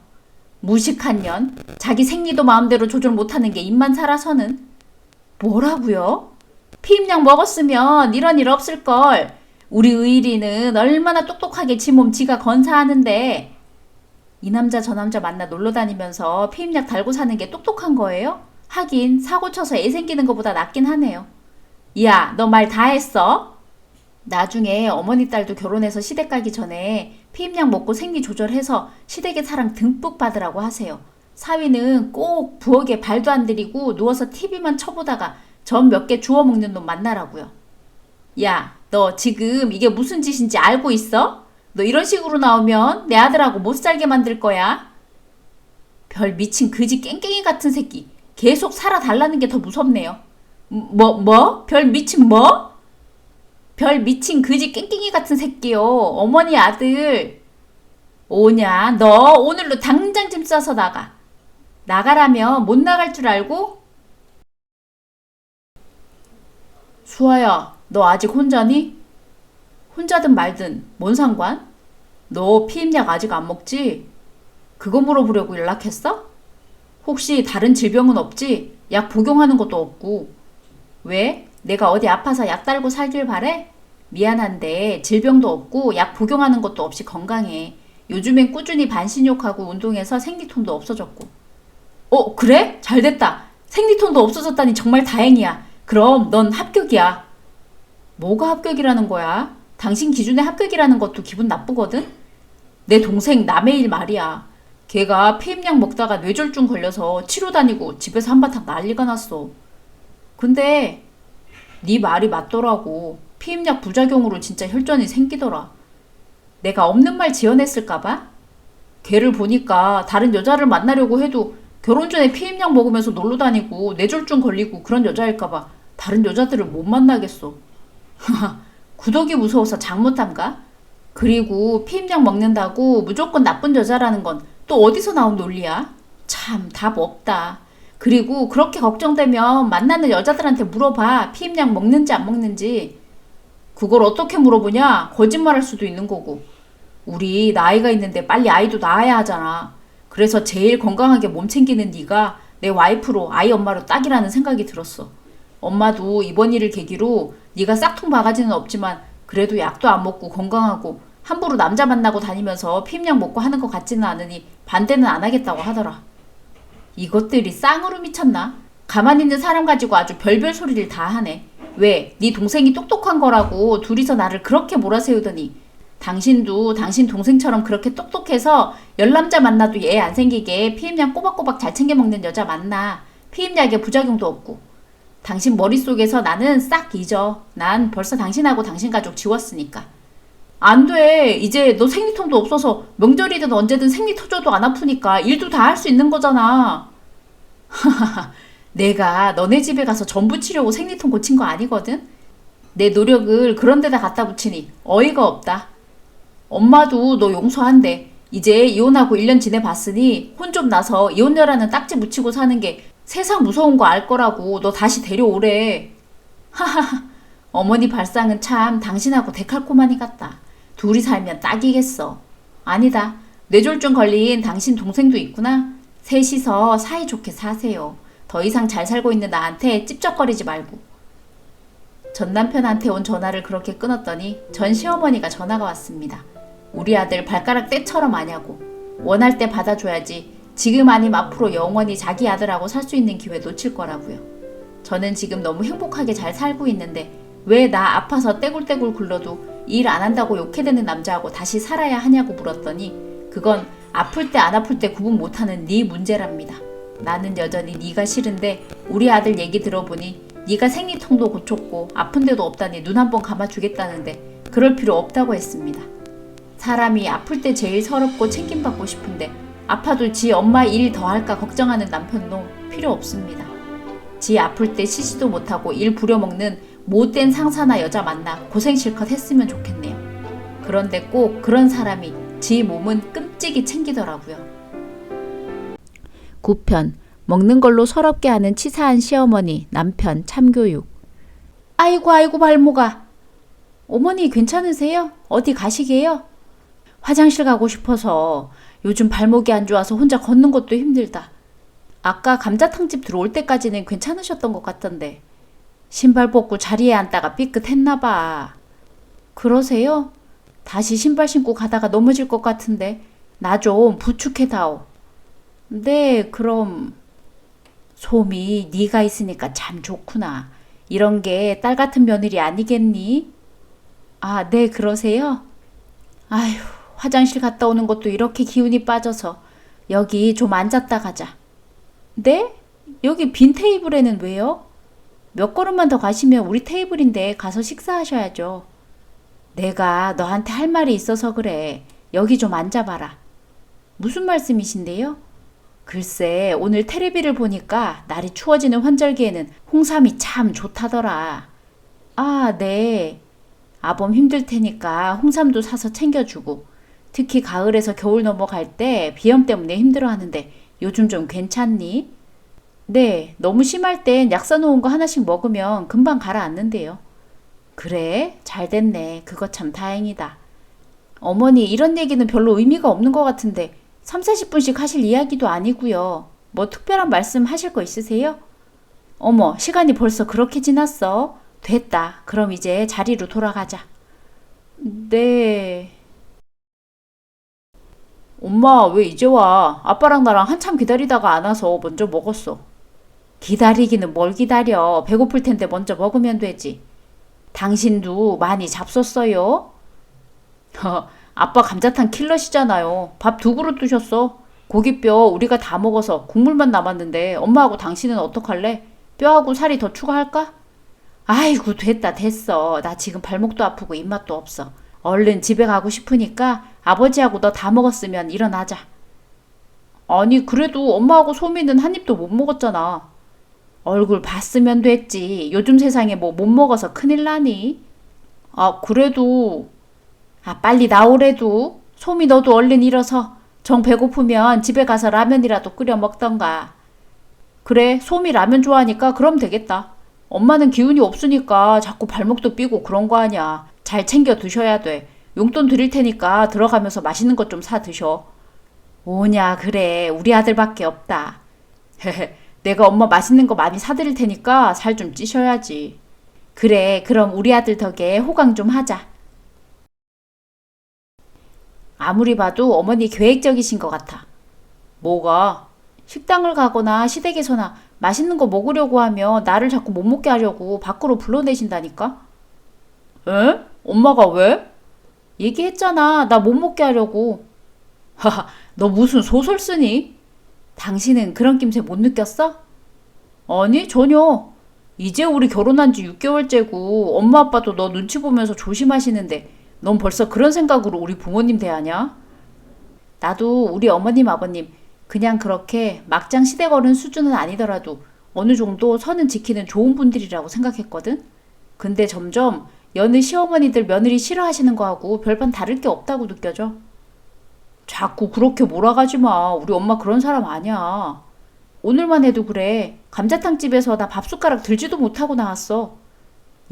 무식한 년, 자기 생리도 마음대로 조절 못하는 게 입만 살아서는. 뭐라고요? 피임약 먹었으면 이런 일 없을걸. 우리 의일이는 얼마나 똑똑하게 지 몸 지가 건사하는데. 이 남자 저 남자 만나 놀러 다니면서 피임약 달고 사는 게 똑똑한 거예요? 하긴 사고 쳐서 애 생기는 것보다 낫긴 하네요. 야, 너 말 다 했어? 나중에 어머니 딸도 결혼해서 시댁 가기 전에 피임약 먹고 생리 조절해서 시댁의 사랑 듬뿍 받으라고 하세요. 사위는 꼭 부엌에 발도 안 들이고 누워서 TV만 쳐보다가 전 몇 개 주워 먹는 놈 만나라고요. 야, 너 지금 이게 무슨 짓인지 알고 있어? 너 이런 식으로 나오면 내 아들하고 못 살게 만들 거야. 별 미친 그지 깽깽이 같은 새끼. 계속 살아달라는 게 더 무섭네요. 뭐? 별 미친 뭐? 별 미친 그지 깽깽이 같은 새끼요. 어머니 아들. 오냐, 너 오늘로 당장 짐 싸서 나가. 나가라면 못 나갈 줄 알고? 수아야, 너 아직 혼자니? 혼자든 말든 뭔 상관? 너 피임약 아직 안 먹지? 그거 물어보려고 연락했어? 혹시 다른 질병은 없지? 약 복용하는 것도 없고. 왜? 내가 어디 아파서 약 달고 살길 바래? 미안한데 질병도 없고 약 복용하는 것도 없이 건강해. 요즘엔 꾸준히 반신욕하고 운동해서 생리통도 없어졌고. 그래? 잘됐다. 생리통도 없어졌다니 정말 다행이야. 그럼 넌 합격이야. 뭐가 합격이라는 거야? 당신 기준에 합격이라는 것도 기분 나쁘거든? 내 동생 남의 일 말이야. 걔가 피임약 먹다가 뇌졸중 걸려서 치료 다니고 집에서 한바탕 난리가 났어. 근데 네 말이 맞더라고. 피임약 부작용으로 진짜 혈전이 생기더라. 내가 없는 말 지어냈을까봐? 걔를 보니까 다른 여자를 만나려고 해도 결혼 전에 피임약 먹으면서 놀러 다니고 뇌졸중 걸리고 그런 여자일까봐 다른 여자들을 못 만나겠어. 구덕이 무서워서 장 못함가? 그리고 피임약 먹는다고 무조건 나쁜 여자라는 건 또 어디서 나온 논리야? 참 답 없다. 그리고 그렇게 걱정되면 만나는 여자들한테 물어봐. 피임약 먹는지 안 먹는지. 그걸 어떻게 물어보냐? 거짓말할 수도 있는 거고. 우리 나이가 있는데 빨리 아이도 낳아야 하잖아. 그래서 제일 건강하게 몸 챙기는 네가 내 와이프로 아이 엄마로 딱이라는 생각이 들었어. 엄마도 이번 일을 계기로 네가 싹퉁 바가지는 없지만 그래도 약도 안 먹고 건강하고 함부로 남자 만나고 다니면서 피임약 먹고 하는 것 같지는 않으니 반대는 안 하겠다고 하더라. 이것들이 쌍으로 미쳤나? 가만히 있는 사람 가지고 아주 별별 소리를 다 하네. 왜? 네 동생이 똑똑한 거라고 둘이서 나를 그렇게 몰아세우더니 당신도 당신 동생처럼 그렇게 똑똑해서 열남자 만나도 얘 안 생기게 피임약 꼬박꼬박 잘 챙겨 먹는 여자 만나. 피임약에 부작용도 없고. 당신 머릿속에서 나는 싹 잊어. 난 벌써 당신하고 당신 가족 지웠으니까. 안 돼. 이제 너 생리통도 없어서 명절이든 언제든 생리 터져도 안 아프니까 일도 다 할 수 있는 거잖아. 내가 너네 집에 가서 전 부치려고 생리통 고친 거 아니거든? 내 노력을 그런 데다 갖다 붙이니 어이가 없다. 엄마도 너 용서한대. 이제 이혼하고 1년 지내봤으니 혼 좀 나서 이혼녀라는 딱지 묻히고 사는 게 세상 무서운 거 알 거라고 너 다시 데려오래. 하하하. 어머니 발상은 참 당신하고 데칼코마니 같다. 둘이 살면 딱이겠어. 아니다. 뇌졸중 걸린 당신 동생도 있구나. 셋이서 사이좋게 사세요. 더 이상 잘 살고 있는 나한테 찝쩍거리지 말고. 전 남편한테 온 전화를 그렇게 끊었더니 전 시어머니가 전화가 왔습니다. 우리 아들 발가락 떼처럼 아냐고. 원할 때 받아줘야지. 지금 아님 앞으로 영원히 자기 아들하고 살 수 있는 기회 놓칠 거라고요. 저는 지금 너무 행복하게 잘 살고 있는데 왜 나 아파서 떼굴떼굴 굴러도 일 안 한다고 욕해대는 남자하고 다시 살아야 하냐고 물었더니 그건 아플 때 안 아플 때 구분 못하는 네 문제랍니다. 나는 여전히 네가 싫은데 우리 아들 얘기 들어보니 네가 생리통도 고쳤고 아픈 데도 없다니 눈 한 번 감아주겠다는데 그럴 필요 없다고 했습니다. 사람이 아플 때 제일 서럽고 챙김받고 싶은데 아파도 지 엄마 일 더 할까 걱정하는 남편도 필요 없습니다. 지 아플 때 쉬지도 못하고 일 부려먹는 못된 상사나 여자 만나 고생 실컷 했으면 좋겠네요. 그런데 꼭 그런 사람이 지 몸은 끔찍이 챙기더라고요. 9편 먹는 걸로 서럽게 하는 치사한 시어머니, 남편 참교육. 아이고 발목아. 어머니 괜찮으세요? 어디 가시게요? 화장실 가고 싶어서. 요즘 발목이 안 좋아서 혼자 걷는 것도 힘들다. 아까 감자탕집 들어올 때까지는 괜찮으셨던 것 같던데 신발 벗고 자리에 앉다가 삐끗했나 봐. 그러세요? 다시 신발 신고 가다가 넘어질 것 같은데 나 좀 부축해다오. 네, 그럼. 솜이 네가 있으니까 참 좋구나. 이런 게 딸 같은 며느리 아니겠니? 아, 네, 그러세요? 아휴, 화장실 갔다 오는 것도 이렇게 기운이 빠져서 여기 좀 앉았다 가자. 네? 여기 빈 테이블에는 왜요? 몇 걸음만 더 가시면 우리 테이블인데 가서 식사하셔야죠. 내가 너한테 할 말이 있어서 그래. 여기 좀 앉아봐라. 무슨 말씀이신데요? 글쎄 오늘 테레비를 보니까 날이 추워지는 환절기에는 홍삼이 참 좋다더라. 아, 네. 아범 힘들 테니까 홍삼도 사서 챙겨주고 특히 가을에서 겨울 넘어갈 때 비염 때문에 힘들어하는데 요즘 좀 괜찮니? 네, 너무 심할 땐 약 써놓은 거 하나씩 먹으면 금방 가라앉는데요. 그래? 잘 됐네. 그거 참 다행이다. 어머니 이런 얘기는 별로 의미가 없는 것 같은데 3, 40분씩 하실 이야기도 아니고요. 뭐 특별한 말씀 하실 거 있으세요? 어머, 시간이 벌써 그렇게 지났어. 됐다. 그럼 이제 자리로 돌아가자. 네. 엄마 왜 이제 와? 아빠랑 나랑 한참 기다리다가 안 와서 먼저 먹었어. 기다리기는 뭘 기다려. 배고플 텐데 먼저 먹으면 되지. 당신도 많이 잡섰어요? 아빠 감자탕 킬러시잖아요. 밥 2그릇 드셨어. 고기뼈 우리가 다 먹어서 국물만 남았는데 엄마하고 당신은 어떡할래? 뼈하고 살이 더 추가할까? 아이고 됐어. 나 지금 발목도 아프고 입맛도 없어. 얼른 집에 가고 싶으니까 아버지하고 너 다 먹었으면 일어나자. 아니 그래도 엄마하고 소미는 한 입도 못 먹었잖아. 얼굴 봤으면 됐지. 요즘 세상에 뭐 못 먹어서 큰일 나니? 아 그래도 빨리 나오래도. 소미 너도 얼른 일어서 정 배고프면 집에 가서 라면이라도 끓여 먹던가. 그래 소미 라면 좋아하니까 그럼 되겠다. 엄마는 기운이 없으니까 자꾸 발목도 삐고 그런 거 아니야. 잘 챙겨 드셔야 돼. 용돈 드릴 테니까 들어가면서 맛있는 것 좀 사 드셔. 오냐 그래 우리 아들밖에 없다. 내가 엄마 맛있는 거 많이 사드릴 테니까 살 좀 찌셔야지. 그래 그럼 우리 아들 덕에 호강 좀 하자. 아무리 봐도 어머니 계획적이신 것 같아. 뭐가? 식당을 가거나 시댁에서나 맛있는 거 먹으려고 하면 나를 자꾸 못 먹게 하려고 밖으로 불러내신다니까? 에? 엄마가 왜? 얘기했잖아. 나 못 먹게 하려고. 하하, 너 무슨 소설 쓰니? 당신은 그런 낌새 못 느꼈어? 아니, 전혀. 이제 우리 결혼한 지 6개월째고 엄마 아빠도 너 눈치 보면서 조심하시는데 넌 벌써 그런 생각으로 우리 부모님 대하냐? 나도 우리 어머님 아버님 그냥 그렇게 막장 시댁 어른 수준은 아니더라도 어느 정도 선은 지키는 좋은 분들이라고 생각했거든? 근데 점점 여느 시어머니들 며느리 싫어하시는 거하고 별반 다를 게 없다고 느껴져. 자꾸 그렇게 몰아가지 마. 우리 엄마 그런 사람 아니야. 오늘만 해도 그래. 감자탕집에서 나 밥 숟가락 들지도 못하고 나왔어.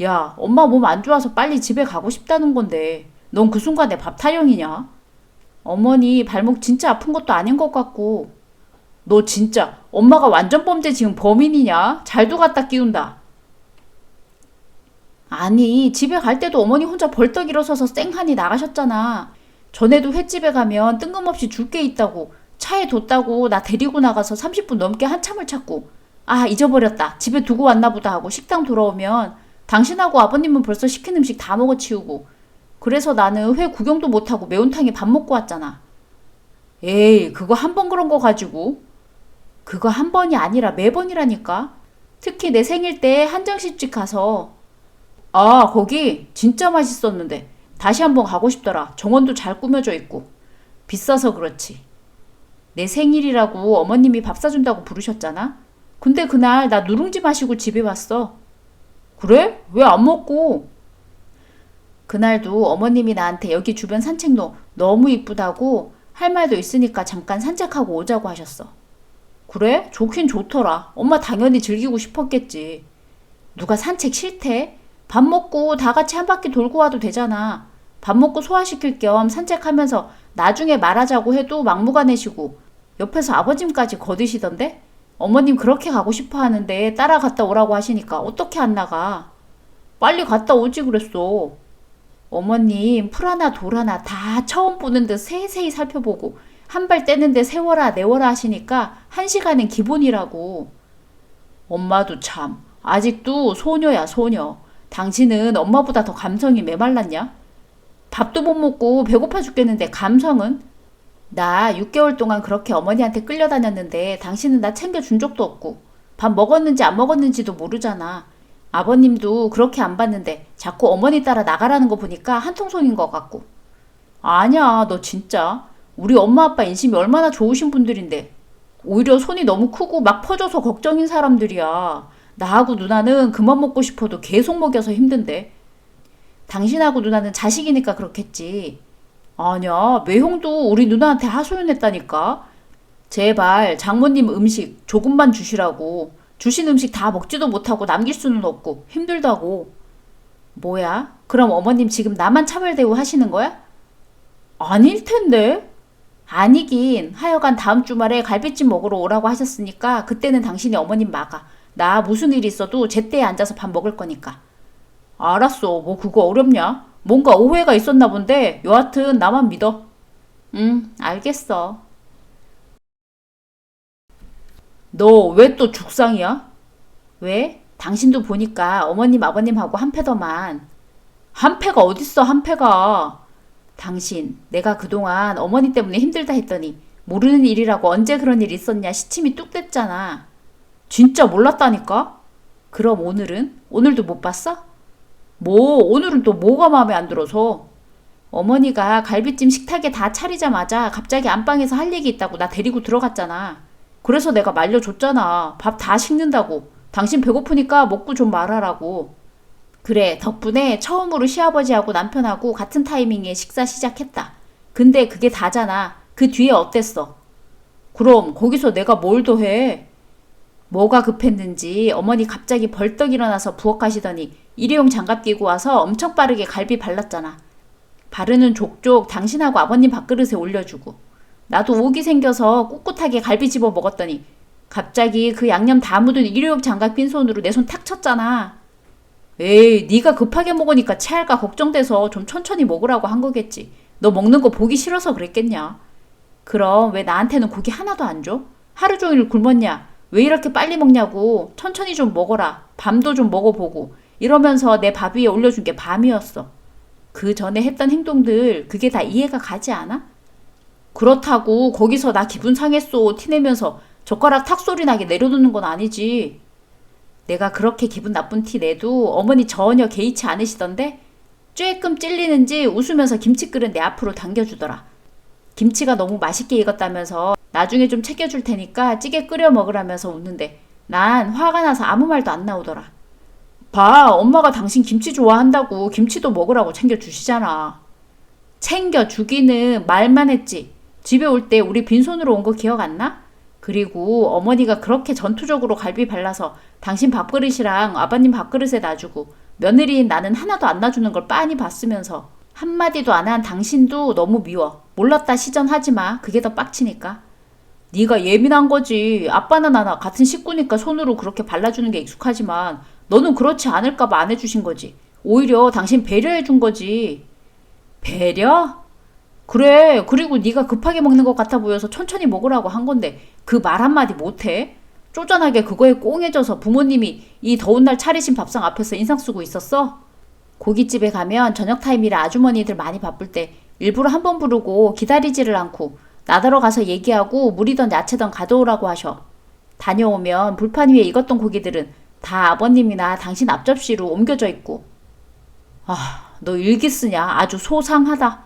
야, 엄마 몸 안 좋아서 빨리 집에 가고 싶다는 건데 넌 그 순간에 밥 타령이냐? 어머니 발목 진짜 아픈 것도 아닌 것 같고. 너 진짜 엄마가 완전 범죄 지금 범인이냐? 잘도 갖다 끼운다. 아니, 집에 갈 때도 어머니 혼자 벌떡 일어서서 쌩하니 나가셨잖아. 전에도 횟집에 가면 뜬금없이 줄 게 있다고 차에 뒀다고 나 데리고 나가서 30분 넘게 한참을 찾고 아, 잊어버렸다. 집에 두고 왔나 보다 하고 식당 돌아오면 당신하고 아버님은 벌써 시킨 음식 다 먹어치우고 그래서 나는 회 구경도 못하고 매운탕에 밥 먹고 왔잖아. 에이, 그거 한 번 그런 거 가지고. 그거 한 번이 아니라 매번이라니까. 특히 내 생일 때 한정식집 가서 아, 거기 진짜 맛있었는데 다시 한번 가고 싶더라. 정원도 잘 꾸며져 있고. 비싸서 그렇지. 내 생일이라고 어머님이 밥 사준다고 부르셨잖아. 근데 그날 나 누룽지 마시고 집에 왔어. 그래? 왜 안 먹고? 그날도 어머님이 나한테 여기 주변 산책로 너무 이쁘다고 할 말도 있으니까 잠깐 산책하고 오자고 하셨어. 그래? 좋긴 좋더라. 엄마 당연히 즐기고 싶었겠지. 누가 산책 싫대? 밥 먹고 다 같이 한 바퀴 돌고 와도 되잖아. 밥 먹고 소화시킬 겸 산책하면서 나중에 말하자고 해도 막무가내시고 옆에서 아버님까지 거드시던데? 어머님 그렇게 가고 싶어 하는데 따라갔다 오라고 하시니까 어떻게 안 나가? 빨리 갔다 오지 그랬어. 어머님 풀 하나 돌 하나 다 처음 보는 듯 세세히 살펴보고 한 발 떼는데 세워라 내워라 하시니까 1시간은 기본이라고. 엄마도 참 아직도 소녀야 소녀. 당신은 엄마보다 더 감성이 메말랐냐? 밥도 못 먹고 배고파 죽겠는데 감성은? 나 6개월 동안 그렇게 어머니한테 끌려다녔는데 당신은 나 챙겨준 적도 없고 밥 먹었는지 안 먹었는지도 모르잖아. 아버님도 그렇게 안 봤는데 자꾸 어머니 따라 나가라는 거 보니까 한통속인 것 같고. 아니야, 너 진짜. 우리 엄마 아빠 인심이 얼마나 좋으신 분들인데 오히려 손이 너무 크고 막 퍼져서 걱정인 사람들이야. 나하고 누나는 그만 먹고 싶어도 계속 먹여서 힘든데. 당신하고 누나는 자식이니까 그렇겠지. 아니야, 매형도 우리 누나한테 하소연했다니까. 제발 장모님 음식 조금만 주시라고. 주신 음식 다 먹지도 못하고 남길 수는 없고 힘들다고. 뭐야? 그럼 어머님 지금 나만 차별대우 하시는 거야? 아닐 텐데. 아니긴 하여간 다음 주말에 갈비찜 먹으러 오라고 하셨으니까 그때는 당신이 어머님 막아. 나 무슨 일 있어도 제때에 앉아서 밥 먹을 거니까. 알았어. 뭐 그거 어렵냐? 뭔가 오해가 있었나 본데 여하튼 나만 믿어. 응, 알겠어. 너 왜 또 죽상이야? 왜? 당신도 보니까 어머님 아버님하고 한패더만. 한패가 어딨어 한패가. 당신 내가 그동안 어머니 때문에 힘들다 했더니 모르는 일이라고 언제 그런 일 있었냐 시침이 뚝 뗐잖아. 진짜 몰랐다니까? 그럼 오늘은? 오늘도 못 봤어? 뭐 오늘은 또 뭐가 마음에 안 들어서? 어머니가 갈비찜 식탁에 다 차리자마자 갑자기 안방에서 할 얘기 있다고 나 데리고 들어갔잖아. 그래서 내가 말려줬잖아. 밥 다 식는다고. 당신 배고프니까 먹고 좀 말하라고. 그래, 덕분에 처음으로 시아버지하고 남편하고 같은 타이밍에 식사 시작했다. 근데 그게 다잖아. 그 뒤에 어땠어? 그럼 거기서 내가 뭘 더 해? 뭐가 급했는지 어머니 갑자기 벌떡 일어나서 부엌하시더니 일회용 장갑 끼고 와서 엄청 빠르게 갈비 발랐잖아. 바르는 족족 당신하고 아버님 밥그릇에 올려주고 나도 오기 생겨서 꿋꿋하게 갈비 집어 먹었더니 갑자기 그 양념 다 묻은 일회용 장갑 빈손으로 내 손 탁 쳤잖아. 에이, 네가 급하게 먹으니까 체할까 걱정돼서 좀 천천히 먹으라고 한 거겠지. 너 먹는 거 보기 싫어서 그랬겠냐. 그럼 왜 나한테는 고기 하나도 안 줘? 하루 종일 굶었냐? 왜 이렇게 빨리 먹냐고. 천천히 좀 먹어라. 밤도 좀 먹어보고. 이러면서 내 밥 위에 올려준 게 밤이었어. 그 전에 했던 행동들 그게 다 이해가 가지 않아? 그렇다고 거기서 나 기분 상했어 티내면서 젓가락 탁 소리 나게 내려놓는 건 아니지. 내가 그렇게 기분 나쁜 티 내도 어머니 전혀 개의치 않으시던데 쬐끔 찔리는지 웃으면서 김치 끓은 내 앞으로 당겨주더라. 김치가 너무 맛있게 익었다면서 나중에 좀 챙겨줄 테니까 찌개 끓여 먹으라면서 웃는데 난 화가 나서 아무 말도 안 나오더라. 봐, 엄마가 당신 김치 좋아한다고 김치도 먹으라고 챙겨주시잖아. 챙겨주기는 말만 했지. 집에 올 때 우리 빈손으로 온 거 기억 안 나? 그리고 어머니가 그렇게 전투적으로 갈비 발라서 당신 밥그릇이랑 아버님 밥그릇에 놔주고 며느리인 나는 하나도 안 놔주는 걸 빤히 봤으면서 한마디도 안 한 당신도 너무 미워. 몰랐다 시전하지 마. 그게 더 빡치니까. 네가 예민한 거지. 아빠나 나나 같은 식구니까 손으로 그렇게 발라주는 게 익숙하지만 너는 그렇지 않을까 봐 안 해주신 거지. 오히려 당신 배려해 준 거지. 배려? 그래. 그리고 네가 급하게 먹는 것 같아 보여서 천천히 먹으라고 한 건데 그 말 한마디 못해? 쪼잔하게 그거에 꽁해져서 부모님이 이 더운 날 차리신 밥상 앞에서 인상 쓰고 있었어? 고깃집에 가면 저녁 타임이라 아주머니들 많이 바쁠 때 일부러 한 번 부르고 기다리지를 않고 나더러 가서 얘기하고 물이던 야채던 가져오라고 하셔. 다녀오면 불판 위에 익었던 고기들은 다 아버님이나 당신 앞접시로 옮겨져 있고. 아, 너 일기 쓰냐? 아주 소상하다.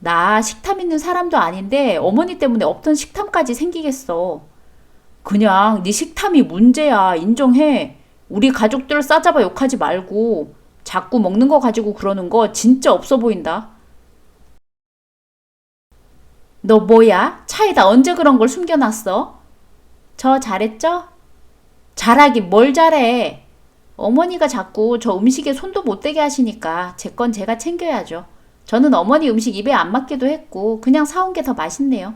나 식탐 있는 사람도 아닌데 어머니 때문에 없던 식탐까지 생기겠어. 그냥 네 식탐이 문제야. 인정해. 우리 가족들 싸잡아 욕하지 말고 자꾸 먹는 거 가지고 그러는 거 진짜 없어 보인다. 너 뭐야? 차에다 언제 그런 걸 숨겨놨어? 저 잘했죠? 잘하긴 뭘 잘해. 어머니가 자꾸 저 음식에 손도 못 대게 하시니까 제 건 제가 챙겨야죠. 저는 어머니 음식 입에 안 맞기도 했고 그냥 사온 게 더 맛있네요.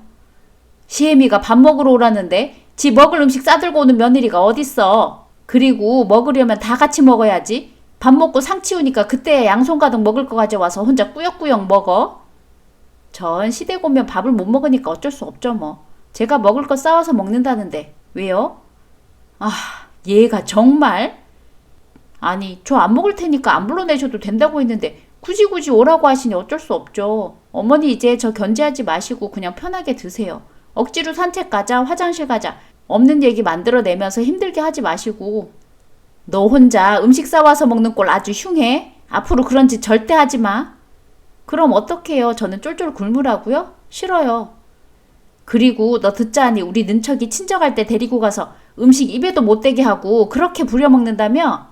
시애미가 밥 먹으러 오라는데 지 먹을 음식 싸들고 오는 며느리가 어딨어. 그리고 먹으려면 다 같이 먹어야지. 밥 먹고 상 치우니까 그때야 양손 가득 먹을 거 가져와서 혼자 꾸역꾸역 먹어. 전 시댁 오면 밥을 못 먹으니까 어쩔 수 없죠 뭐. 제가 먹을 거 싸와서 먹는다는데 왜요? 아, 얘가 정말? 아니, 저 안 먹을 테니까 안 불러내셔도 된다고 했는데 굳이 오라고 하시니 어쩔 수 없죠. 어머니 이제 저 견제하지 마시고 그냥 편하게 드세요. 억지로 산책 가자, 화장실 가자. 없는 얘기 만들어내면서 힘들게 하지 마시고. 너 혼자 음식 싸와서 먹는 꼴 아주 흉해. 앞으로 그런 짓 절대 하지 마. 그럼 어떡해요? 저는 쫄쫄 굶으라고요? 싫어요. 그리고 너 듣자하니 우리 는척이 친정할 때 데리고 가서 음식 입에도 못 대게 하고 그렇게 부려먹는다며?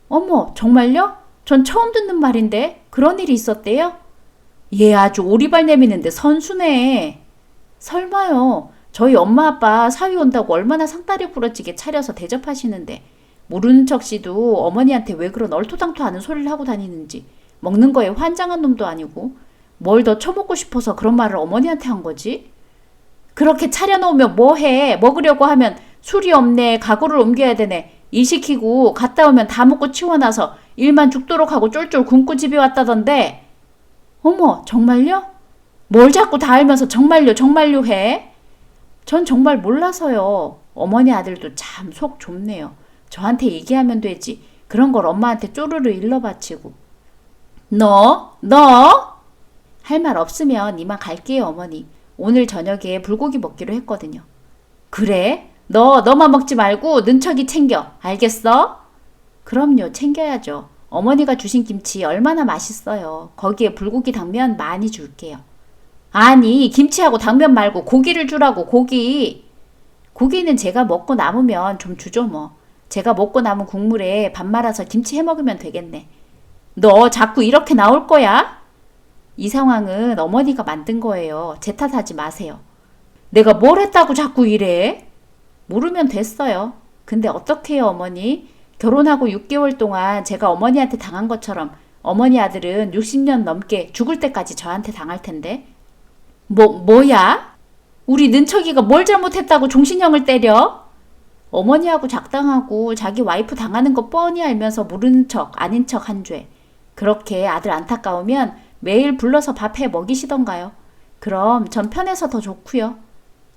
어머, 정말요? 전 처음 듣는 말인데 그런 일이 있었대요? 얘 아주 오리발 내미는데 선수네. 설마요. 저희 엄마 아빠 사위 온다고 얼마나 상다리 부러지게 차려서 대접하시는데 모르는 척 씨도 어머니한테 왜 그런 얼토당토하는 소리를 하고 다니는지. 먹는 거에 환장한 놈도 아니고 뭘 더 처먹고 싶어서 그런 말을 어머니한테 한 거지? 그렇게 차려놓으면 뭐해? 먹으려고 하면 술이 없네, 가구를 옮겨야 되네. 일 시키고 갔다 오면 다 먹고 치워놔서 일만 죽도록 하고 쫄쫄 굶고 집에 왔다던데. 어머, 정말요? 뭘 자꾸 다 알면서 정말요 해? 전 정말 몰라서요. 어머니 아들도 참 속 좁네요. 저한테 얘기하면 되지. 그런 걸 엄마한테 쪼르르 일러바치고. 너? 할 말 없으면 이만 갈게요, 어머니. 오늘 저녁에 불고기 먹기로 했거든요. 그래? 너만 먹지 말고 는척이 챙겨. 알겠어? 그럼요, 챙겨야죠. 어머니가 주신 김치 얼마나 맛있어요. 거기에 불고기 당면 많이 줄게요. 아니, 김치하고 당면 말고 고기를 주라고, 고기. 고기는 제가 먹고 남으면 좀 주죠 뭐. 제가 먹고 남은 국물에 밥 말아서 김치 해 먹으면 되겠네. 너 자꾸 이렇게 나올 거야? 이 상황은 어머니가 만든 거예요. 제 탓하지 마세요. 내가 뭘 했다고 자꾸 이래? 모르면 됐어요. 근데 어떡해요, 어머니? 결혼하고 6개월 동안 제가 어머니한테 당한 것처럼 어머니 아들은 60년 넘게 죽을 때까지 저한테 당할 텐데. 뭐야? 우리 는척이가 뭘 잘못했다고 종신형을 때려? 어머니하고 작당하고 자기 와이프 당하는 거 뻔히 알면서 모르는 척, 아닌 척 한 죄. 그렇게 아들 안타까우면 매일 불러서 밥해 먹이시던가요. 그럼 전 편해서 더 좋고요.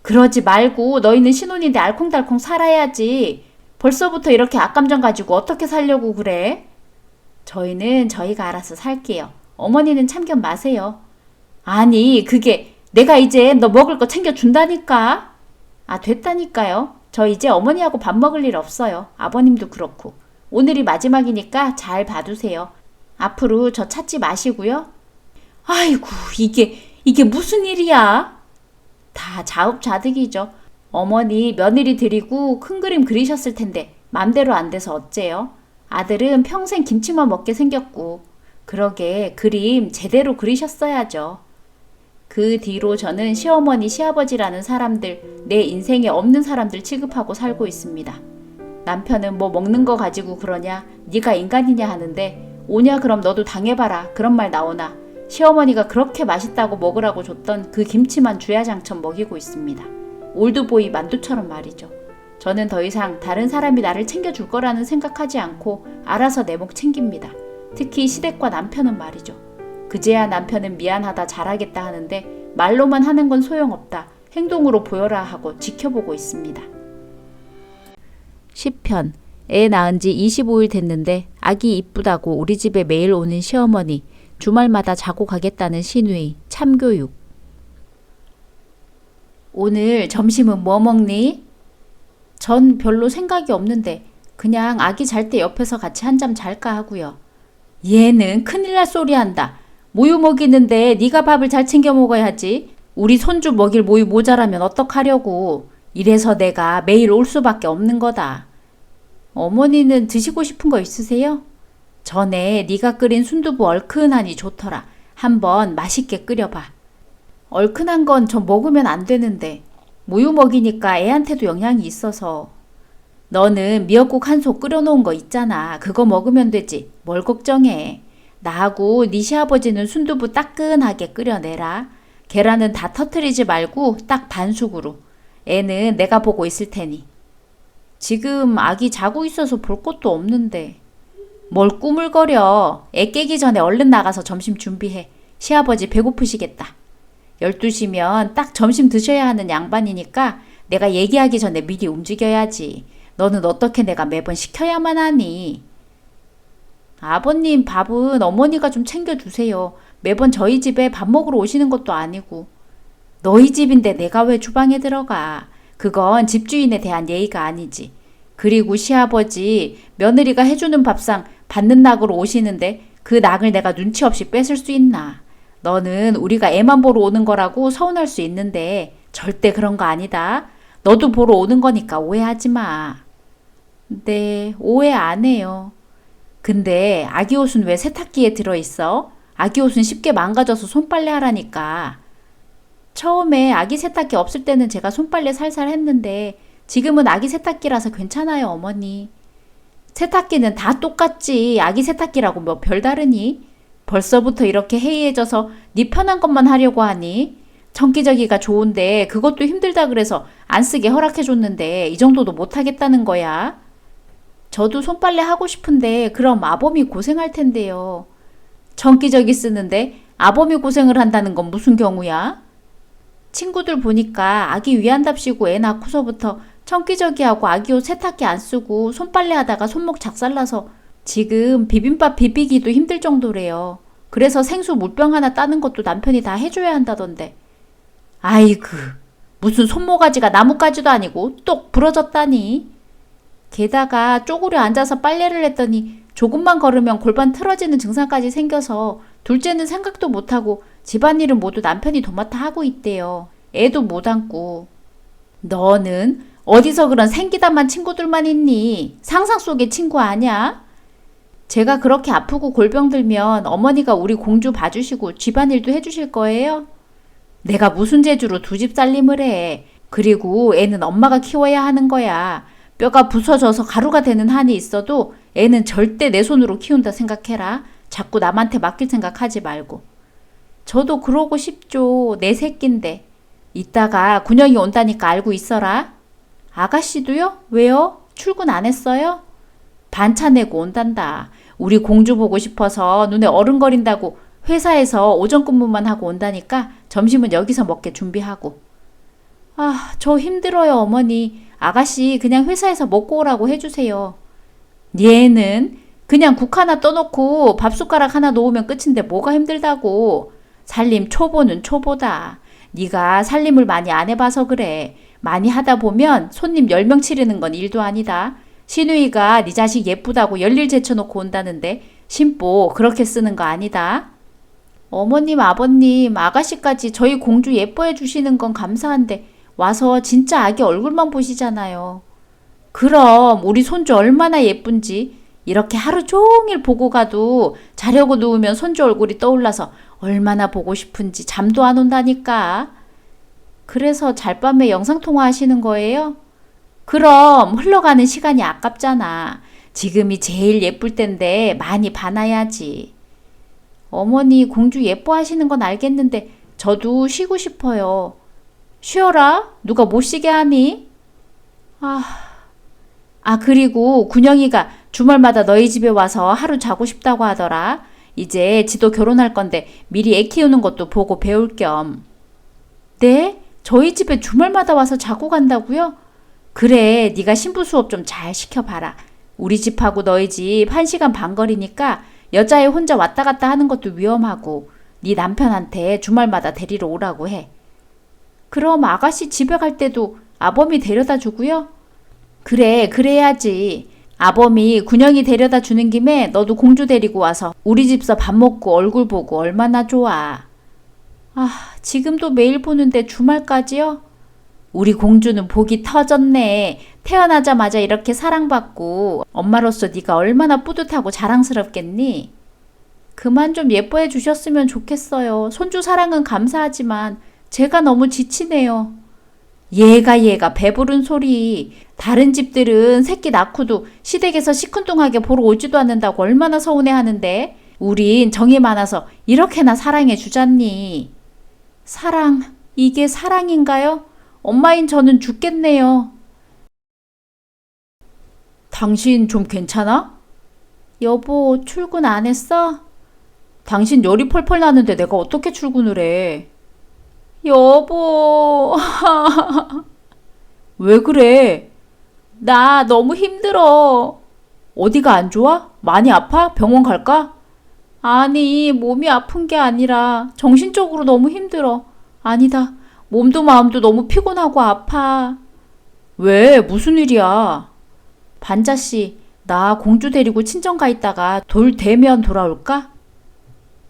그러지 말고 너희는 신혼인데 알콩달콩 살아야지. 벌써부터 이렇게 악감정 가지고 어떻게 살려고 그래? 저희는 저희가 알아서 살게요. 어머니는 참견 마세요. 아니, 그게 내가 이제 너 먹을 거 챙겨준다니까. 아, 됐다니까요. 저 이제 어머니하고 밥 먹을 일 없어요. 아버님도 그렇고. 오늘이 마지막이니까 잘 봐두세요. 앞으로 저 찾지 마시고요. 아이고, 이게 무슨 일이야? 다 자업자득이죠. 어머니 며느리 드리고 큰 그림 그리셨을 텐데 맘대로 안 돼서 어째요? 아들은 평생 김치만 먹게 생겼고. 그러게 그림 제대로 그리셨어야죠. 그 뒤로 저는 시어머니, 시아버지라는 사람들, 내 인생에 없는 사람들 취급하고 살고 있습니다. 남편은 뭐 먹는 거 가지고 그러냐, 네가 인간이냐 하는데 오냐 그럼 너도 당해봐라 그런 말 나오나 시어머니가 그렇게 맛있다고 먹으라고 줬던 그 김치만 주야장천 먹이고 있습니다. 올드보이 만두처럼 말이죠. 저는 더 이상 다른 사람이 나를 챙겨줄 거라는 생각하지 않고 알아서 내 목 챙깁니다. 특히 시댁과 남편은 말이죠. 그제야 남편은 미안하다 잘하겠다 하는데 말로만 하는 건 소용없다. 행동으로 보여라 하고 지켜보고 있습니다. 10편. 애 낳은 지 25일 됐는데 아기 이쁘다고 우리 집에 매일 오는 시어머니, 주말마다 자고 가겠다는 시누이, 참교육. 오늘 점심은 뭐 먹니? 전 별로 생각이 없는데 그냥 아기 잘 때 옆에서 같이 한잠 잘까 하고요. 얘는 큰일 날 소리 한다. 모유 먹이는데 네가 밥을 잘 챙겨 먹어야지. 우리 손주 먹일 모유 모자라면 어떡하려고. 이래서 내가 매일 올 수밖에 없는 거다. 어머니는 드시고 싶은 거 있으세요? 전에 네가 끓인 순두부 얼큰하니 좋더라. 한번 맛있게 끓여봐. 얼큰한 건 저 먹으면 안 되는데 모유 먹이니까 애한테도 영향이 있어서. 너는 미역국 한 솥 끓여놓은 거 있잖아. 그거 먹으면 되지. 뭘 걱정해. 나하고 네 시아버지는 순두부 따끈하게 끓여내라. 계란은 다 터트리지 말고 딱 반숙으로. 애는 내가 보고 있을 테니. 지금 아기 자고 있어서 볼 것도 없는데. 뭘 꾸물거려. 애 깨기 전에 얼른 나가서 점심 준비해. 시아버지 배고프시겠다. 12시면 딱 점심 드셔야 하는 양반이니까 내가 얘기하기 전에 미리 움직여야지. 너는 어떻게 내가 매번 시켜야만 하니? 아버님 밥은 어머니가 좀 챙겨주세요. 매번 저희 집에 밥 먹으러 오시는 것도 아니고. 너희 집인데 내가 왜 주방에 들어가. 그건 집주인에 대한 예의가 아니지. 그리고 시아버지 며느리가 해주는 밥상 받는 낙으로 오시는데 그 낙을 내가 눈치 없이 뺏을 수 있나. 너는 우리가 애만 보러 오는 거라고 서운할 수 있는데 절대 그런 거 아니다. 너도 보러 오는 거니까 오해하지 마. 네, 오해 안 해요. 근데 아기 옷은 왜 세탁기에 들어있어? 아기 옷은 쉽게 망가져서 손빨래 하라니까. 처음에 아기 세탁기 없을 때는 제가 손빨래 살살 했는데 지금은 아기 세탁기라서 괜찮아요, 어머니. 세탁기는 다 똑같지. 아기 세탁기라고 뭐 별다르니? 벌써부터 이렇게 해이해져서 네 편한 것만 하려고 하니? 전기저기가 좋은데 그것도 힘들다 그래서 안 쓰게 허락해줬는데 이 정도도 못하겠다는 거야? 저도 손빨래 하고 싶은데 그럼 아범이 고생할 텐데요. 전기저기 쓰는데 아범이 고생을 한다는 건 무슨 경우야? 친구들 보니까 아기 위한답시고 애 낳고서부터 전기저기하고 아기 옷 세탁기 안 쓰고 손빨래 하다가 손목 작살나서 지금 비빔밥 비비기도 힘들 정도래요. 그래서 생수 물병 하나 따는 것도 남편이 다 해줘야 한다던데. 아이고, 무슨 손모가지가 나뭇가지도 아니고 똑 부러졌다니. 게다가 쪼그려 앉아서 빨래를 했더니 조금만 걸으면 골반 틀어지는 증상까지 생겨서 둘째는 생각도 못하고 집안일은 모두 남편이 도맡아 하고 있대요. 애도 못 안고. 너는 어디서 그런 생기단만 친구들만 있니? 상상 속의 친구 아냐? 제가 그렇게 아프고 골병 들면 어머니가 우리 공주 봐주시고 집안일도 해주실 거예요? 내가 무슨 재주로 두 집 살림을 해. 그리고 애는 엄마가 키워야 하는 거야. 뼈가 부서져서 가루가 되는 한이 있어도 애는 절대 내 손으로 키운다 생각해라. 자꾸 남한테 맡길 생각하지 말고. 저도 그러고 싶죠. 내 새끼인데. 이따가 군영이 온다니까 알고 있어라. 아가씨도요? 왜요? 출근 안 했어요? 반차 내고 온단다. 우리 공주 보고 싶어서 눈에 어른거린다고 회사에서 오전 근무만 하고 온다니까 점심은 여기서 먹게 준비하고. 아, 저 힘들어요, 어머니. 아가씨 그냥 회사에서 먹고 오라고 해주세요. 얘는 그냥 국 하나 떠놓고 밥숟가락 하나 놓으면 끝인데 뭐가 힘들다고. 살림 초보는 초보다. 네가 살림을 많이 안 해봐서 그래. 많이 하다 보면 손님 10명 치르는 건 일도 아니다. 시누이가 네 자식 예쁘다고 열일 제쳐놓고 온다는데 심보 그렇게 쓰는 거 아니다. 어머님, 아버님, 아가씨까지 저희 공주 예뻐해 주시는 건 감사한데 와서 진짜 아기 얼굴만 보시잖아요. 그럼 우리 손주 얼마나 예쁜지 이렇게 하루 종일 보고 가도 자려고 누우면 손주 얼굴이 떠올라서 얼마나 보고 싶은지 잠도 안 온다니까. 그래서 잘밤에 영상통화 하시는 거예요? 그럼 흘러가는 시간이 아깝잖아. 지금이 제일 예쁠 텐데 많이 봐놔야지. 어머니 공주 예뻐하시는 건 알겠는데 저도 쉬고 싶어요. 쉬어라. 누가 못 쉬게 하니? 아, 그리고 군영이가 주말마다 너희 집에 와서 하루 자고 싶다고 하더라. 이제 지도 결혼할 건데 미리 애 키우는 것도 보고 배울 겸. 네? 저희 집에 주말마다 와서 자고 간다고요? 그래, 네가 신부 수업 좀 잘 시켜봐라. 우리 집하고 너희 집 1시간 반 거리니까 여자애 혼자 왔다 갔다 하는 것도 위험하고 네 남편한테 주말마다 데리러 오라고 해. 그럼 아가씨 집에 갈 때도 아범이 데려다 주고요? 그래, 그래야지. 아범이 군영이 데려다 주는 김에 너도 공주 데리고 와서 우리 집서 밥 먹고 얼굴 보고 얼마나 좋아. 아, 지금도 매일 보는데 주말까지요? 우리 공주는 복이 터졌네. 태어나자마자 이렇게 사랑받고 엄마로서 네가 얼마나 뿌듯하고 자랑스럽겠니? 그만 좀 예뻐해 주셨으면 좋겠어요. 손주 사랑은 감사하지만 제가 너무 지치네요. 얘가 배부른 소리. 다른 집들은 새끼 낳고도 시댁에서 시큰둥하게 보러 오지도 않는다고 얼마나 서운해하는데 우린 정이 많아서 이렇게나 사랑해 주잖니. 사랑, 이게 사랑인가요? 엄마인 저는 죽겠네요. 당신 좀 괜찮아? 여보, 출근 안 했어? 당신 열이 펄펄 나는데 내가 어떻게 출근을 해? 여보, 왜 그래? 나 너무 힘들어. 어디가 안 좋아? 많이 아파? 병원 갈까? 아니, 몸이 아픈 게 아니라 정신적으로 너무 힘들어. 아니다. 몸도 마음도 너무 피곤하고 아파. 왜? 무슨 일이야? 반자씨, 나 공주 데리고 친정 가 있다가 돌 되면 돌아올까?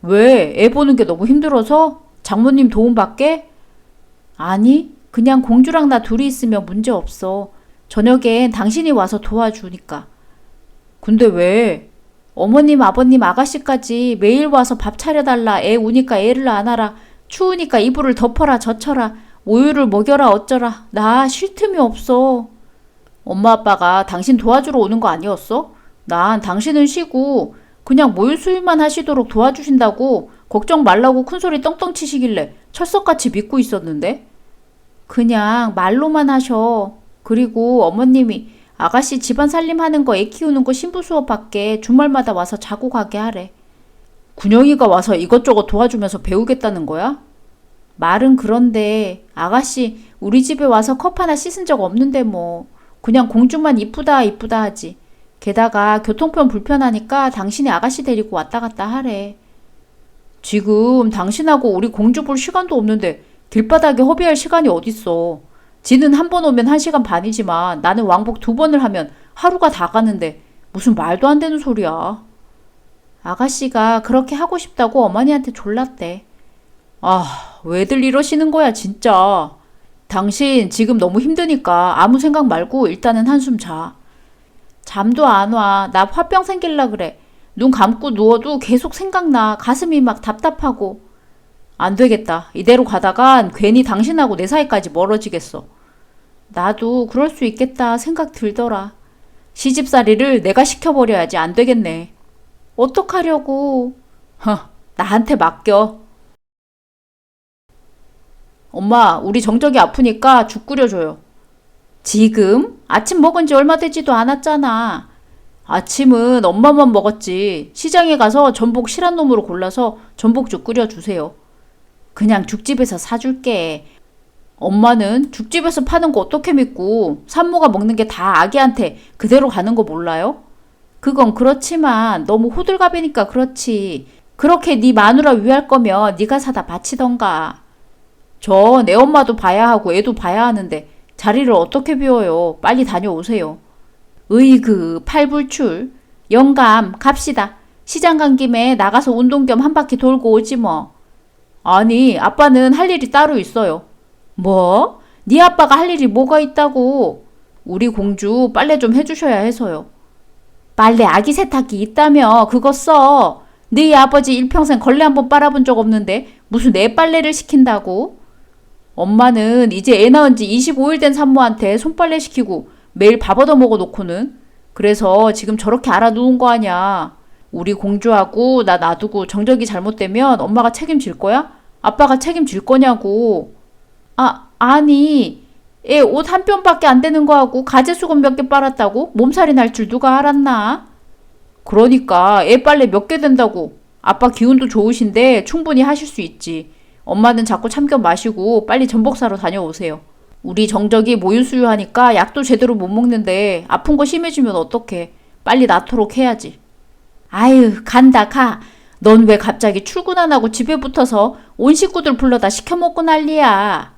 왜? 애 보는 게 너무 힘들어서? 장모님 도움 받게? 아니, 그냥 공주랑 나 둘이 있으면 문제 없어. 저녁엔 당신이 와서 도와주니까. 근데 왜? 어머님, 아버님, 아가씨까지 매일 와서 밥 차려달라. 애 우니까 애를 안아라. 추우니까 이불을 덮어라 젖혀라. 우유를 먹여라 어쩌라. 나 쉴 틈이 없어. 엄마 아빠가 당신 도와주러 오는 거 아니었어? 난 당신은 쉬고 그냥 모유 수유만 하시도록 도와주신다고 걱정 말라고 큰소리 떵떵 치시길래 철석같이 믿고 있었는데. 그냥 말로만 하셔. 그리고 어머님이 아가씨 집안 살림하는 거 애 키우는 거 신부 수업밖에 주말마다 와서 자고 가게 하래. 군영이가 와서 이것저것 도와주면서 배우겠다는 거야? 말은 그런데 아가씨 우리 집에 와서 컵 하나 씻은 적 없는데 뭐 그냥 공주만 이쁘다 이쁘다 하지. 게다가 교통편 불편하니까 당신이 아가씨 데리고 왔다 갔다 하래. 지금 당신하고 우리 공주 볼 시간도 없는데 길바닥에 허비할 시간이 어딨어. 지는 한 번 오면 1시간 반이지만 나는 왕복 2번을 하면 하루가 다 가는데 무슨 말도 안 되는 소리야. 아가씨가 그렇게 하고 싶다고 어머니한테 졸랐대. 아, 왜들 이러시는 거야 진짜. 당신 지금 너무 힘드니까 아무 생각 말고 일단은 한숨 자. 잠도 안 와. 나 화병 생길라 그래. 눈 감고 누워도 계속 생각나. 가슴이 막 답답하고. 안 되겠다. 이대로 가다간 괜히 당신하고 내 사이까지 멀어지겠어. 나도 그럴 수 있겠다 생각 들더라. 시집살이를 내가 시켜버려야지. 안 되겠네. 어떡하려고. 나한테 맡겨. 엄마, 우리 정적이 아프니까 죽 끓여줘요. 지금? 아침 먹은 지 얼마 되지도 않았잖아. 아침은 엄마만 먹었지. 시장에 가서 전복 실한 놈으로 골라서 전복죽 끓여주세요. 그냥 죽집에서 사줄게. 엄마는 죽집에서 파는 거 어떻게 믿고 산모가 먹는 게 다 아기한테 그대로 가는 거 몰라요? 그건 그렇지만 너무 호들갑이니까 그렇지. 그렇게 네 마누라 위할 거면 네가 사다 바치던가. 저 내 엄마도 봐야 하고 애도 봐야 하는데 자리를 어떻게 비워요. 빨리 다녀오세요. 으이그 팔불출. 영감 갑시다. 시장 간 김에 나가서 운동 겸 한 바퀴 돌고 오지 뭐. 아니 아빠는 할 일이 따로 있어요. 뭐? 네 아빠가 할 일이 뭐가 있다고. 우리 공주 빨래 좀 해주셔야 해서요. 빨래 아기 세탁기 있다며 그거 써. 네 아버지 일평생 걸레 한번 빨아본 적 없는데 무슨 내 빨래를 시킨다고? 엄마는 이제 애 낳은 지 25일 된 산모한테 손빨래 시키고 매일 밥 얻어 먹어 놓고는. 그래서 지금 저렇게 알아누운 거 아냐. 우리 공주하고 나 놔두고 정적이 잘못되면 엄마가 책임질 거야? 아빠가 책임질 거냐고. 아니 애 옷 한 뼘밖에 안 되는 거하고 가제수건 몇 개 빨았다고? 몸살이 날 줄 누가 알았나? 그러니까 애 빨래 몇 개 된다고. 아빠 기운도 좋으신데 충분히 하실 수 있지. 엄마는 자꾸 참견 마시고 빨리 전복 사러 다녀오세요. 우리 정적이 모유수유하니까 약도 제대로 못 먹는데 아픈 거 심해지면 어떡해. 빨리 낫도록 해야지. 아유, 간다 가. 넌 왜 갑자기 출근 안 하고 집에 붙어서 온 식구들 불러다 시켜먹고 난리야.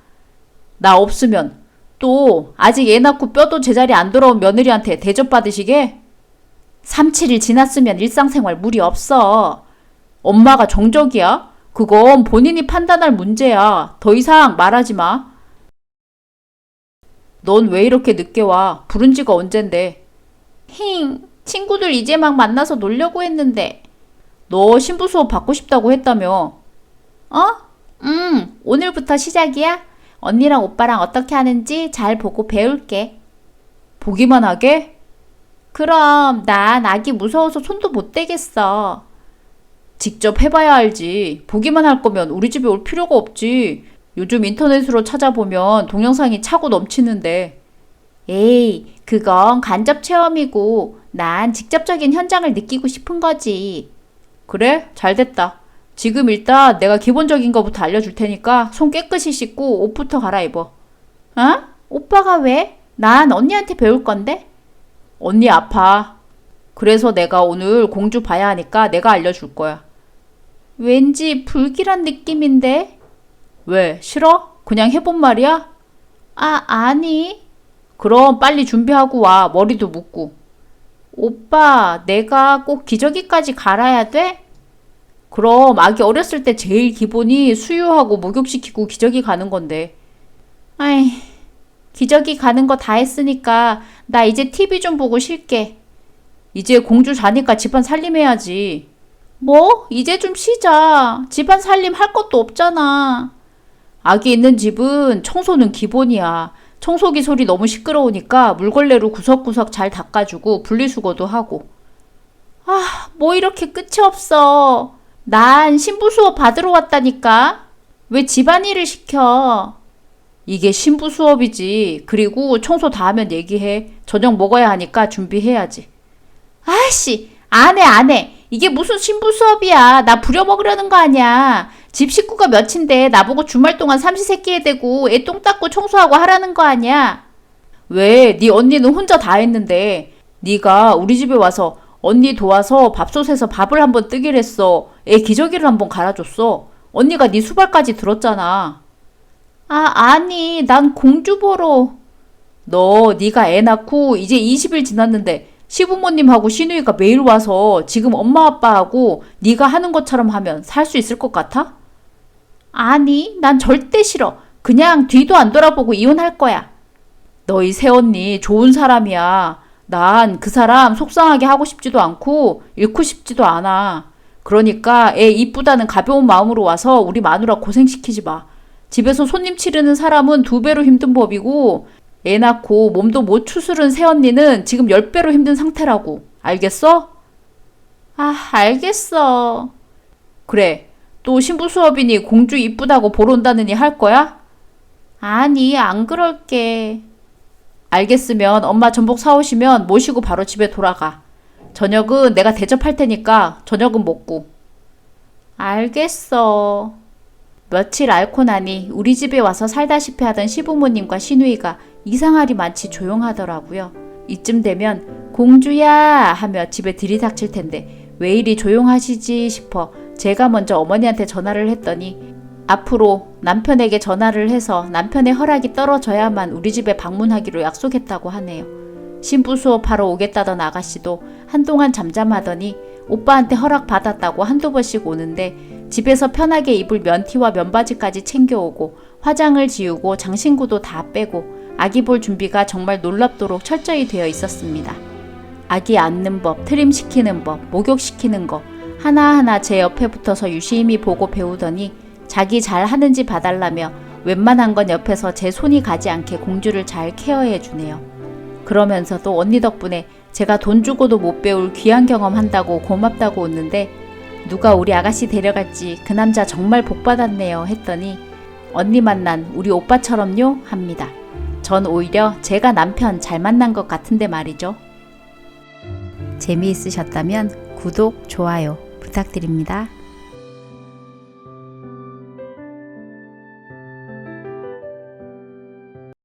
나 없으면 또 아직 애 낳고 뼈도 제자리 안 돌아온 며느리한테 대접받으시게? 3, 7일 지났으면 일상생활 무리 없어. 엄마가 정적이야? 그건 본인이 판단할 문제야. 더 이상 말하지 마. 넌 왜 이렇게 늦게 와? 부른 지가 언젠데. 친구들 이제 막 만나서 놀려고 했는데. 너 신부 수업 받고 싶다고 했다며. 어? 오늘부터 시작이야? 언니랑 오빠랑 어떻게 하는지 잘 보고 배울게. 보기만 하게? 그럼 난 아기 무서워서 손도 못 대겠어. 직접 해봐야 알지. 보기만 할 거면 우리 집에 올 필요가 없지. 요즘 인터넷으로 찾아보면 동영상이 차고 넘치는데. 에이, 그건 간접 체험이고 난 직접적인 현장을 느끼고 싶은 거지. 그래? 잘됐다. 지금 일단 내가 기본적인 거부터 알려줄 테니까 손 깨끗이 씻고 옷부터 갈아입어. 어? 오빠가 왜? 난 언니한테 배울 건데? 언니 아파. 그래서 내가 오늘 공주 봐야 하니까 내가 알려줄 거야. 왠지 불길한 느낌인데? 왜? 싫어? 그냥 해본 말이야? 아니. 그럼 빨리 준비하고 와. 머리도 묶고. 오빠, 내가 꼭 기저귀까지 갈아야 돼? 그럼 아기 어렸을 때 제일 기본이 수유하고 목욕시키고 기저귀 가는 건데. 아이, 기저귀 가는 거 다 했으니까 나 이제 TV 좀 보고 쉴게. 이제 공주 자니까 집안 살림해야지. 뭐? 이제 좀 쉬자. 집안 살림 할 것도 없잖아. 아기 있는 집은 청소는 기본이야. 청소기 소리 너무 시끄러우니까 물걸레로 구석구석 잘 닦아주고 분리수거도 하고. 뭐 이렇게 끝이 없어. 난 신부 수업 받으러 왔다니까. 왜 집안일을 시켜? 이게 신부 수업이지. 그리고 청소 다 하면 얘기해. 저녁 먹어야 하니까 준비해야지. 아이씨, 안 해. 이게 무슨 신부 수업이야. 나 부려먹으려는 거 아니야. 집 식구가 몇인데 나보고 주말 동안 삼시세끼 해대고 애 똥 닦고 청소하고 하라는 거 아니야. 왜? 네 언니는 혼자 다 했는데 네가 우리 집에 와서 언니 도와서 밥솥에서 밥을 한번 뜨기랬어. 애 기저귀를 한번 갈아줬어. 언니가 네 수발까지 들었잖아. 아니, 난 공주 보러. 네가 애 낳고 이제 20일 지났는데 시부모님하고 시누이가 매일 와서 지금 엄마 아빠하고 네가 하는 것처럼 하면 살 수 있을 것 같아? 아니, 난 절대 싫어. 그냥 뒤도 안 돌아보고 이혼할 거야. 너희 새언니 좋은 사람이야. 난 그 사람 속상하게 하고 싶지도 않고 잃고 싶지도 않아. 그러니까 애 이쁘다는 가벼운 마음으로 와서 우리 마누라 고생시키지 마. 집에서 손님 치르는 사람은 2배로 힘든 법이고 애 낳고 몸도 못 추스른 새언니는 지금 10배로 힘든 상태라고. 알겠어? 알겠어. 그래. 또 신부 수업이니 공주 이쁘다고 보러 온다느니 할 거야? 아니, 안 그럴게. 알겠으면 엄마 전복 사오시면 모시고 바로 집에 돌아가. 저녁은 내가 대접할 테니까 저녁은 먹고. 알겠어. 며칠 앓고 나니 우리 집에 와서 살다시피 하던 시부모님과 시누이가 이상하리 많지 조용하더라고요. 이쯤 되면 공주야 하며 집에 들이닥칠 텐데 왜 이리 조용하시지 싶어 제가 먼저 어머니한테 전화를 했더니 앞으로 남편에게 전화를 해서 남편의 허락이 떨어져야만 우리 집에 방문하기로 약속했다고 하네요. 신부 수업하러 오겠다던 아가씨도 한동안 잠잠하더니 오빠한테 허락받았다고 한두 번씩 오는데 집에서 편하게 입을 면티와 면바지까지 챙겨오고 화장을 지우고 장신구도 다 빼고 아기 볼 준비가 정말 놀랍도록 철저히 되어 있었습니다. 아기 앉는 법, 트림시키는 법, 목욕시키는 거 하나하나 제 옆에 붙어서 유심히 보고 배우더니 자기 잘 하는지 봐달라며 웬만한 건 옆에서 제 손이 가지 않게 공주를 잘 케어해 주네요. 그러면서도 언니 덕분에 제가 돈 주고도 못 배울 귀한 경험 한다고 고맙다고 웃는데 누가 우리 아가씨 데려갈지 그 남자 정말 복 받았네요 했더니 언니 만난 우리 오빠처럼요 합니다. 전 오히려 제가 남편 잘 만난 것 같은데 말이죠. 재미있으셨다면 구독, 좋아요 부탁드립니다.